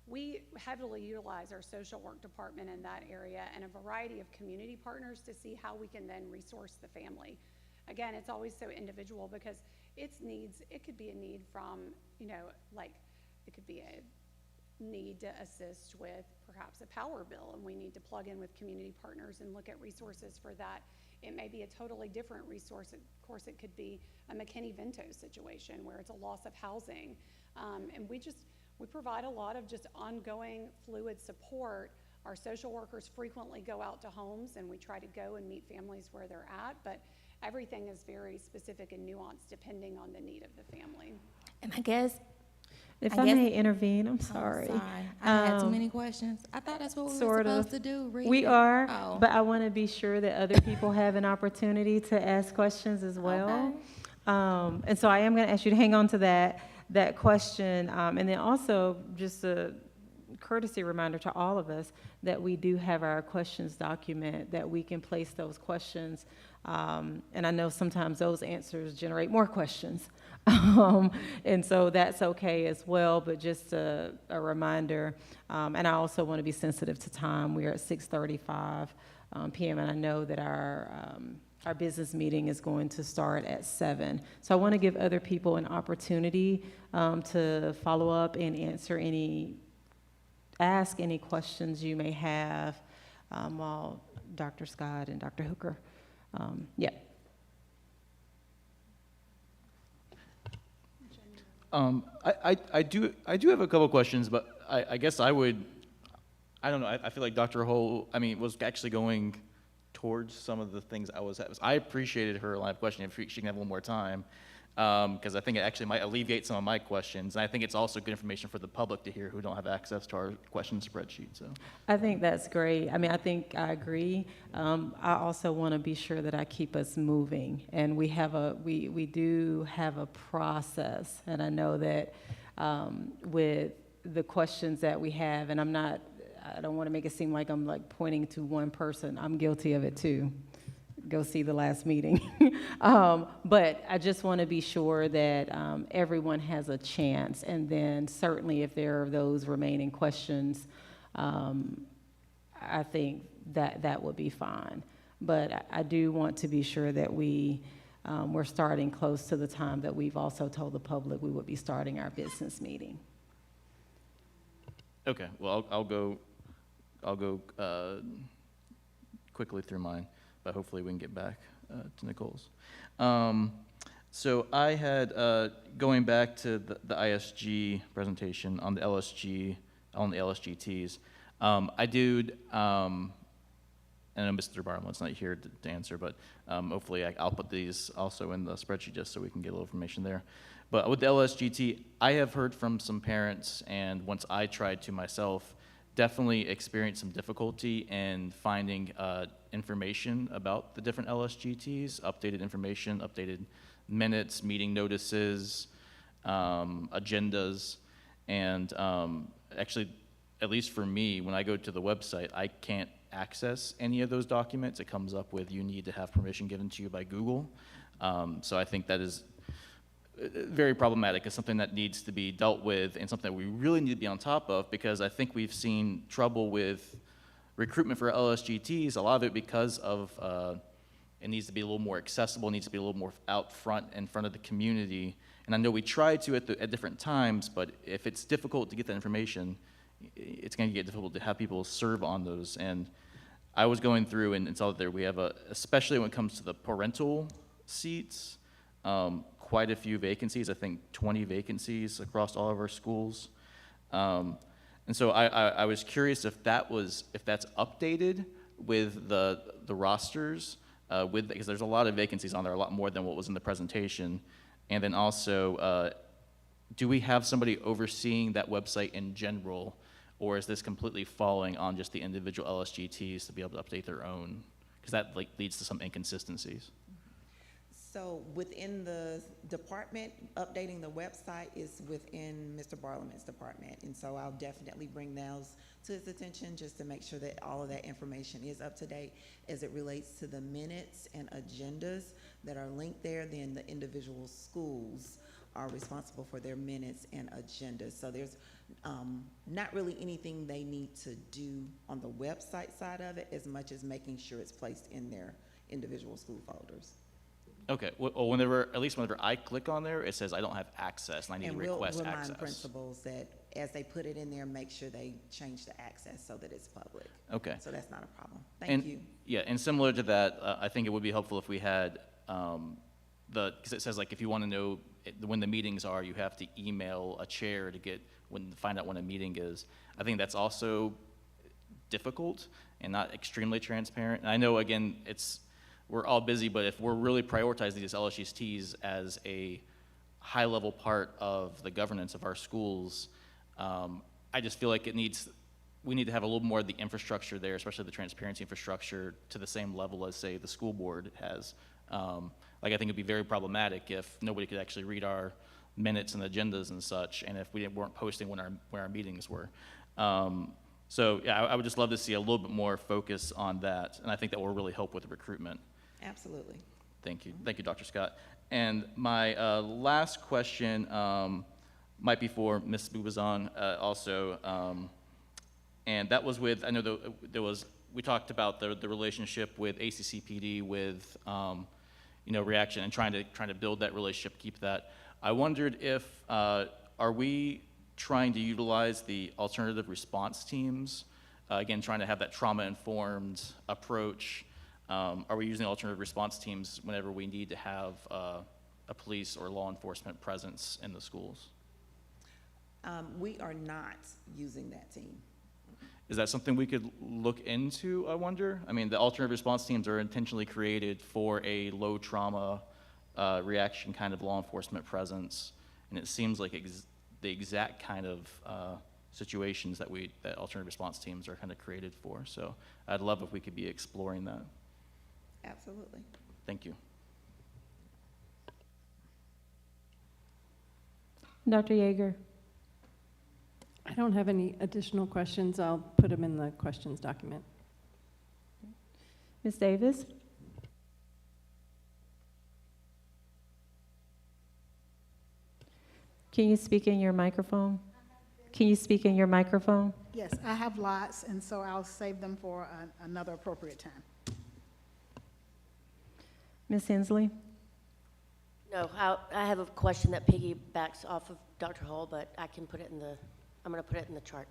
We heavily utilize our social work department in that area and a variety of community partners to see how we can then resource the family. Again, it's always so individual, because its needs, it could be a need from, you know, like it could be a need to assist with perhaps a power bill, and we need to plug in with community partners and look at resources for that. It may be a totally different resource. Of course, it could be a McKinney-Vento situation where it's a loss of housing. And we provide a lot of just ongoing fluid support. Our social workers frequently go out to homes, and we try to go and meet families where they're at, but everything is very specific and nuanced depending on the need of the family. And I guess, if I may intervene, I'm sorry. Oh, sorry. I had too many questions. I thought that's what we were supposed to do. We are, but I want to be sure that other people have an opportunity to ask questions as well. Okay. And so I am going to ask you to hang on to that question. And then also just a courtesy reminder to all of us that we do have our questions document that we can place those questions. And I know sometimes those answers generate more questions. And so that's okay as well, but just a reminder. And I also want to be sensitive to time. We're at 6:35 p.m. and I know that our business meeting is going to start at 7. So I want to give other people an opportunity to follow up and ask any questions you may have while Dr. Scott and Dr. Hooker. Yeah. I do have a couple questions, but I guess I don't know, I feel like Dr. Hull, was actually going towards some of the things I appreciated her line of questioning. If she can have a little more time, because I think it actually might alleviate some of my questions. And I think it's also good information for the public to hear who don't have access to our question spreadsheet, so. I think that's great. I mean, I think I agree. I also want to be sure that I keep us moving, and we do have a process, and I know that with the questions that we have, and I don't want to make it seem like I'm like pointing to one person. I'm guilty of it too. Go see the last meeting. But I just want to be sure that everyone has a chance, and then certainly if there are those remaining questions, I think that would be fine. But I do want to be sure that we're starting close to the time that we've also told the public we would be starting our business meeting. Okay, well, I'll go quickly through mine, but hopefully we can get back to Nicole's. So I had, going back to the ISG presentation on the LSGTs, I do, and I know Mr. Bartlett's not here to answer, but hopefully I'll put these also in the spreadsheet just so we can get a little information there. But with the LSGT, I have heard from some parents, and once I tried to myself, definitely experienced some difficulty in finding information about the different LSGTs, updated information, updated minutes, meeting notices, agendas, and actually, at least for me, when I go to the website, I can't access any of those documents. It comes up with you need to have permission given to you by Google. So I think that is very problematic. It's something that needs to be dealt with and something that we really need to be on top of, because I think we've seen trouble with recruitment for LSGTs, a lot of it because of it needs to be a little more accessible, it needs to be a little more out front, in front of the community. And I know we try to at different times, but if it's difficult to get that information, it's going to get difficult to have people serve on those. And I was going through and saw that there we have especially when it comes to the parental seats, quite a few vacancies. I think 20 vacancies across all of our schools. And so I was curious if that's updated with the rosters, because there's a lot of vacancies on there, a lot more than what was in the presentation. And then also, do we have somebody overseeing that website in general, or is this completely falling on just the individual LSGTs to be able to update their own? Because that leads to some inconsistencies. So within the department, updating the website is within Mr. Bartlett's department. And so I'll definitely bring those to his attention just to make sure that all of that information is up to date as it relates to the minutes and agendas that are linked there. Then the individual schools are responsible for their minutes and agendas. So there's not really anything they need to do on the website side of it as much as making sure it's placed in their individual school folders. Okay, well, at least whenever I click on there, it says I don't have access and I need to request And we'll access. remind principals that as they put it in there, make sure they change the access so that it's public. Okay. So that's not a problem. Thank you. Yeah, and similar to that, I think it would be helpful if we had because it says like if you want to know when the meetings are, you have to email a chair to find out when a meeting is. I think that's also difficult and not extremely transparent. And I know, again, we're all busy, but if we're really prioritizing these LSGTs as a high-level part of the governance of our schools, I just feel like we need to have a little more of the infrastructure there, especially the transparency infrastructure, to the same level as, say, the school board has. I think it'd be very problematic if nobody could actually read our minutes and agendas and such, and if we weren't posting when our meetings were. So yeah, I would just love to see a little bit more focus on that, and I think that will really help with the recruitment. Absolutely. Thank you. Thank you, Dr. Scott. And my last question might be for Ms. Bubazan also, and that was with, I know we talked about the relationship with ACCPD with reaction and trying to build that relationship, keep that. I wondered if, are we trying to utilize the alternative response teams, again, trying to have that trauma-informed approach. Are we using alternative response teams whenever we need to have a police or law enforcement presence in the schools? We are not using that team. Is that something we could look into, I wonder? I mean, the alternative response teams are intentionally created for a low trauma reaction kind of law enforcement presence, and it seems like the exact kind of situations that alternative response teams are kind of created for. So I'd love if we could be exploring that. Absolutely. Thank you. Dr. Yeager? I don't have any additional questions. I'll put them in the questions document. Ms. Davis? Can you speak in your microphone? Can you speak in your microphone? Yes, I have lots, and so I'll save them for another appropriate time. Ms. Hensley? No, I have a question that piggybacks off of Dr. Hall, but I can put it in the, I'm going to put it in the chart.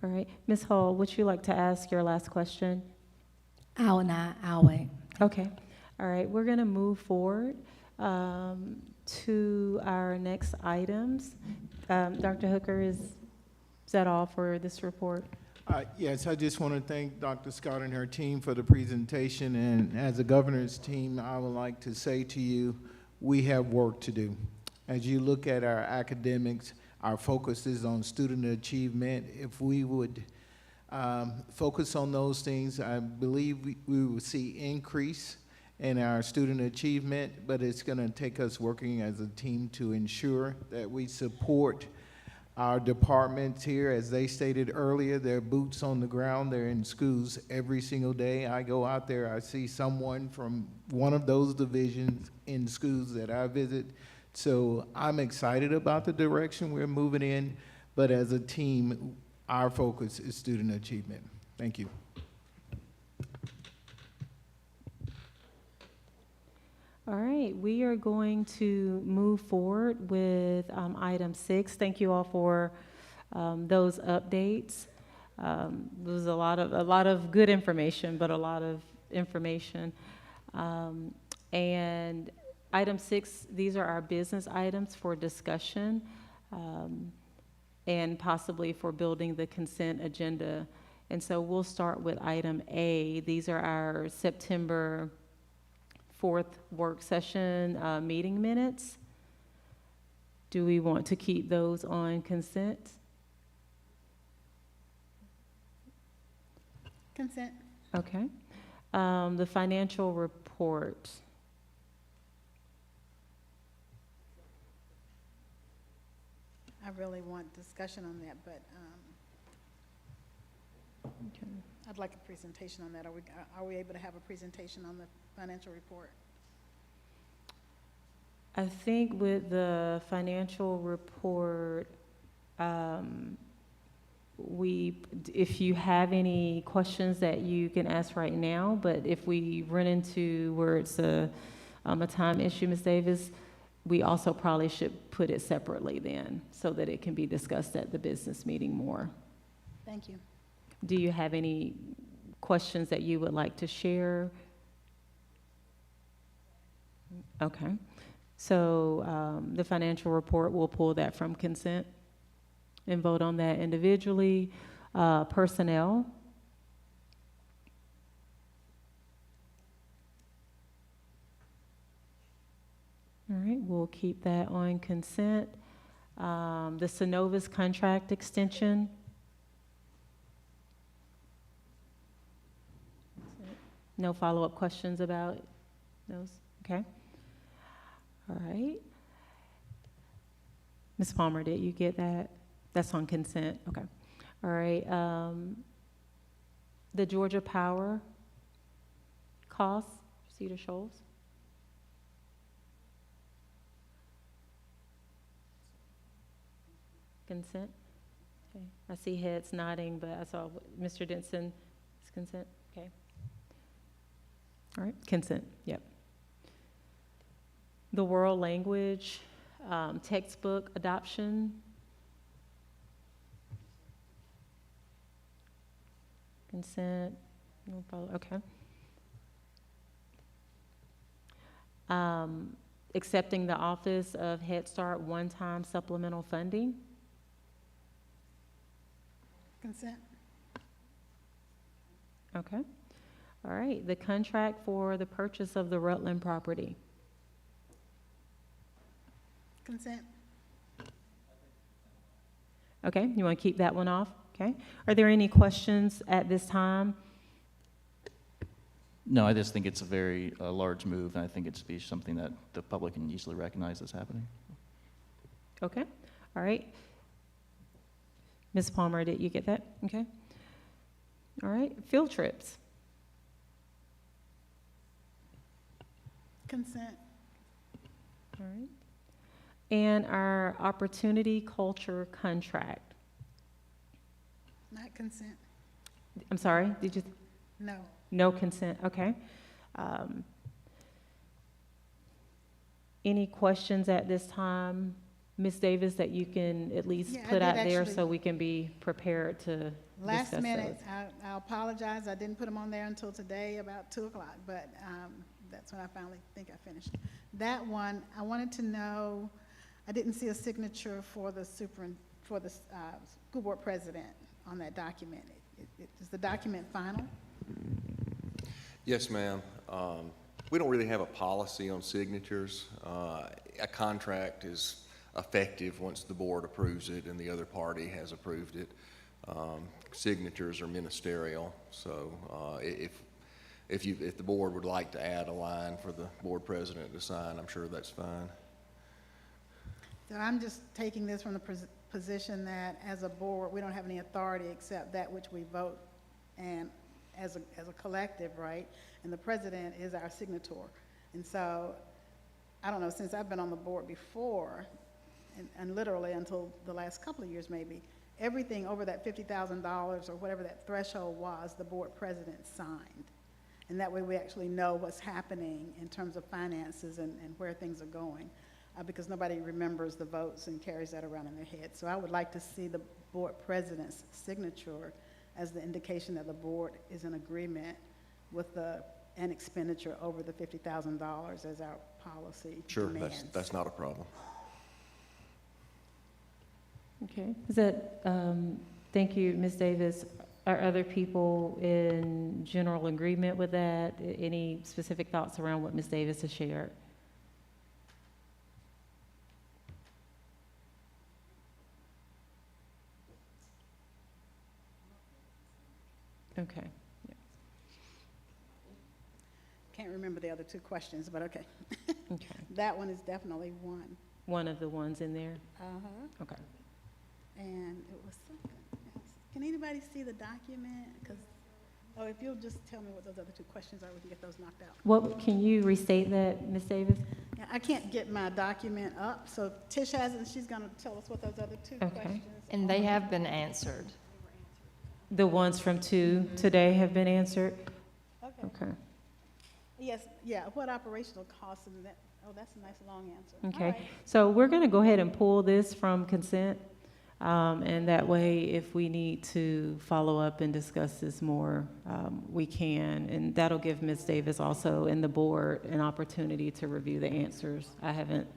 All right. Ms. Hall, would you like to ask your last question? I'll not, I'll wait. Okay. All right. We're going to move forward to our next items. Dr. Hooker, is that all for this report? Yes, I just want to thank Dr. Scott and her team for the presentation. And as a governor's team, I would like to say to you, we have work to do. As you look at our academics, our focus is on student achievement. If we would focus on those things, I believe we will see increase in our student achievement, but it's going to take us working as a team to ensure that we support our departments here. As they stated earlier, they're boots on the ground. They're in schools every single day. I go out there, I see someone from one of those divisions in schools that I visit. So I'm excited about the direction we're moving in, but as a team, our focus is student achievement. Thank you. All right, we are going to move forward with item 6. Thank you all for those updates. There was a lot of good information, but a lot of information. And item 6, these are our business items for discussion and possibly for building the consent agenda. And so we'll start with item A. These are our September 4th work session meeting minutes. Do we want to keep those on consent? Consent. Okay. The financial report. I really want discussion on that, but Okay. I'd like a presentation on that. Are we able to have a presentation on the financial report? I think with the financial report, if you have any questions that you can ask right now, but if we run into where it's a time issue, Ms. Davis, we also probably should put it separately then so that it can be discussed at the business meeting more. Thank you. Do you have any questions that you would like to share? Okay. So the financial report, we'll pull that from consent and vote on that individually. Personnel. All right, we'll keep that on consent. The Synovus contract extension. No follow-up questions about those? Okay. All right. Ms. Palmer, did you get that? That's on consent. Okay. All right. The Georgia Power costs, Cedar Shoals. Consent. Okay. I see heads nodding, but I saw Mr. Denson is consent. Okay. All right. Consent. Yep. The world language textbook adoption. Consent. No follow. Okay. accepting the Office of Head Start one-time supplemental funding. Consent. Okay. All right, the contract for the purchase of the Rutland property. Consent. Okay, you want to keep that one off? Okay. Are there any questions at this time? No, I just think it's a very large move, and I think it's be something that the public can easily recognize as happening. Okay, all right. Ms. Palmer, did you get that? Okay. All right, field trips. Consent. All right. And our opportunity culture contract. Not consent. I'm sorry, did you? No. No consent, okay. Any questions at this time, Ms. Davis, that you can at least Yeah, I put did out there actually. so we can be prepared to Last discuss minute, those? I apologize, I didn't put them on there until today about 2 o'clock, but that's when I finally think I finished. That one, I wanted to know, I didn't see a signature for the school board president on that document. Is the document final? Yes, ma'am. We don't really have a policy on signatures. A contract is effective once the board approves it and the other party has approved it. Signatures are ministerial, so if the board would like to add a line for the board president to sign, I'm sure that's fine. So I'm just taking this from the position that as a board, we don't have any authority except that which we vote and as a collective, right? And the president is our signator. And so, I don't know, since I've been on the board before, and literally until the last couple of years maybe, everything over that $50,000 or whatever that threshold was, the board president signed. And that way we actually know what's happening in terms of finances and where things are going. Because nobody remembers the votes and carries that around in their head. So I would like to see the board president's signature as the indication that the board is in agreement with an expenditure over the $50,000 as our policy Sure, demands. that's not a problem. Okay, is that, thank you, Ms. Davis. Are other people in general agreement with that? Any specific thoughts around what Ms. Davis has shared? Okay. Yeah. Can't remember the other 2 questions, but okay. Okay. That one is definitely one. One of the ones in there? Uh-huh. Okay. And it was something else. Can anybody see the document? If you'll just tell me what those other 2 questions are, we can get those knocked out. What, can you restate that, Ms. Davis? Yeah, I can't get my document up, so if Tish has it, she's gonna tell us what those other 2 questions are. And they have been answered. The ones from 2 today have been answered? Okay. Okay. Yes, yeah, what operational costs and that, oh, that's a nice long answer. All Okay, right. so we're going to go ahead and pull this from consent, and that way, if we need to follow up and discuss this more, we can, and that'll give Ms. Davis also and the board an opportunity to review the answers. I haven't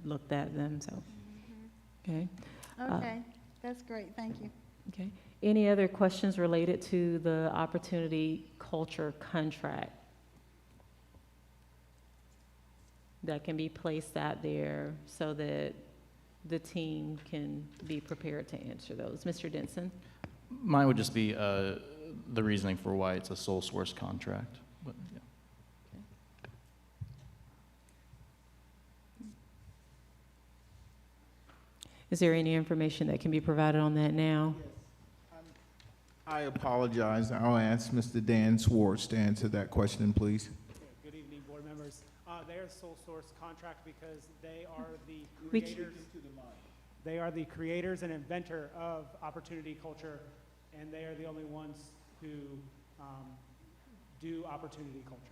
looked at them, so, okay. Okay, that's great, thank you. Okay. Any other questions related to the opportunity culture contract that can be placed out there so that the team can be prepared to answer those? Mr. Denson? Mine would just be the reasoning for why it's a sole source contract. But, yeah. Is there any information that can be provided on that now? I apologize. I'll ask Mr. Dan Swartz to answer that question, please. Good evening, board members. They are sole source contract because they are the creators. They are the creators and inventor of opportunity culture, and they are the only ones who do opportunity culture.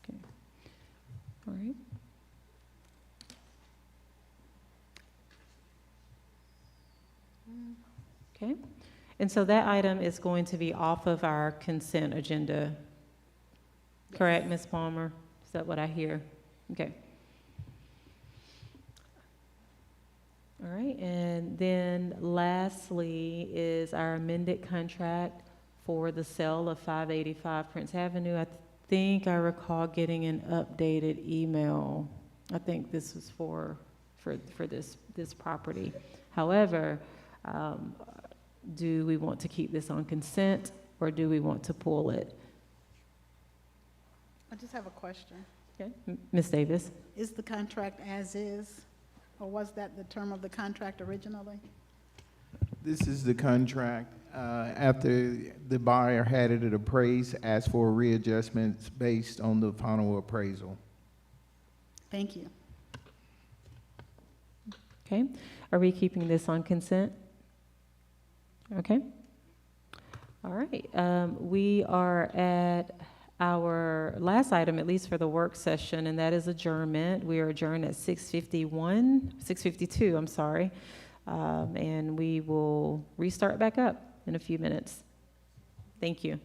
Okay. All right. Okay, and so that item is going to be off of our consent agenda correct, Ms. Palmer? Is that what I hear? Okay. All right, and then lastly is our amended contract for the sale of 585 Prince Avenue. I think I recall getting an updated email. I think this was for this property. However, do we want to keep this on consent, or do we want to pull it? I just have a question. Okay, Ms. Davis? Is the contract as is, or was that the term of the contract originally? This is the contract. After the buyer had it appraised, asked for readjustments based on the final appraisal. Thank you. Okay, are we keeping this on consent? Okay. All right, we are at our last item, at least for the work session, and that is adjournment. We are adjourned at 6:52, I'm sorry. And we will restart back up in a few minutes. Thank you.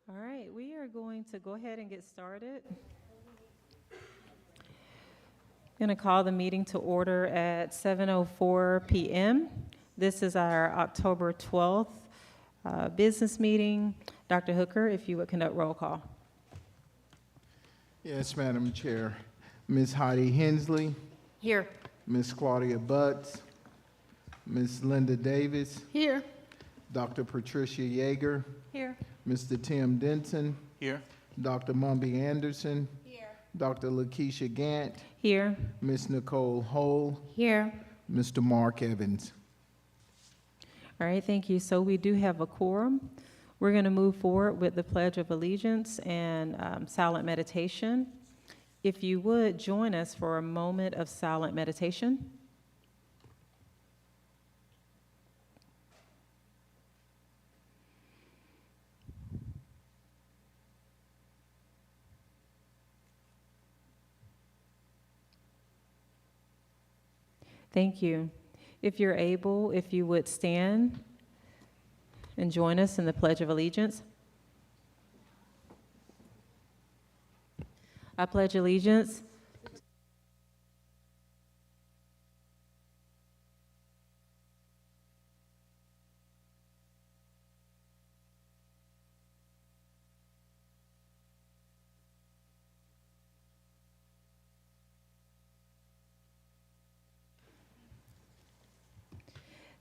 All right, we are going to go ahead and get started. Going to call the meeting to order at 7:04 p.m. This is our October 12th business meeting. Dr. Hooker, if you would conduct roll call. Yes, Madam Chair. Ms. Heidi Hensley, Here. Ms. Claudia Butts, Ms. Linda Davis, Here. Dr. Patricia Yeager, Here. Mr. Tim Denson, Here. Dr. Mumby Anderson, Dr. Lakeisha Gant, Here. Ms. Nicole Hole, Here. Mr. Mark Evans. All right, thank you. So we do have a quorum. We're going to move forward with the Pledge of Allegiance and silent meditation. If you would join us for a moment of silent meditation. Thank you. If you're able, if you would stand and join us in the Pledge of Allegiance. I pledge allegiance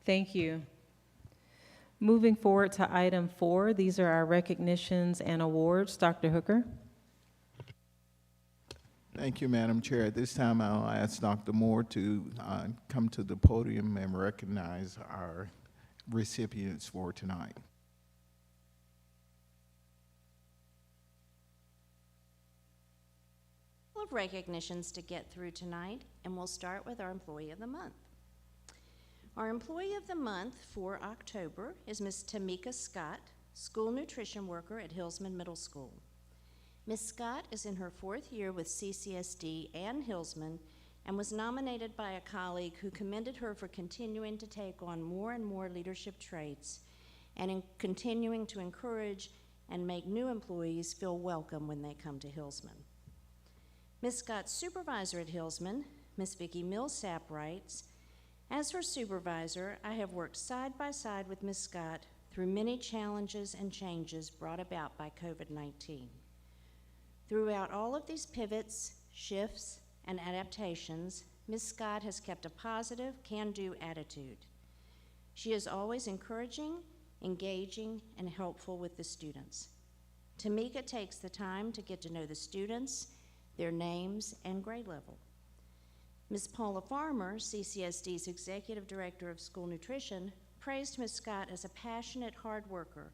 Thank you. Moving forward to item 4, these are our recognitions and awards. Dr. Hooker. Thank you, Madam Chair. At this time, I'll ask Dr. Moore to come to the podium and recognize our recipients for tonight. Of recognitions to get through tonight, and we'll start with our Employee of the Month. Our Employee of the Month for October is Ms. Tamika Scott, School Nutrition Worker at Hillsman Middle School. Ms. Scott is in her 4th year with Ccsd and Hillsman and was nominated by a colleague who commended her for continuing to take on more and more leadership traits and in continuing to encourage and make new employees feel welcome when they come to Hillsman. Ms. Scott's supervisor at Hillsman, Ms. Vicki Millsap, writes, "As her supervisor, I have worked side by side with Ms. Scott through many challenges and changes brought about by COVID-19. Throughout all of these pivots, shifts, and adaptations, Ms. Scott has kept a positive, can-do attitude. She is always encouraging, engaging, and helpful with the students. Tamika takes the time to get to know the students, their names, and grade level. Ms. Paula Farmer, CCSD's Executive Director of School Nutrition, praised Ms. Scott as a passionate hard worker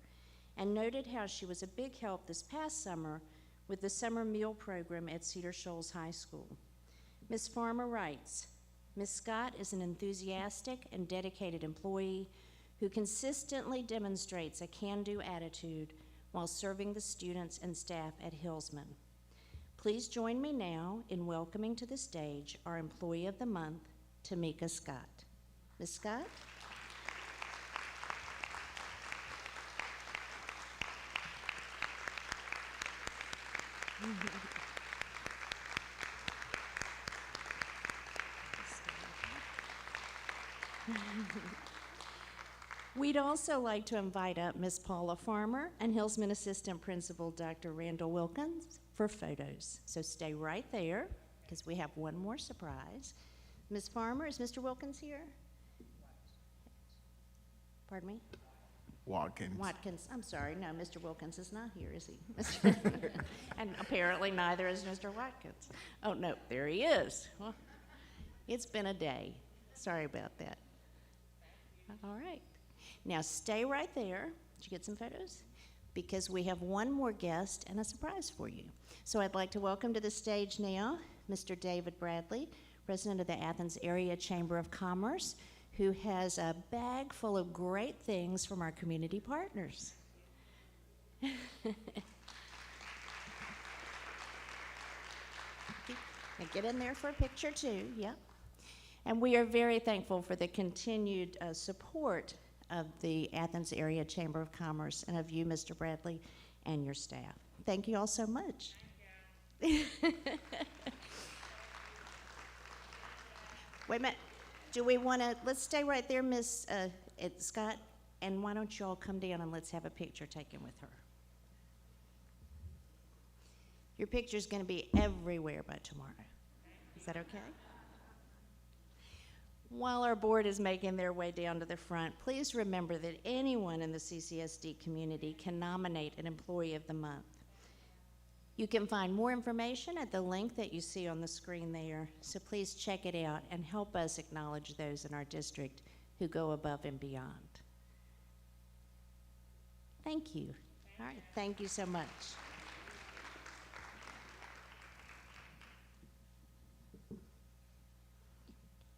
and noted how she was a big help this past summer with the summer meal program at Cedar Shoals High School. Ms. Farmer writes, Ms. Scott is an enthusiastic and dedicated employee who consistently demonstrates a can-do attitude while serving the students and staff at Hillsman. Please join me now in welcoming to the stage our Employee of the Month, Tamika Scott. Ms. Scott? We'd also like to invite up Ms. Paula Farmer and Hillsman Assistant Principal Dr. Randall Wilkins for photos. So stay right there because we have one more surprise. Ms. Farmer, is Mr. Wilkins here? Pardon me? Watkins. I'm sorry. No, Mr. Wilkins is not here, is he? And apparently neither is Mr. Watkins. Oh, no, there he is. Well, it's been a day. Sorry about that. All right. Now stay right there. Did you get some photos? Because we have one more guest and a surprise for you. So I'd like to welcome to the stage now Mr. David Bradley, President of the Athens Area Chamber of Commerce, who has a bag full of great things from our community partners. Now get in there for a picture too, yep. And we are very thankful for the continued support of the Athens Area Chamber of Commerce and of you, Mr. Bradley, and your staff. Thank you all so much. Wait a minute. Do we want to, let's stay right there, Miss Scott, and why don't you all come down and let's have a picture taken with her. Your picture's going to be everywhere by tomorrow. Is that okay? While our board is making their way down to the front, please remember that anyone in the CCSD community can nominate an Employee of the Month. You can find more information at the link that you see on the screen there, so please check it out and help us acknowledge those in our district who go above and beyond. Thank you. All right, thank you so much.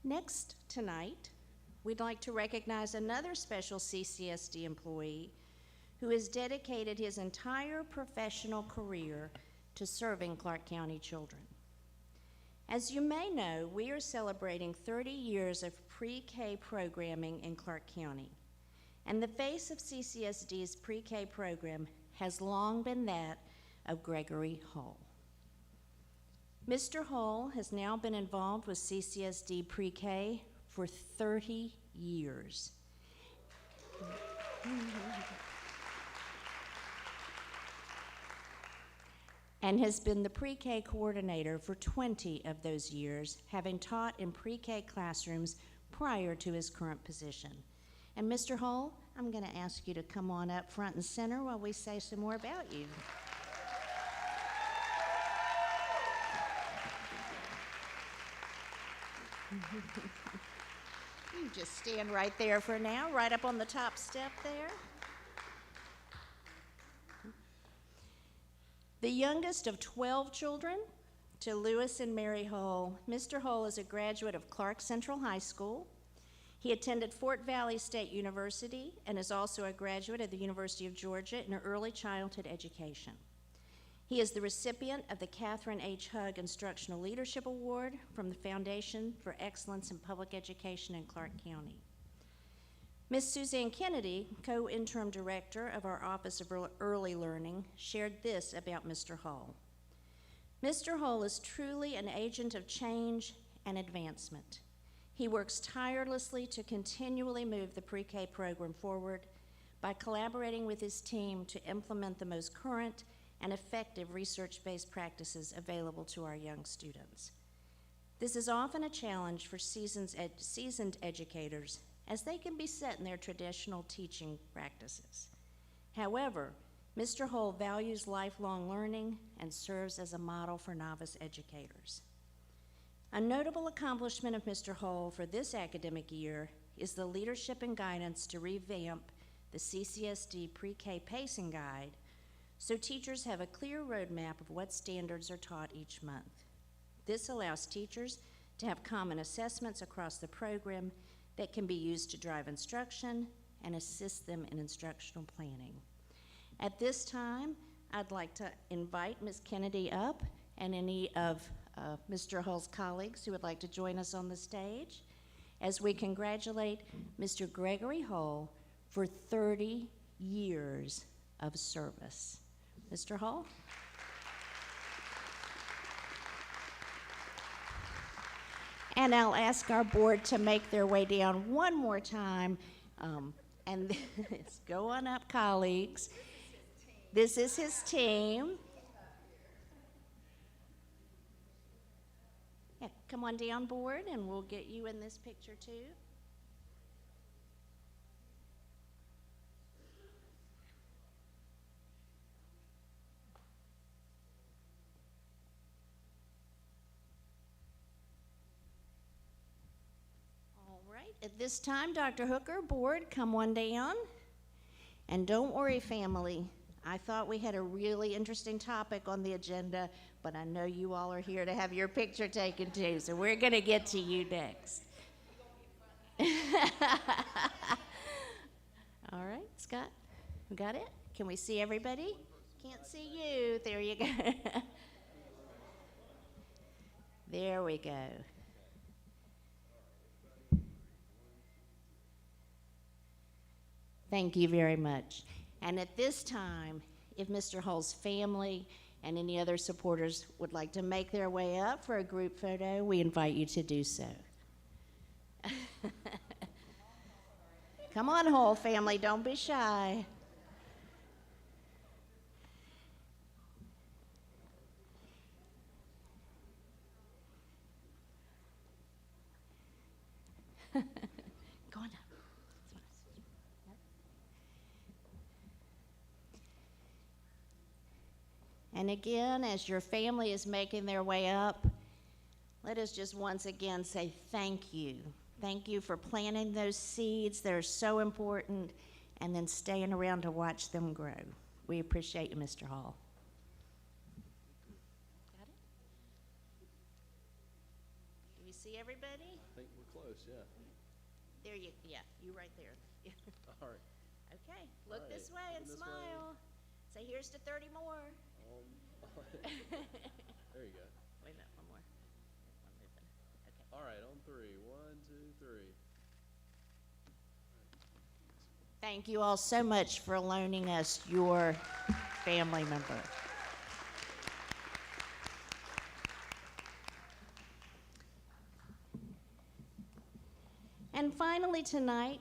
Next tonight, we'd like to recognize another special CCSD employee who has dedicated his entire professional career to serving Clark County children. As you may know, we are celebrating 30 years of pre-K programming in Clark County, and the face of CCSD's pre-K program has long been that of Gregory Hull. Mr. Hull has now been involved with CCSD pre-K for 30 years. And has been the pre-K coordinator for 20 of those years, having taught in pre-K classrooms prior to his current position. And Mr. Hull, I'm going to ask you to come on up front and center while we say some more about you. You just stand right there for now, right up on the top step there. The youngest of 12 children to Lewis and Mary Hull, Mr. Hull is a graduate of Clark Central High School. He attended Fort Valley State University and is also a graduate of the University of Georgia in early childhood education. He is the recipient of the Catherine H. Hugg Instructional Leadership Award from the Foundation for Excellence in Public Education in Clark County. Ms. Suzanne Kennedy, co-interim director of our Office of Early Learning, shared this about Mr. Hull. Mr. Hull is truly an agent of change and advancement. He works tirelessly to continually move the pre-K program forward by collaborating with his team to implement the most current and effective research-based practices available to our young students. This is often a challenge for seasoned educators, as they can be set in their traditional teaching practices. However, Mr. Hull values lifelong learning and serves as a model for novice educators. A notable accomplishment of Mr. Hull for this academic year is the leadership and guidance to revamp the CCSD Pre-K Pacing Guide so teachers have a clear roadmap of what standards are taught each month. This allows teachers to have common assessments across the program that can be used to drive instruction and assist them in instructional planning. At this time, I'd like to invite Ms. Kennedy up and any of Mr. Hull's colleagues who would like to join us on the stage as we congratulate Mr. Gregory Hull for 30 years of service. Mr. Hull? And I'll ask our board to make their way down one more time. And go on up, colleagues. This is his team. Yeah, come on down, board, and we'll get you in this picture too. At this time, Dr. Hooker, board, come on down. And don't worry, family. I thought we had a really interesting topic on the agenda, but I know you all are here to have your picture taken too, so we're going to get to you next. All right, Scott, we got it? Can we see everybody? Can't see you. There you go. There we go. Thank you very much. And at this time, If Mr. Hall's family and any other supporters would like to make their way up for a group photo, we invite you to do so. Come on, Hall family, don't be shy. Go on up. And again, as your family is making their way up, let us just once again say thank you. Thank you for planting those seeds that are so important and then staying around to watch them grow. We appreciate you, Mr. Hall. Got it? Do we see everybody? I think we're close, yeah. There you, yeah, you right there. All right. Okay, look All right, this way and looking this way. smile. Say, here's to 30 more. There you go. Wait a minute, one more. One moving. Okay. All right, on three. 1, 2, 3. Thank you all so much for loaning us your family member. And finally tonight,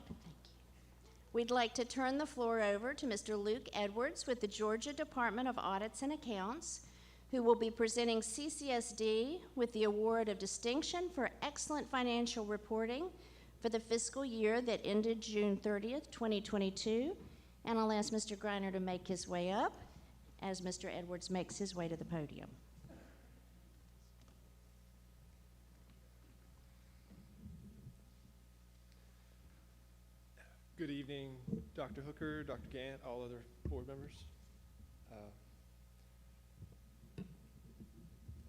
we'd like to turn the floor over to Mr. Luke Edwards with the Georgia Department of Audits and Accounts, who will be presenting CCSD with the Award of Distinction for Excellent Financial Reporting for the fiscal year that ended June 30th, 2022. And I'll ask Mr. Greiner to make his way up as Mr. Edwards makes his way to the podium. Good evening, Dr. Hooker, Dr. Gant, all other board members.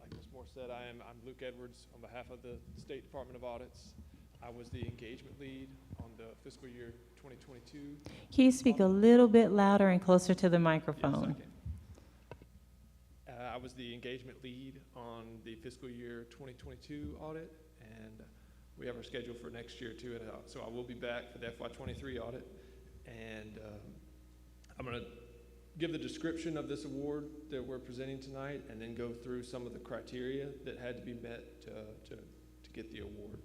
Like Ms. Moore said, I'm Luke Edwards on behalf of the State Department of Audits. I was the engagement lead on the fiscal year 2022. Can you speak a little bit louder and closer to the microphone? Yes, I can. I was the engagement lead on the fiscal year 2022 audit, and we have our schedule for next year too, and so I will be back for the FY23 audit. And I'm going to give the description of this award that we're presenting tonight, and then go through some of the criteria that had to be met to get the award.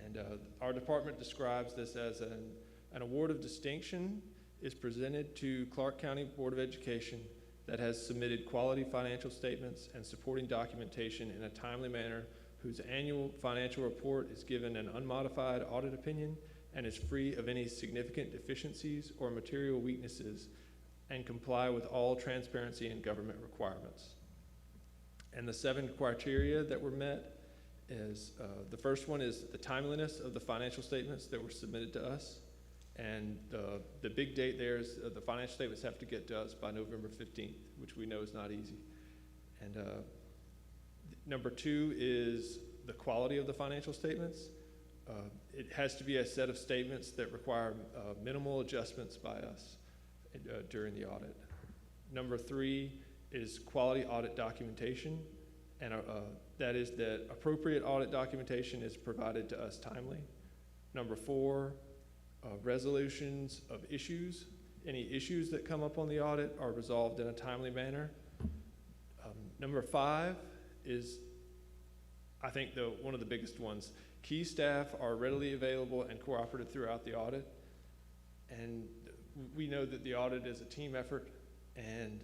And our department describes this as an award of distinction is presented to Clark County Board of Education that has submitted quality financial statements and supporting documentation in a timely manner, whose annual financial report is given an unmodified audit opinion and is free of any significant deficiencies or material weaknesses, and comply with all transparency and government requirements. And the 7 criteria that were met is, the first one is the timeliness of the financial statements that were submitted to us. And the big date there is the financial statements have to get to us by November 15th, which we know is not easy. And number 2 is the quality of the financial statements. It has to be a set of statements that require minimal adjustments by us during the audit. Number 3 is quality audit documentation, and that is that appropriate audit documentation is provided to us timely. Number 4, resolutions of issues. Any issues that come up on the audit are resolved in a timely manner. Number 5 is, I think, one of the biggest ones. Key staff are readily available and cooperative throughout the audit. And we know that the audit is a team effort, and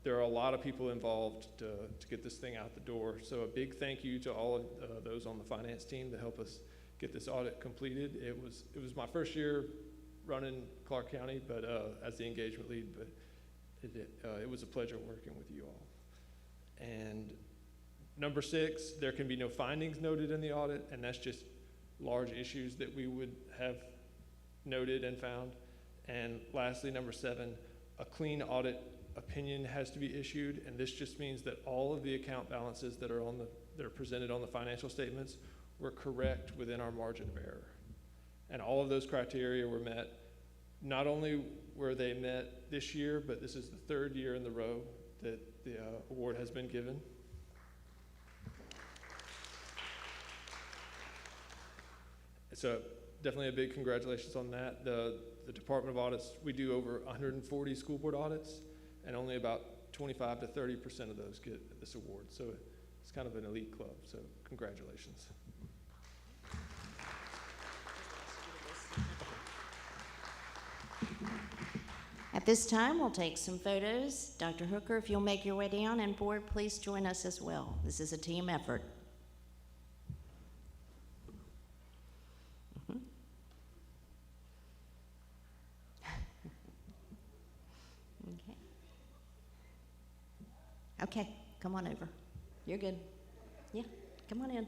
there are a lot of people involved to get this thing out the door. So a big thank you to all of those on the finance team to help us get this audit completed. It was my first year running Clark County, but as the engagement lead, but it was a pleasure working with you all. And number 6, there can be no findings noted in the audit, and that's just large issues that we would have noted and found. And lastly, number 7, a clean audit opinion has to be issued, and this just means that all of the account balances that are presented on the financial statements were correct within our margin of error. And all of those criteria were met. Not only were they met this year, but this is the 3rd year in the row that the award has been given. So definitely a big congratulations on that. The the Department of Audits, we do over 140 school board audits, and only about 25 to 30% of those get this award. So it's kind of an elite club, so congratulations. At this time, we'll take some photos. Dr. Hooker, if you'll make your way down, and board, please join us as well. This is a team effort. Okay. Okay, come on over. You're good. Yeah, come on in.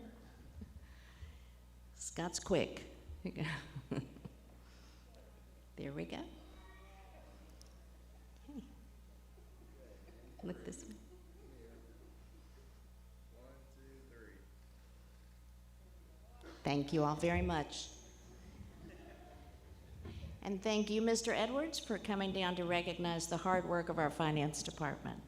Scott's quick. Here you go. There we go. Okay. Look this way. 1, 2, 3. Thank you all very much. And thank you, Mr. Edwards, for coming down to recognize the hard work of our finance department.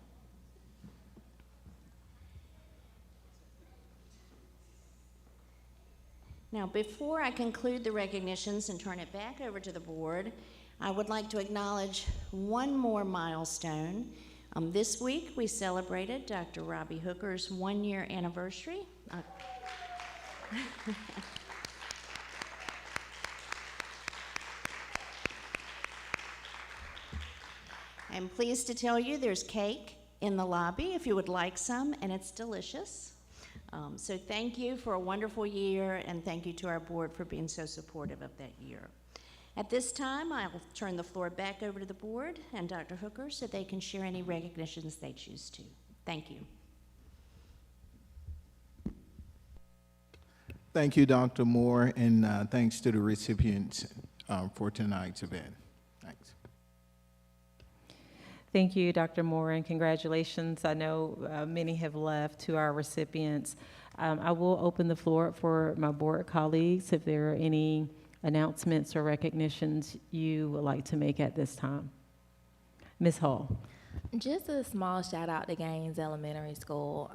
Now, before I conclude the recognitions and turn it back over to the board, I would like to acknowledge one more milestone. This week, we celebrated Dr. Robbie Hooker's one-year anniversary. I'm pleased to tell you there's cake in the lobby if you would like some, and it's delicious. So thank you for a wonderful year, and thank you to our board for being so supportive of that year. At this time, I'll turn the floor back over to the board and Dr. Hooker so they can share any recognitions they choose to. Thank you. Thank you, Dr. Moore, and thanks to the recipients for tonight's event. Thanks. Thank you, Dr. Moore, and congratulations. I know many have left. To our recipients. I will open the floor up for my board colleagues if there are any announcements or recognitions you would like to make at this time. Ms. Hall. Just a small shout out to Gaines Elementary School.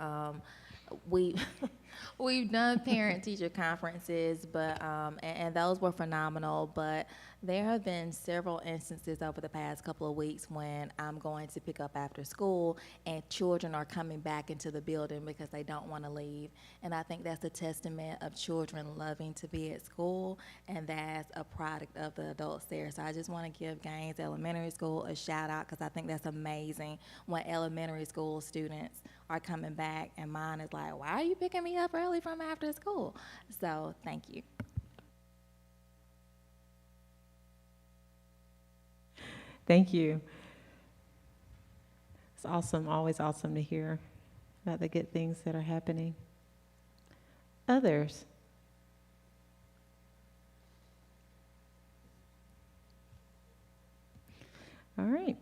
We've done parent-teacher conferences, but and those were phenomenal. But there have been several instances over the past couple of weeks when I'm going to pick up after school, and children are coming back into the building because they don't want to leave. And I think that's a testament of children loving to be at school, and that's a product of the adults there. So I just want to give Gaines Elementary School a shout out because I think that's amazing when elementary school students are coming back, and mine is like, why are you picking me up early from after school? So thank you. Thank you. It's awesome, always awesome to hear about the good things that are happening. Others? All right.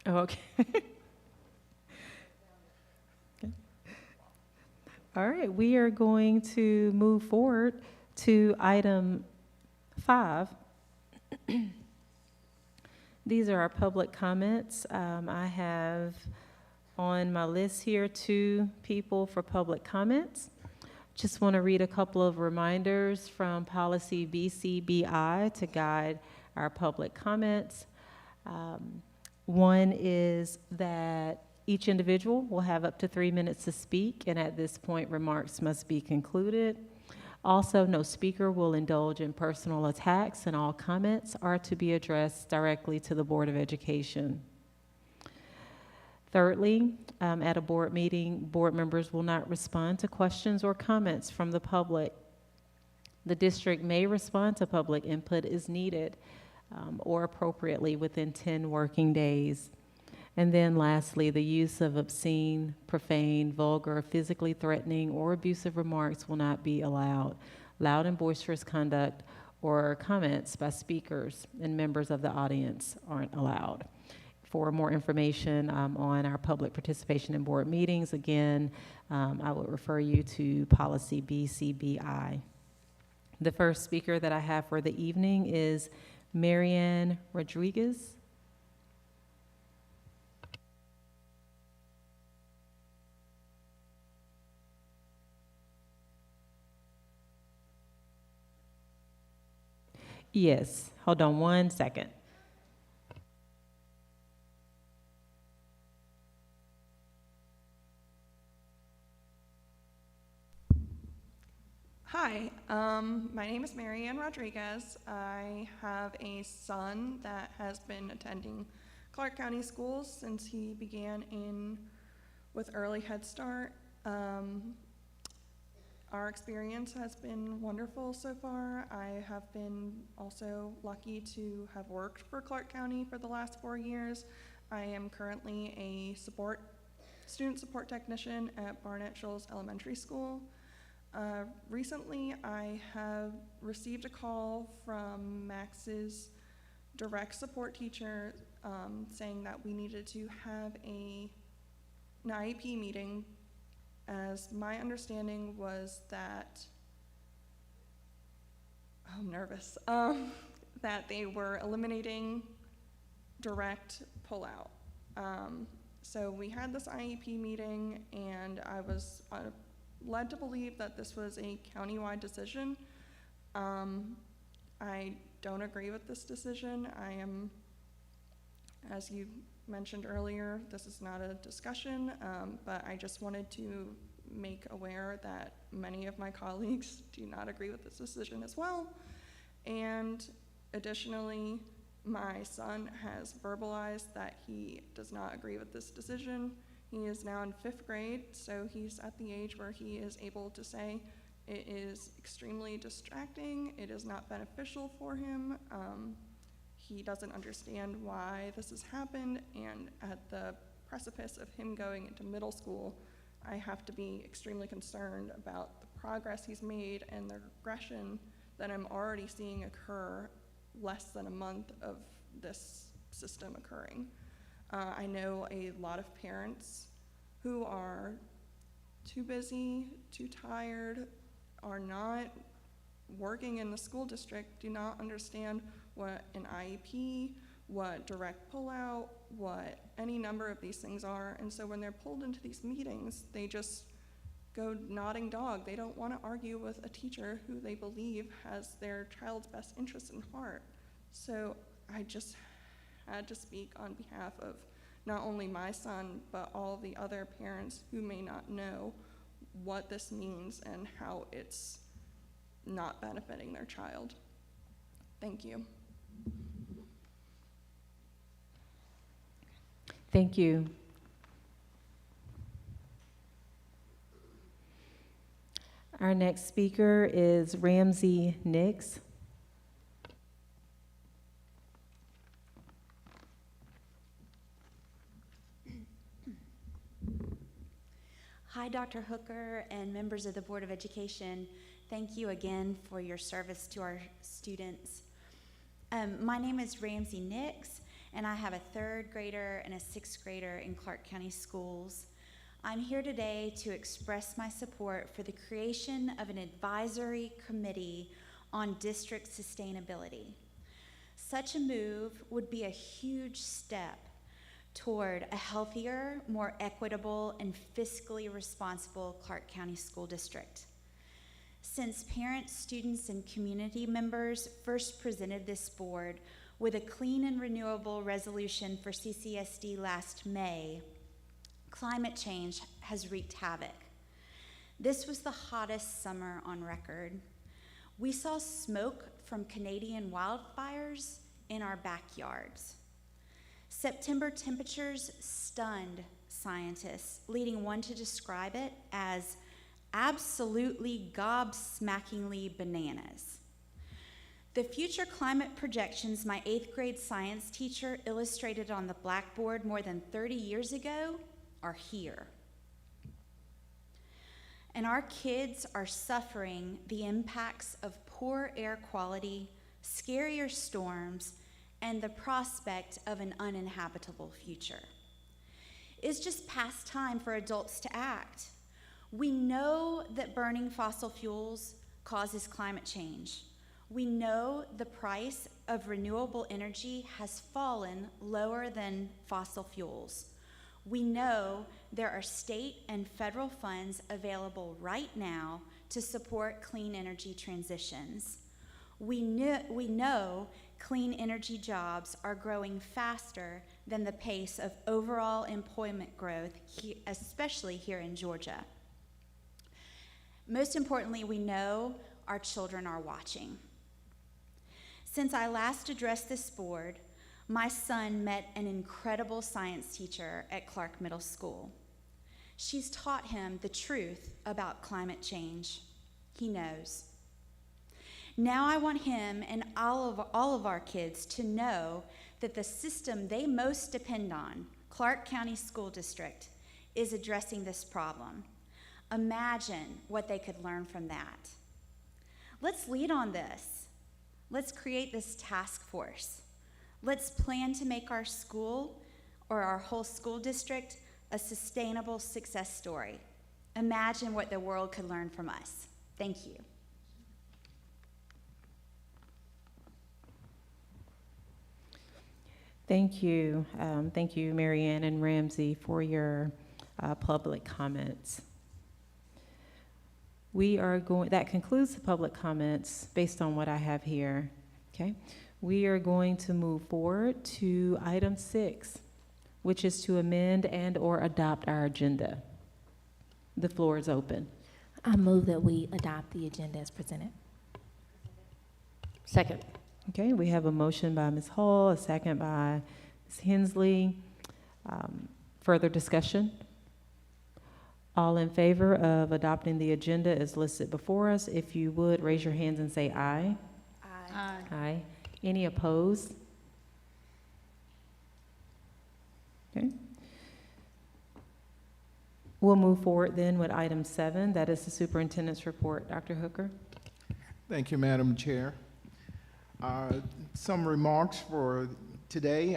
Oh, okay. Okay. All right, we are going to move forward to item 5. These are our public comments. I have on my list here 2 people for public comments. Just want to read a couple of reminders from policy BCBI to guide our public comments. One is that each individual will have up to 3 minutes to speak, and at this point, remarks must be concluded. Also, no speaker will indulge in personal attacks, and all comments are to be addressed directly to the Board of Education. Thirdly, at a board meeting, board members will not respond to questions or comments from the public. The district may respond to public input as needed or appropriately within 10 working days. And then lastly, the use of obscene, profane, vulgar, physically threatening, or abusive remarks will not be allowed. Loud and boisterous conduct or comments by speakers and members of the audience aren't allowed. For more information on our public participation in board meetings, again, I would refer you to policy BCBI. The first speaker that I have for the evening is Marianne Rodriguez. Yes, hold on 1 second. Hi, my name is Marianne Rodriguez. I have a son that has been attending Clark County schools since he began with early Head Start. Our experience has been wonderful so far. I have been also lucky to have worked for Clark County for the last 4 years. I am currently a student support technician at Barnett Shoals Elementary School. Recently, I have received a call from Max's direct support teacher saying that we needed to have an IEP meeting, as my understanding was that, I'm nervous, that they were eliminating direct pullout. So we had this IEP meeting, and I was led to believe that this was a countywide decision. I don't agree with this decision. I am, as you mentioned earlier, this is not a discussion, but I just wanted to make aware that many of my colleagues do not agree with this decision as well. And additionally, my son has verbalized that he does not agree with this decision. He is now in 5th grade, so he's at the age where he is able to say it is extremely distracting, it is not beneficial for him. He doesn't understand why this has happened, and at the precipice of him going into middle school, I have to be extremely concerned about the progress he's made and the regression that I'm already seeing occur less than a month of this system occurring. I know a lot of parents who are too busy, too tired, are not working in the school district, do not understand what an IEP, what direct pullout, what any number of these things are. And so when they're pulled into these meetings, they just go nodding dog. They don't want to argue with a teacher who they believe has their child's best interests in heart. So I just had to speak on behalf of not only my son, but all the other parents who may not know what this means and how it's not benefiting their child. Thank you. Thank you. Our next speaker is Ramsey Nix. Hi, Dr. Hooker and members of the Board of Education. Thank you again for your service to our students. My name is Ramsey Nix, and I have a 3rd grader and a 6th grader in Clark County Schools. I'm here today to express my support for the creation of an advisory committee on district sustainability. Such a move would be a huge step toward a healthier, more equitable, and fiscally responsible Clark County School District. Since parents, students, and community members first presented this board with a clean and renewable resolution for Ccsd last May, climate change has wreaked havoc. This was the hottest summer on record. We saw smoke from Canadian wildfires in our backyards. September temperatures stunned scientists, leading one to describe it as absolutely gobsmackingly bananas. The future climate projections my 8th grade science teacher illustrated on the blackboard more than 30 years ago are here. And our kids are suffering the impacts of poor air quality, scarier storms, and the prospect of an uninhabitable future. It's just past time for adults to act. We know that burning fossil fuels causes climate change. We know the price of renewable energy has fallen lower than fossil fuels. We know there are state and federal funds available right now to support clean energy transitions. We know clean energy jobs are growing faster than the pace of overall employment growth, especially here in Georgia. Most importantly, we know our children are watching. Since I last addressed this board, my son met an incredible science teacher at Clark Middle School. She's taught him the truth about climate change. He knows. Now I want him and all of our kids to know that the system they most depend on, Clark County School District, is addressing this problem. Imagine what they could learn from that. Let's lead on this. Let's create this task force. Let's plan to make our school or our whole school district a sustainable success story. Imagine what the world could learn from us. Thank you. Thank you. Thank you, Marianne and Ramsey, for your public comments. That concludes the public comments based on what I have here, okay? We are going to move forward to item 6, which is to amend and/or adopt our agenda. The floor is open. I move that we adopt the agenda as presented. Second. Okay, we have a motion by Ms. Hall, a second by Ms. Hensley. Further discussion? All in favor of adopting the agenda as listed before us, if you would, raise your hands and say aye. Aye. Aye. Any opposed? Okay. We'll move forward then with item 7, that is the superintendent's report. Dr. Hooker? Thank you, Madam Chair. Some remarks for today.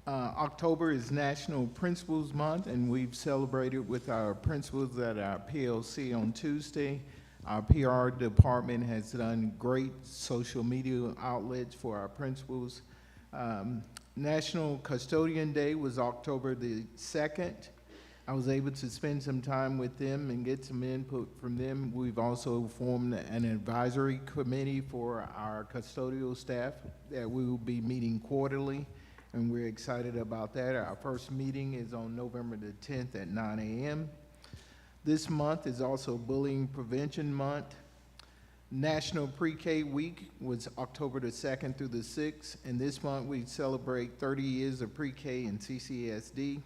October is National Principals Month, and we've celebrated with our principals at our PLC on Tuesday. Our PR department has done great social media outlets for our principals. National Custodian Day was October the 2nd. I was able to spend some time with them and get some input from them. We've also formed an advisory committee for our custodial staff that we will be meeting quarterly, and we're excited about that. Our first meeting is on November the 10th at 9 a.m. This month is also Bullying Prevention Month. National Pre-K Week was October the 2nd through the 6th, and this month we celebrate 30 years of pre-K and Ccsd.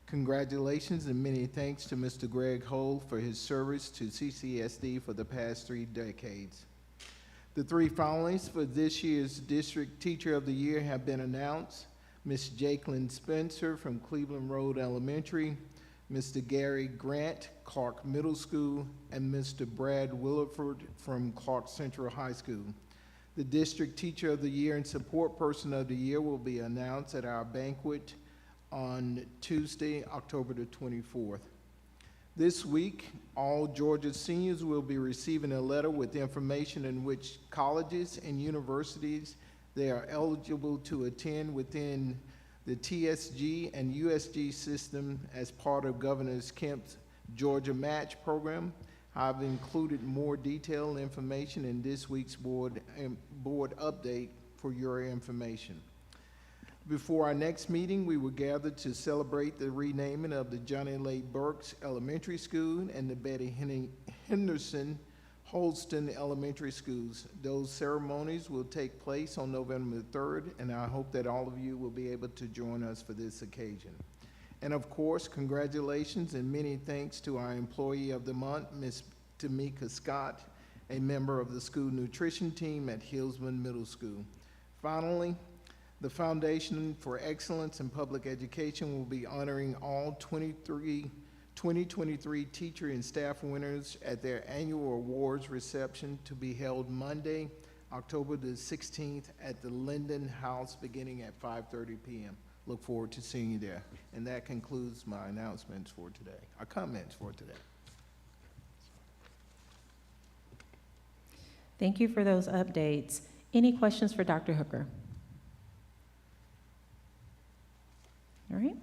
Congratulations and many thanks to Mr. Greg Hull for his service to Ccsd for the past 3 decades. The 3 finalists for this year's District Teacher of the Year have been announced. Ms. Jacqueline Spencer from Cleveland Road Elementary, Mr. Gary Grant, Clark Middle School, and Mr. Brad Williford from Clark Central High School. The District Teacher of the Year and Support Person of the Year will be announced at our banquet on Tuesday, October the 24th. This week, all Georgia seniors will be receiving a letter with information in which colleges and universities they are eligible to attend within the TSG and USG system as part of Governor Kemp's Georgia Match program. I've included more detailed information in this week's board update for your information. Before our next meeting, we will gather to celebrate the renaming of the Johnny Lay Burks Elementary School and the Betty Henderson Holston Elementary Schools. Those ceremonies will take place on November 3rd, and I hope that all of you will be able to join us for this occasion. And of course, congratulations and many thanks to our Employee of the Month, Ms. Tamika Scott, a member of the school nutrition team at Hillsman Middle School. Finally, the Foundation for Excellence in Public Education will be honoring all 2023 teacher and staff winners at their annual awards reception to be held Monday, October the 16th at the Linden House beginning at 5:30 p.m. Look forward to seeing you there. And that concludes my announcements for today, our comments for today. Thank you for those updates. Any questions for Dr. Hooker? All right,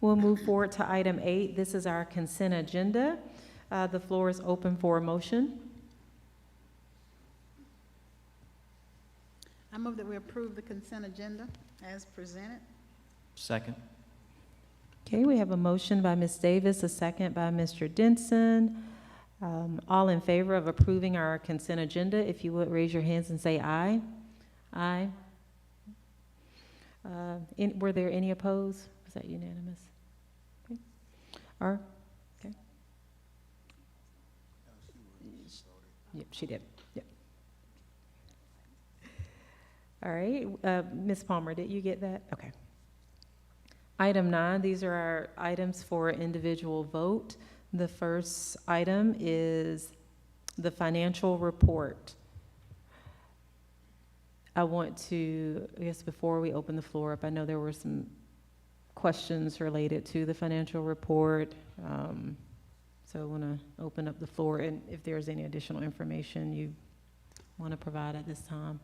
we'll move forward to item 8. This is our consent agenda. The floor is open for a motion. I move that we approve the consent agenda as presented. Second. Okay, we have a motion by Ms. Davis, a second by Mr. Denson. All in favor of approving our consent agenda, if you would raise your hands and say aye. Aye. Were there any opposed? Was that unanimous? Okay. Okay. Yep, she did. Yep. All right, Ms. Palmer, did you get that? Okay. Item 9, these are our items for individual vote. The first item is the financial report. I want to, I guess before we open the floor up, I know there were some questions related to the financial report. So I want to open up the floor, and if there's any additional information you want to provide at this time.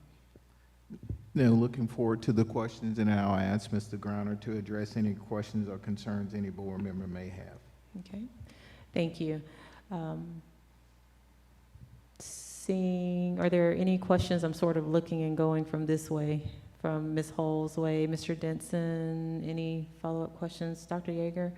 Now, looking forward to the questions, and I'll ask Mr. Griner to address any questions or concerns any board member may have. Okay, thank you. Are there any questions? I'm sort of looking and going from this way, from Ms. Hull's way. Mr. Denson, any follow-up questions? Dr. Yeager?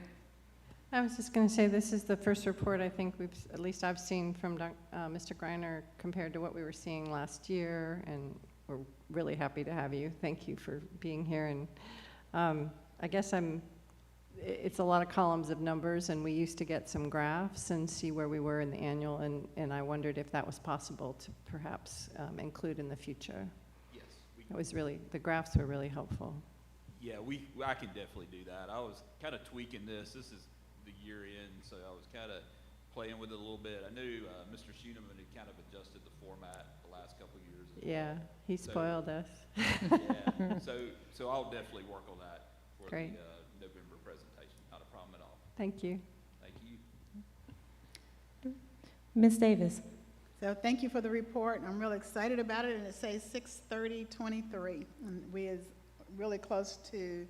I was just going to say, this is the first report I think at least I've seen from Mr. Griner compared to what we were seeing last year, and we're really happy to have you. Thank you for being here. And I guess it's a lot of columns of numbers, and we used to get some graphs and see where we were in the annual, and I wondered if that was possible to perhaps include in the future. Yes. It was really, the graphs were really helpful. Yeah, I can definitely do that. I was kind of tweaking this. This is the year end, so I was kind of playing with it a little bit. I knew Mr. Schooneman had kind of adjusted the format the last couple of years. Yeah, he spoiled us. Yeah, so I'll definitely work on that for Great. the November presentation. Not a problem at all. Thank you. Thank you. Ms. Davis? So thank you for the report. I'm really excited about it, and it says 6/30/23. And we is really close to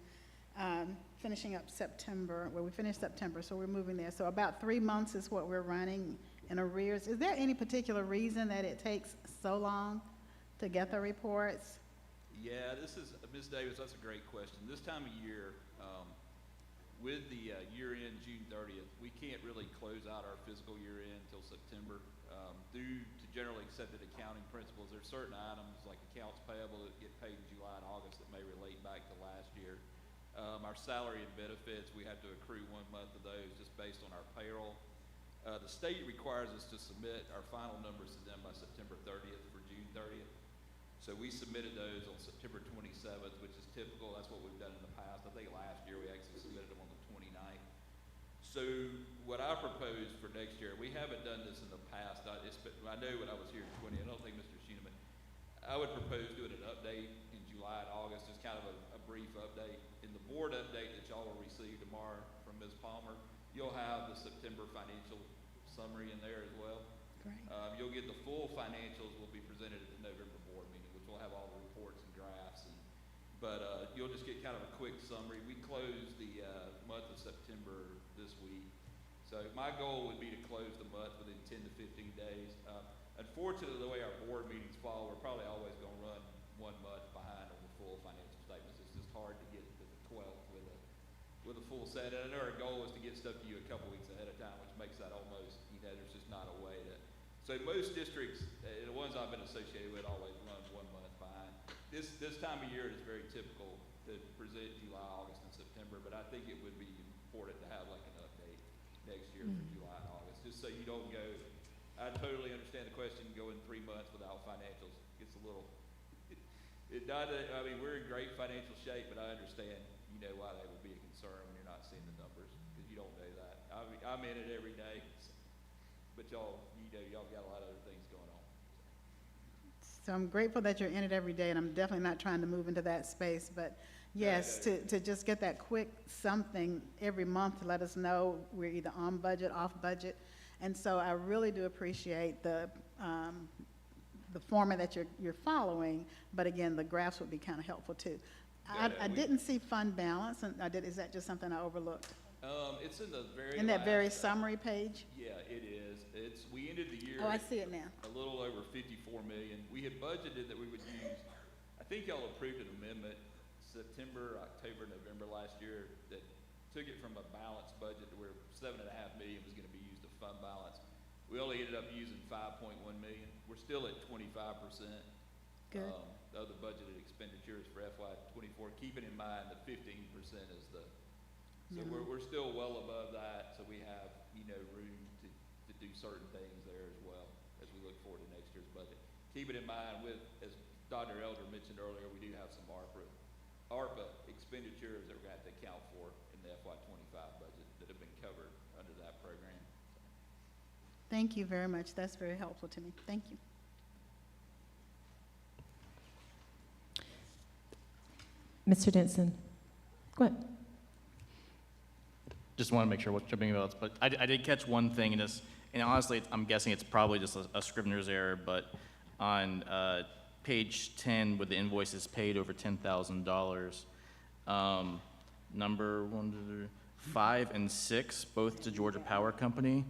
finishing up September. Well, we finished September, so we're moving there. So about 3 months is what we're running in arrears. Is there any particular reason that it takes so long to get the reports? Yeah, this is, Ms. Davis, that's a great question. This time of year, with the year end June 30th, we can't really close out our fiscal year end until September. Due to generally accepted accounting principles, there's certain items like accounts payable that get paid in July and August that may relate back to last year. Our salary and benefits, we have to accrue 1 month of those just based on our payroll. The state requires us to submit our final numbers to them by September 30th for June 30th. So we submitted those on September 27th, which is typical. That's what we've done in the past. I think last year we actually submitted them on the 29th. So what I propose for next year, we haven't done this in the past. I know when I was here in 20, I don't think Mr. Schooneman, I would propose doing an update in July and August, just kind of a brief update. In the board update that y'all will receive tomorrow from Ms. Palmer, you'll have the September financial summary in there as well. Great. You'll get the full financials will be presented at the November board meeting, which will have all the reports and graphs. But you'll just get kind of a quick summary. We closed the month of September this week. So my goal would be to close the month within 10 to 15 days. Unfortunately, the way our board meetings fall, we're probably always going to run 1 month behind on the full financial statements. It's just hard to get to the 12th with a full set. And I know our goal is to get stuff to you a couple weeks ahead of time, which makes that almost, there's just not a way to. So most districts, the ones I've been associated with, always run 1 month behind. This time of year it is very typical to present July, August, and September, but I think it would be important to have like an update next year for July and August, just so you don't go. I totally understand the question, going 3 months without financials gets a little. I mean, we're in great financial shape, but I understand, why that would be a concern when you're not seeing the numbers, because you don't know that. I'm in it every day, but y'all got a lot of other things going on. So I'm grateful that you're in it every day, and I'm definitely not trying to move into that space, but yes, to just get that quick something every month to let us know we're either on budget, off budget. And so I really do appreciate the format that you're following, but again, the graphs would be kind of helpful too. I didn't see fund balance, and is that just something I overlooked? It's in the very in that very summary page? Yeah, it is. We ended the year. Oh, I see it now. A little over 54 million. We had budgeted that we would use, I I think y'all approved an amendment September, October, November last year that took it from a balanced budget to where $7.5 million was gonna be used to fund balance. We only ended up using 5.1 million. We're still at 25%. Good. The other budgeted expenditures for FY '24, keeping in mind the 15% is the, so we're still well above that, so we have, room to do certain things there as well as we look forward to next year's budget. Keep it in mind with, as Dr. Elder mentioned earlier, we do have some ARPA expenditures that we're gonna have to account for in the FY '25 budget that have been covered under that program. Thank you very much. That's very helpful to me. Thank you. Mr. Denson, go ahead. Just want to make sure what jumping about, but I did catch one thing in this, and honestly, I'm guessing it's probably just a scrivener's error, but on page 10, with the invoices paid over $10,000, number 5 and 6, both to Georgia Power Company,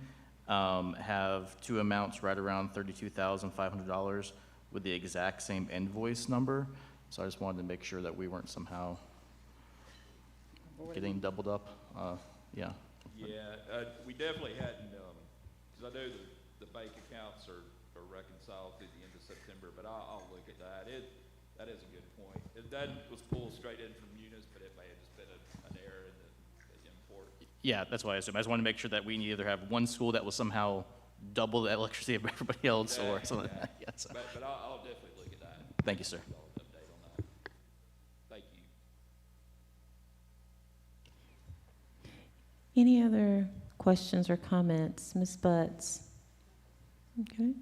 have two amounts right around $32,500 with the exact same invoice number. So I just wanted to make sure that we weren't somehow getting doubled up. Yeah. Yeah, we definitely hadn't, because I know the bank accounts are reconciled through the end of September, but I'll look at that. That is a good point. That was pulled straight in from Munis, but it may have just been an error in the import. Yeah, that's why I assume. I just want to make sure that we either have one school that was somehow double the electricity of everybody else or something like that. Yeah, so. But I'll definitely look at that. Thank you, sir. Update on that. Thank you. Any other questions or comments? Ms. Butts? Okay.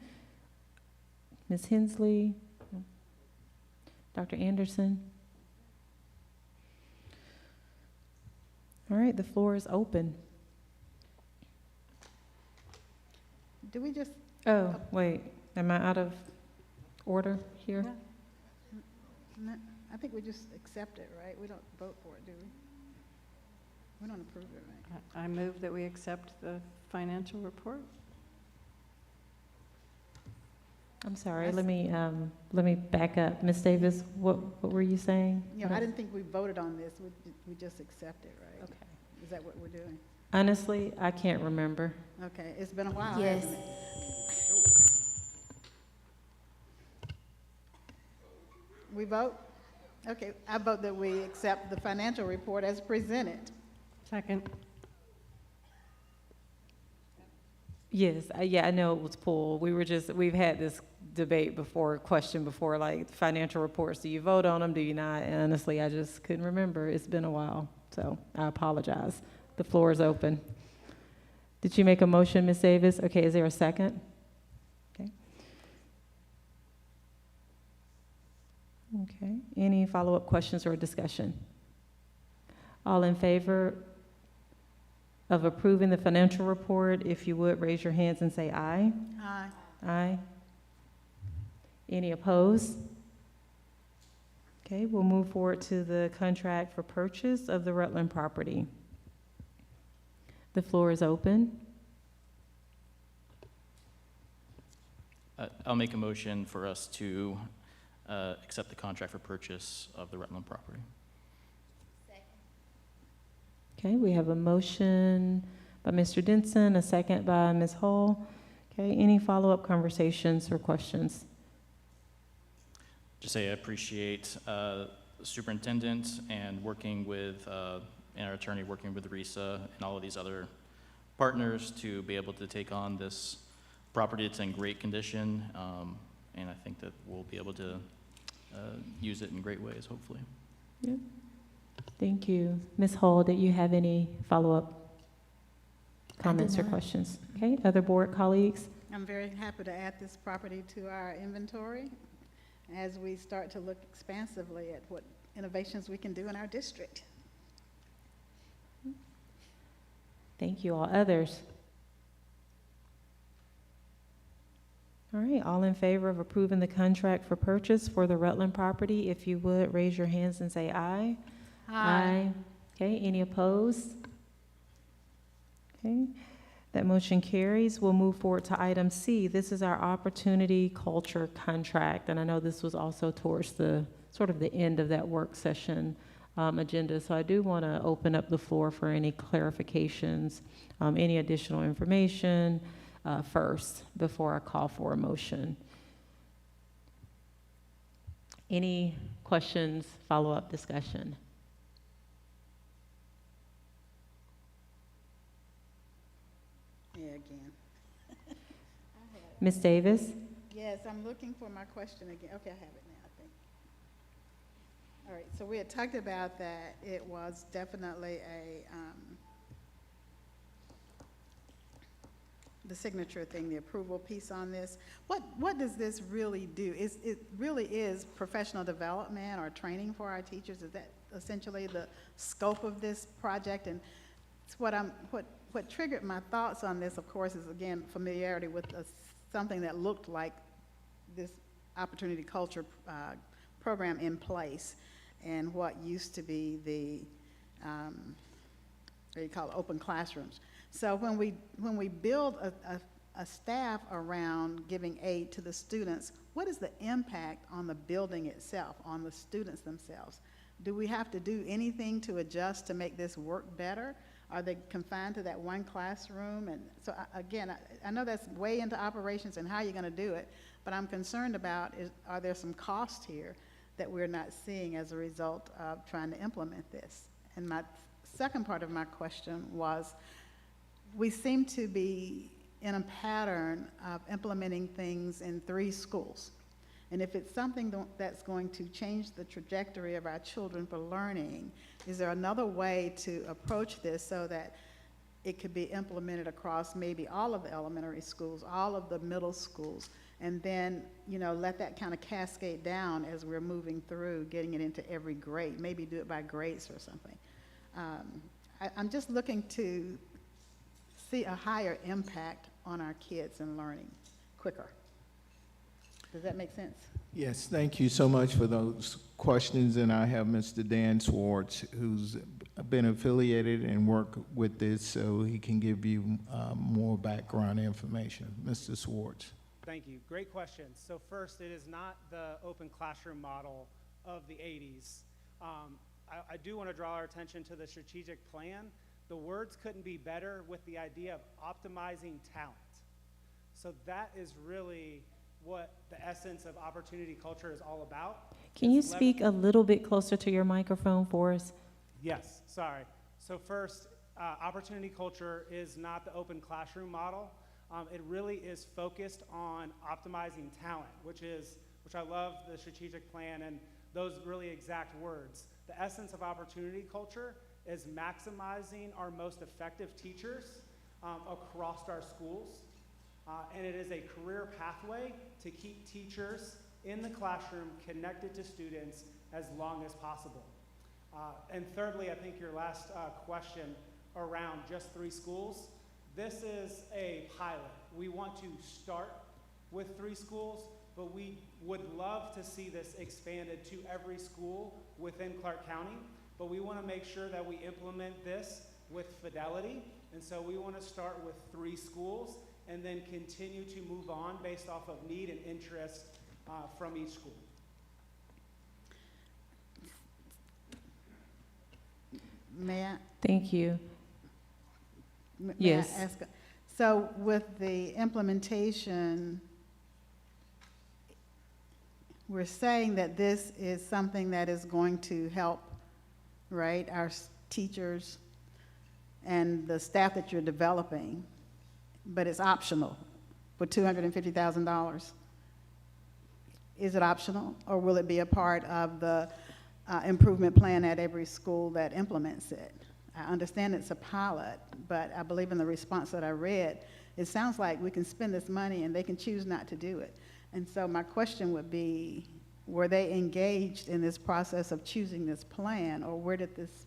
Ms. Hensley? Dr. Anderson? All right, the floor is open. Do we just? Oh, wait, am I out of order here? No, I think we just accept it, right? We don't vote for it, do we? We don't approve it, right? I move that we accept the financial report. I'm sorry, let me back up. Ms. Davis, what were you saying? I didn't think we voted on this. We just accept it, right? Okay. Is that what we're doing? Honestly, I can't remember. Okay, it's been a while, Yes. hasn't it? We vote? Okay, I vote that we accept the financial report as presented. Second. Yes, yeah, I know it was pulled. We've had this debate before, question before, like financial reports, do you vote on them, do you not? And honestly, I just couldn't remember. It's been a while, so I apologize. The floor is open. Did you make a motion, Ms. Davis? Okay, is there a second? Okay. Okay, any follow-up questions or discussion? All in favor of approving the financial report, if you would, raise your hands and say aye. Aye. Aye. Any opposed? Okay, we'll move forward to the contract for purchase of the Rutland property. The floor is open. I'll make a motion for us to accept the contract for purchase of the Rutland property. Okay, we have a motion by Mr. Denson, a second by Ms. Hall. Okay, any follow-up conversations or questions? Just say I appreciate the superintendent and working with, and our attorney working with RISA and all of these other partners to be able to take on this property. It's in great condition, and I think that we'll be able to use it in great ways, hopefully. Yep. Thank you. Ms. Hall, did you have any follow-up comments or questions? Okay, other board colleagues? I'm very happy to add this property to our inventory as we start to look expansively at what innovations we can do in our district. Thank you. All others? All right, all in favor of approving the contract for purchase for the Rutland property, if you would, raise your hands and say aye. Aye. Okay, any opposed? Okay, that motion carries. We'll move forward to item C. This is our opportunity culture contract, and I know this was also towards the sort of the end of that work session agenda. So I do want to open up the floor for any clarifications, any additional information first before I call for a motion. Any questions, follow-up discussion? Yeah, again. Ms. Davis? Yes, I'm looking for my question again. Okay, I have it now, I think. All right, so we had talked about that it was definitely the signature thing, the approval piece on this. What does this really do? It really is professional development or training for our teachers? Is that essentially the scope of this project? And it's what triggered my thoughts on this, of course, is again familiarity with something that looked like this opportunity culture program in place, and what used to be the what do you call it, open classrooms. So when we build a staff around giving aid to the students, what is the impact on the building itself, on the students themselves? Do we have to do anything to adjust to make this work better? Are they confined to that one classroom? And so again, I know that's way into operations and how you're going to do it, but I'm concerned about are there some costs here that we're not seeing as a result of trying to implement this? And my second part of my question was, we seem to be in a pattern of implementing things in 3 schools. And if it's something that's going to change the trajectory of our children for learning, is there another way to approach this so that it could be implemented across maybe all of the elementary schools, all of the middle schools, and then, you know, let that kind of cascade down as we're moving through, getting it into every grade, maybe do it by grades or something. I'm just looking to see a higher impact on our kids and learning quicker. Does that make sense? Yes, thank you so much for those questions. And I have Mr. Dan Swartz, who's been affiliated and worked with this, so he can give you more background information. Mr. Swartz. Thank you. Great question. So first, it is not the open classroom model of the 80s. I do want to draw our attention to the strategic plan. The words couldn't be better with the idea of optimizing talent. So that is really what the essence of opportunity culture is all about. Can you speak a little bit closer to your microphone for us? Yes, sorry. So first, opportunity culture is not the open classroom model. It really is focused on optimizing talent, which I love the strategic plan and those really exact words. The essence of opportunity culture is maximizing our most effective teachers across our schools. And it is a career pathway to keep teachers in the classroom connected to students as long as possible. And thirdly, I think your last question around just 3 schools, this is a pilot. We want to start with 3 schools, but we would love to see this expanded to every school within Clark County, but we want to make sure that we implement this with fidelity, and so we want to start with 3 schools and then continue to move on based off of need and interest from each school. May I? Thank you. May Yes. I ask, so with the implementation, we're saying that this is something that is going to help, right, our teachers and the staff that you're developing, but it's optional for $250,000. Is it optional, or will it be a part of the improvement plan at every school that implements it? I understand it's a pilot, but I believe in the response that I read, it sounds like we can spend this money and they can choose not to do it. And so my question would be, were they engaged in this process of choosing this plan, or where did this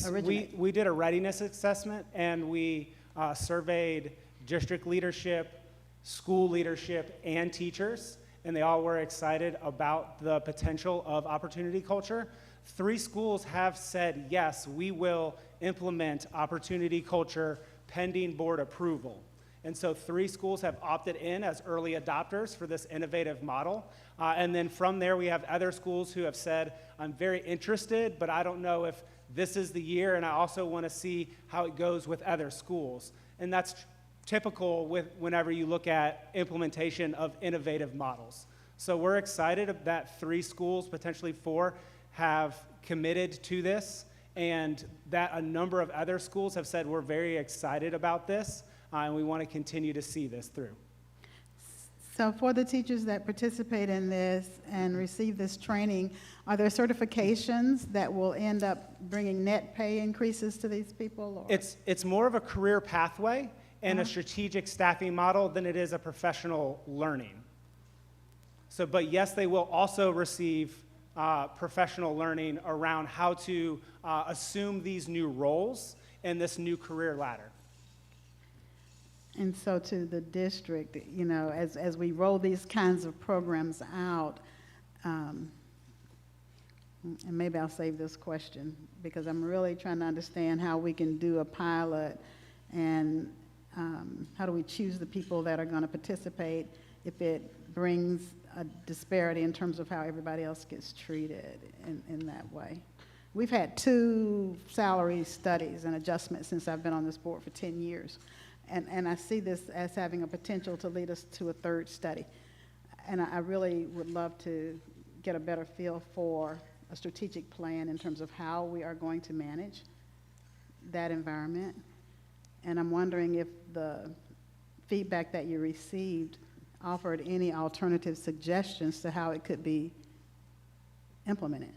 originate? We did a readiness assessment, and we surveyed district leadership, school leadership, and teachers, and they all were excited about the potential of opportunity culture. 3 schools have said, yes, we will implement opportunity culture pending board approval. And so 3 schools have opted in as early adopters for this innovative model. And then from there, we have other schools who have said, I'm very interested, but I don't know if this is the year, and I also want to see how it goes with other schools. And that's typical whenever you look at implementation of innovative models. So we're excited that 3 schools, potentially 4, have committed to this, and that a number of other schools have said we're very excited about this, and we want to continue to see this through. So for the teachers that participate in this and receive this training, are there certifications that will end up bringing net pay increases to these people? Or? It's more of a career pathway and a strategic staffing model than it is a professional learning. So, but yes, they will also receive professional learning around how to assume these new roles and this new career ladder. And so to the district, you know, as we roll these kinds of programs out, and maybe I'll save this question because I'm really trying to understand how we can do a pilot and how do we choose the people that are going to participate if it brings a disparity in terms of how everybody else gets treated in that way. We've had 2 salary studies and adjustments since I've been on this board for 10 years. And I see this as having a potential to lead us to a 3rd study. And I really would love to get a better feel for a strategic plan in terms of how we are going to manage that environment. And I'm wondering if the feedback that you received offered any alternative suggestions to how it could be implemented.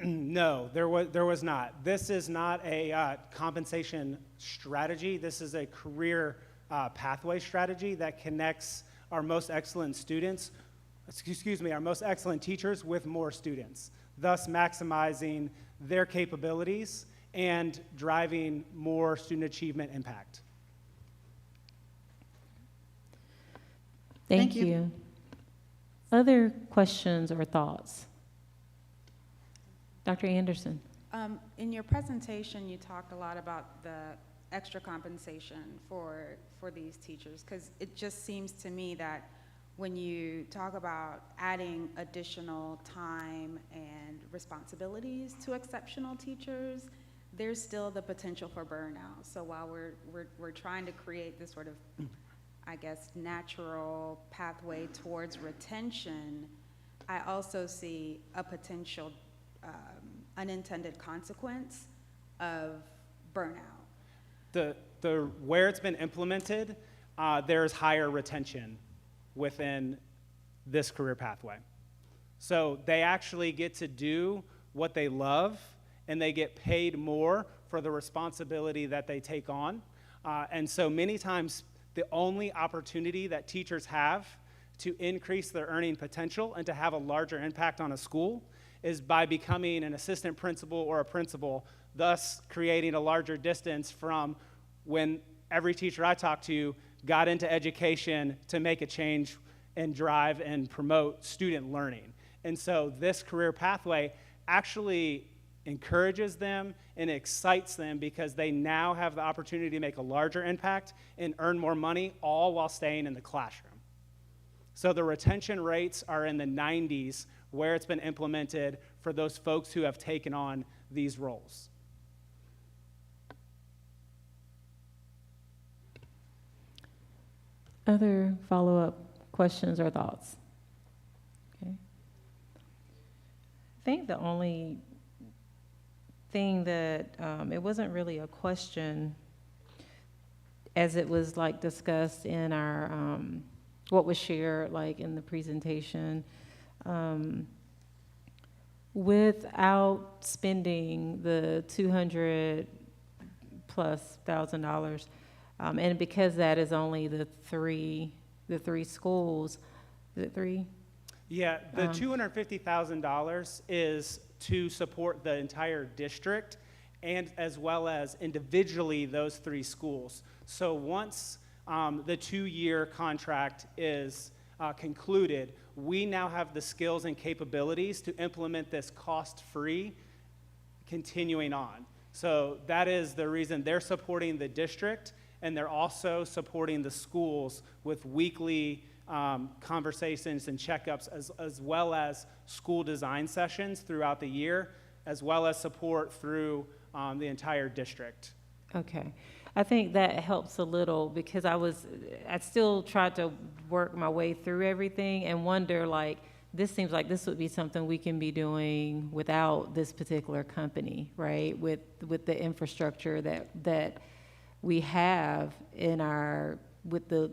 No, there was not. This is not a compensation strategy. This is a career pathway strategy that connects our most excellent students, our most excellent teachers with more students, thus maximizing their capabilities and driving more student achievement impact. Thank you. Other questions or thoughts? Dr. Anderson. In your presentation, you talked a lot about the extra compensation for these teachers, because it just seems to me that when you talk about adding additional time and responsibilities to exceptional teachers, there's still the potential for burnout. So while we're trying to create this sort of, I guess, natural pathway towards retention, I also see a potential unintended consequence of burnout. Where it's been implemented, there's higher retention within this career pathway. So they actually get to do what they love, and they get paid more for the responsibility that they take on. And so many times, the only opportunity that teachers have to increase their earning potential and to have a larger impact on a school is by becoming an assistant principal or a principal, thus creating a larger distance from when every teacher I talked to got into education to make a change and drive and promote student learning. And so this career pathway actually encourages them and excites them because they now have the opportunity to make a larger impact and earn more money, all while staying in the classroom. So the retention rates are in the 90s where it's been implemented for those folks who have taken on these roles. Other follow-up questions or thoughts? Okay. I think the only thing that, it wasn't really a question as it was like discussed in our, what was shared like in the presentation. Without spending the $200,000+, and because that is only the three schools, is it 3? Yeah, the $250,000 is to support the entire district and as well as individually those 3 schools. So once the 2-year contract is concluded, we now have the skills and capabilities to implement this cost-free continuing on. So that is the reason they're supporting the district, and they're also supporting the schools with weekly conversations and checkups, as well as school design sessions throughout the year, as well as support through the entire district. Okay. I think that helps a little because I still tried to work my way through everything and wonder, like, this seems like this would be something we can be doing without this particular company, right? With the infrastructure that we have with the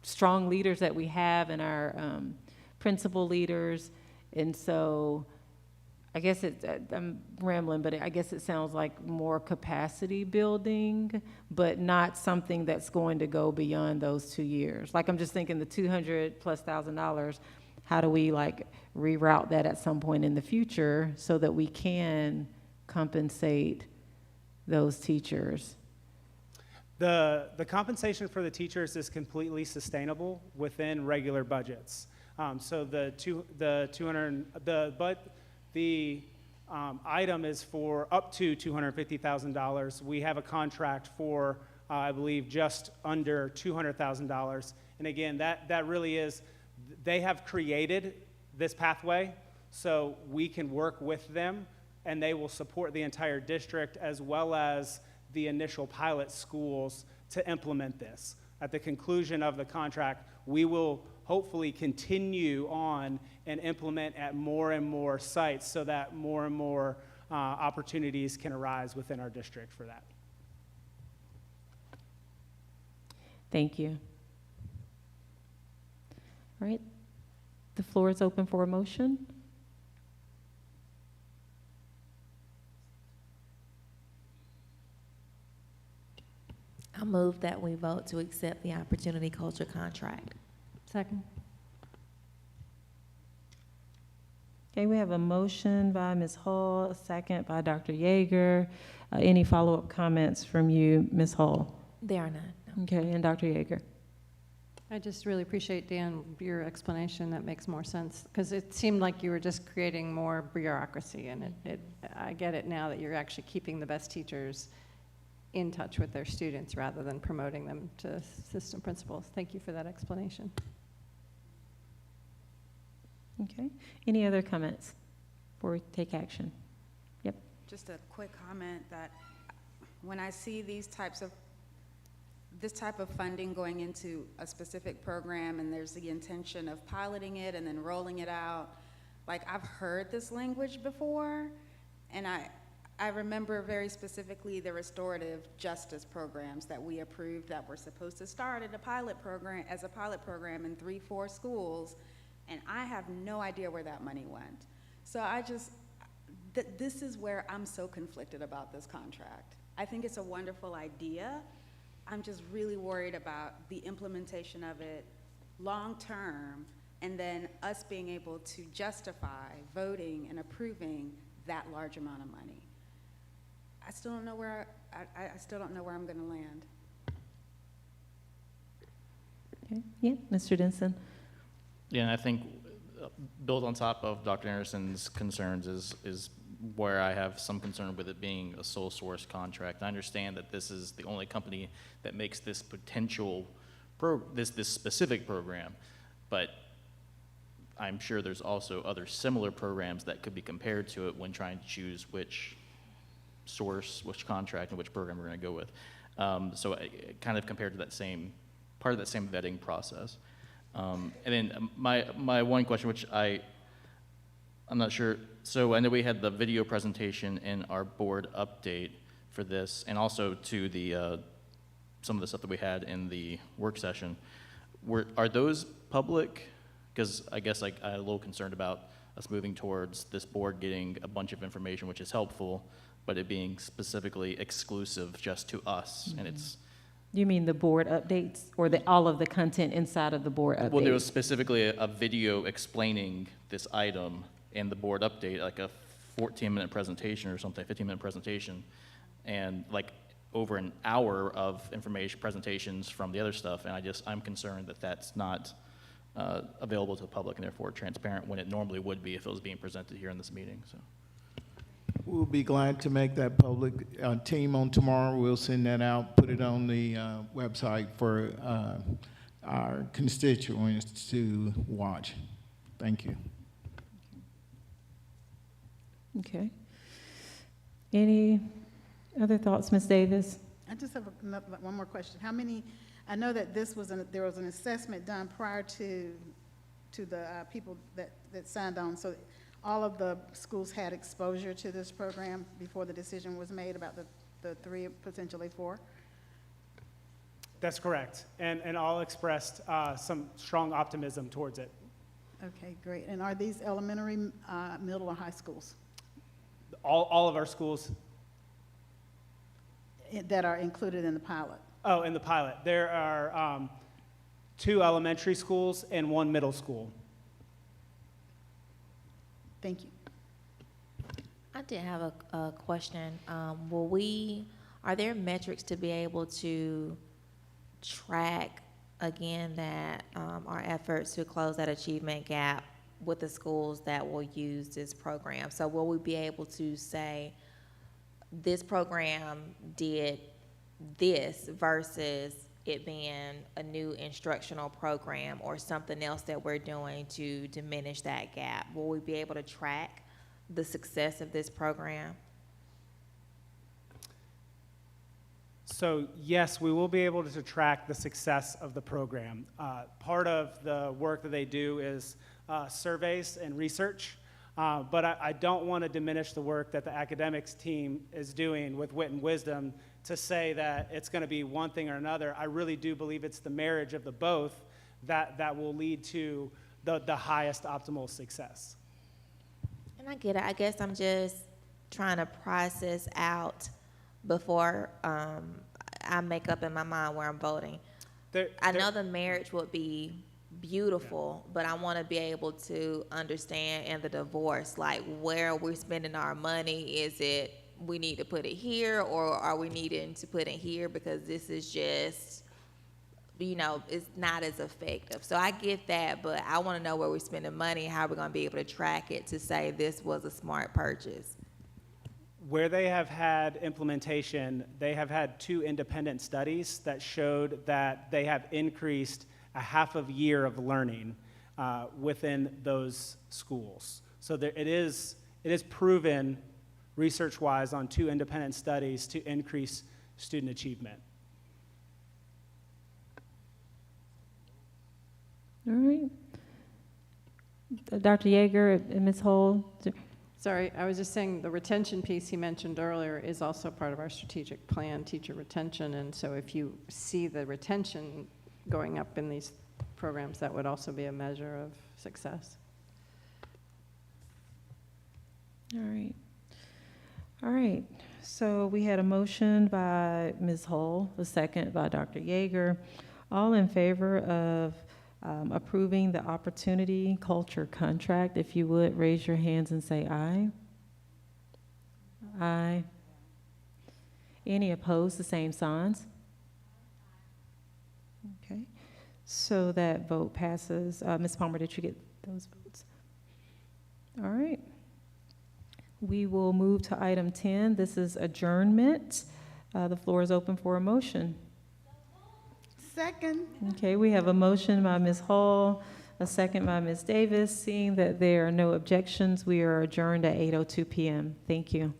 strong leaders that we have and our principal leaders. And so I guess I'm rambling, but I guess it sounds like more capacity building, but not something that's going to go beyond those 2 years. Like, I'm just thinking the $200,000+, how do we like reroute that at some point in the future so that we can compensate those teachers? The compensation for the teachers is completely sustainable within regular budgets. So the item is for up to $250,000. We have a contract for, I believe, just under $200,000. And again, that really is, they have created this pathway, so we can work with them, and they will support the entire district as well as the initial pilot schools to implement this. At the conclusion of the contract, we will hopefully continue on and implement at more and more sites so that more and more opportunities can arise within our district for that. Thank you. All right, the floor is open for a motion. I move that we vote to accept the Opportunity Culture contract. Second. Okay, we have a motion by Ms. Hall, a second by Dr. Yeager. Any follow-up comments from you, Ms. Hall? There are none. No. Okay, and Dr. Yeager? I just really appreciate, Dan, your explanation. That makes more sense, because it seemed like you were just creating more bureaucracy, and I get it now that you're actually keeping the best teachers in touch with their students rather than promoting them to assistant principals. Thank you for that explanation. Okay, any other comments before we take action? Yep. Just a quick comment that when I see this type of funding going into a specific program and there's the intention of piloting it and then rolling it out, like, I've heard this language before, and I remember very specifically the restorative justice programs that we approved that were supposed to start as a pilot program in 3-4 schools, and I have no idea where that money went. So this is where I'm so conflicted about this contract. I think it's a wonderful idea. I'm just really worried about the implementation of it long-term, and then us being able to justify voting and approving that large amount of money. I still don't know where I'm going to land. Okay. Yeah, Mr. Denson. Yeah, and I think built on top of Dr. Anderson's concerns is where I have some concern with it being a sole source contract. I understand that this is the only company that makes this this specific program, but I'm sure there's also other similar programs that could be compared to it when trying to choose which source, which contract, and which program we're going to go with. So kind of compared to that same, part of that same vetting process. And then my one question, which I'm not sure, so I know we had the video presentation in our board update for this, and also to the some of the stuff that we had in the work session. Are those public? Because I guess I'm a little concerned about us moving towards this board getting a bunch of information, which is helpful, but it being specifically exclusive just to us, and it's. You mean the board updates, or all of the content inside of the board updates? Well, there was specifically a video explaining this item in the board update, like a 14-minute presentation or something, 15-minute presentation, and like over an hour of information presentations from the other stuff, and I'm concerned that that's not available to the public and therefore transparent when it normally would be if it was being presented here in this meeting. So. We'll be glad to make that public. Team on tomorrow, we'll send that out, put it on the website for our constituents to watch. Thank you. Okay. Any other thoughts, Ms. Davis? I just have one more question. How many, I know that there was an assessment done prior to the people that signed on, so all of the schools had exposure to this program before the decision was made about the 3, potentially 4? That's correct, and all expressed some strong optimism towards it. Okay, great. And are these elementary, middle, or high schools All of our schools. that are included in the pilot? Oh, in the pilot, there are 2 elementary schools and 1 middle school. Thank you. I did have a question. Are there metrics to be able to track, again, that our efforts to close that achievement gap with the schools that will use this program? So will we be able to say, this program did this versus it being a new instructional program or something else that we're doing to diminish that gap? Will we be able to track the success of this program? So yes, we will be able to track the success of the program. Part of the work that they do is surveys and research, but I don't want to diminish the work that the academics team is doing with Wit and Wisdom to say that it's going to be one thing or another. I really do believe it's the marriage of the both that will lead to the highest optimal success. And I get it. I guess I'm just trying to process out before I make up in my mind where I'm voting. I know the marriage would be beautiful, but I want to be able to understand in the divorce, like, where we're spending our money. Is it we need to put it here, or are we needing to put it here because this is just, it's not as effective? So I get that, but I want to know where we're spending money, how we're going to be able to track it to say this was a smart purchase. Where they have had implementation, they have had 2 independent studies that showed that they have increased a half of year of learning within those schools. So it is proven research-wise on 2 independent studies to increase student achievement. All right. Dr. Yeager and Ms. Hull. Sorry, I was just saying the retention piece he mentioned earlier is also part of our strategic plan, teacher retention. And so if you see the retention going up in these programs, that would also be a measure of success. All right. All right. So we had a motion by Ms. Hull, a second by Dr. Yeager. All in favor of approving the opportunity culture contract, if you would raise your hands and say aye. Aye. Any opposed, the same signs? Okay. So that vote passes. Ms. Palmer, did you get those votes? All right. We will move to item 10. This is adjournment. The floor is open for a motion. Second. Okay, we have a motion by Ms. Hall, a second by Ms. Davis. Seeing that there are no objections, we are adjourned at 8:02 p.m. Thank you.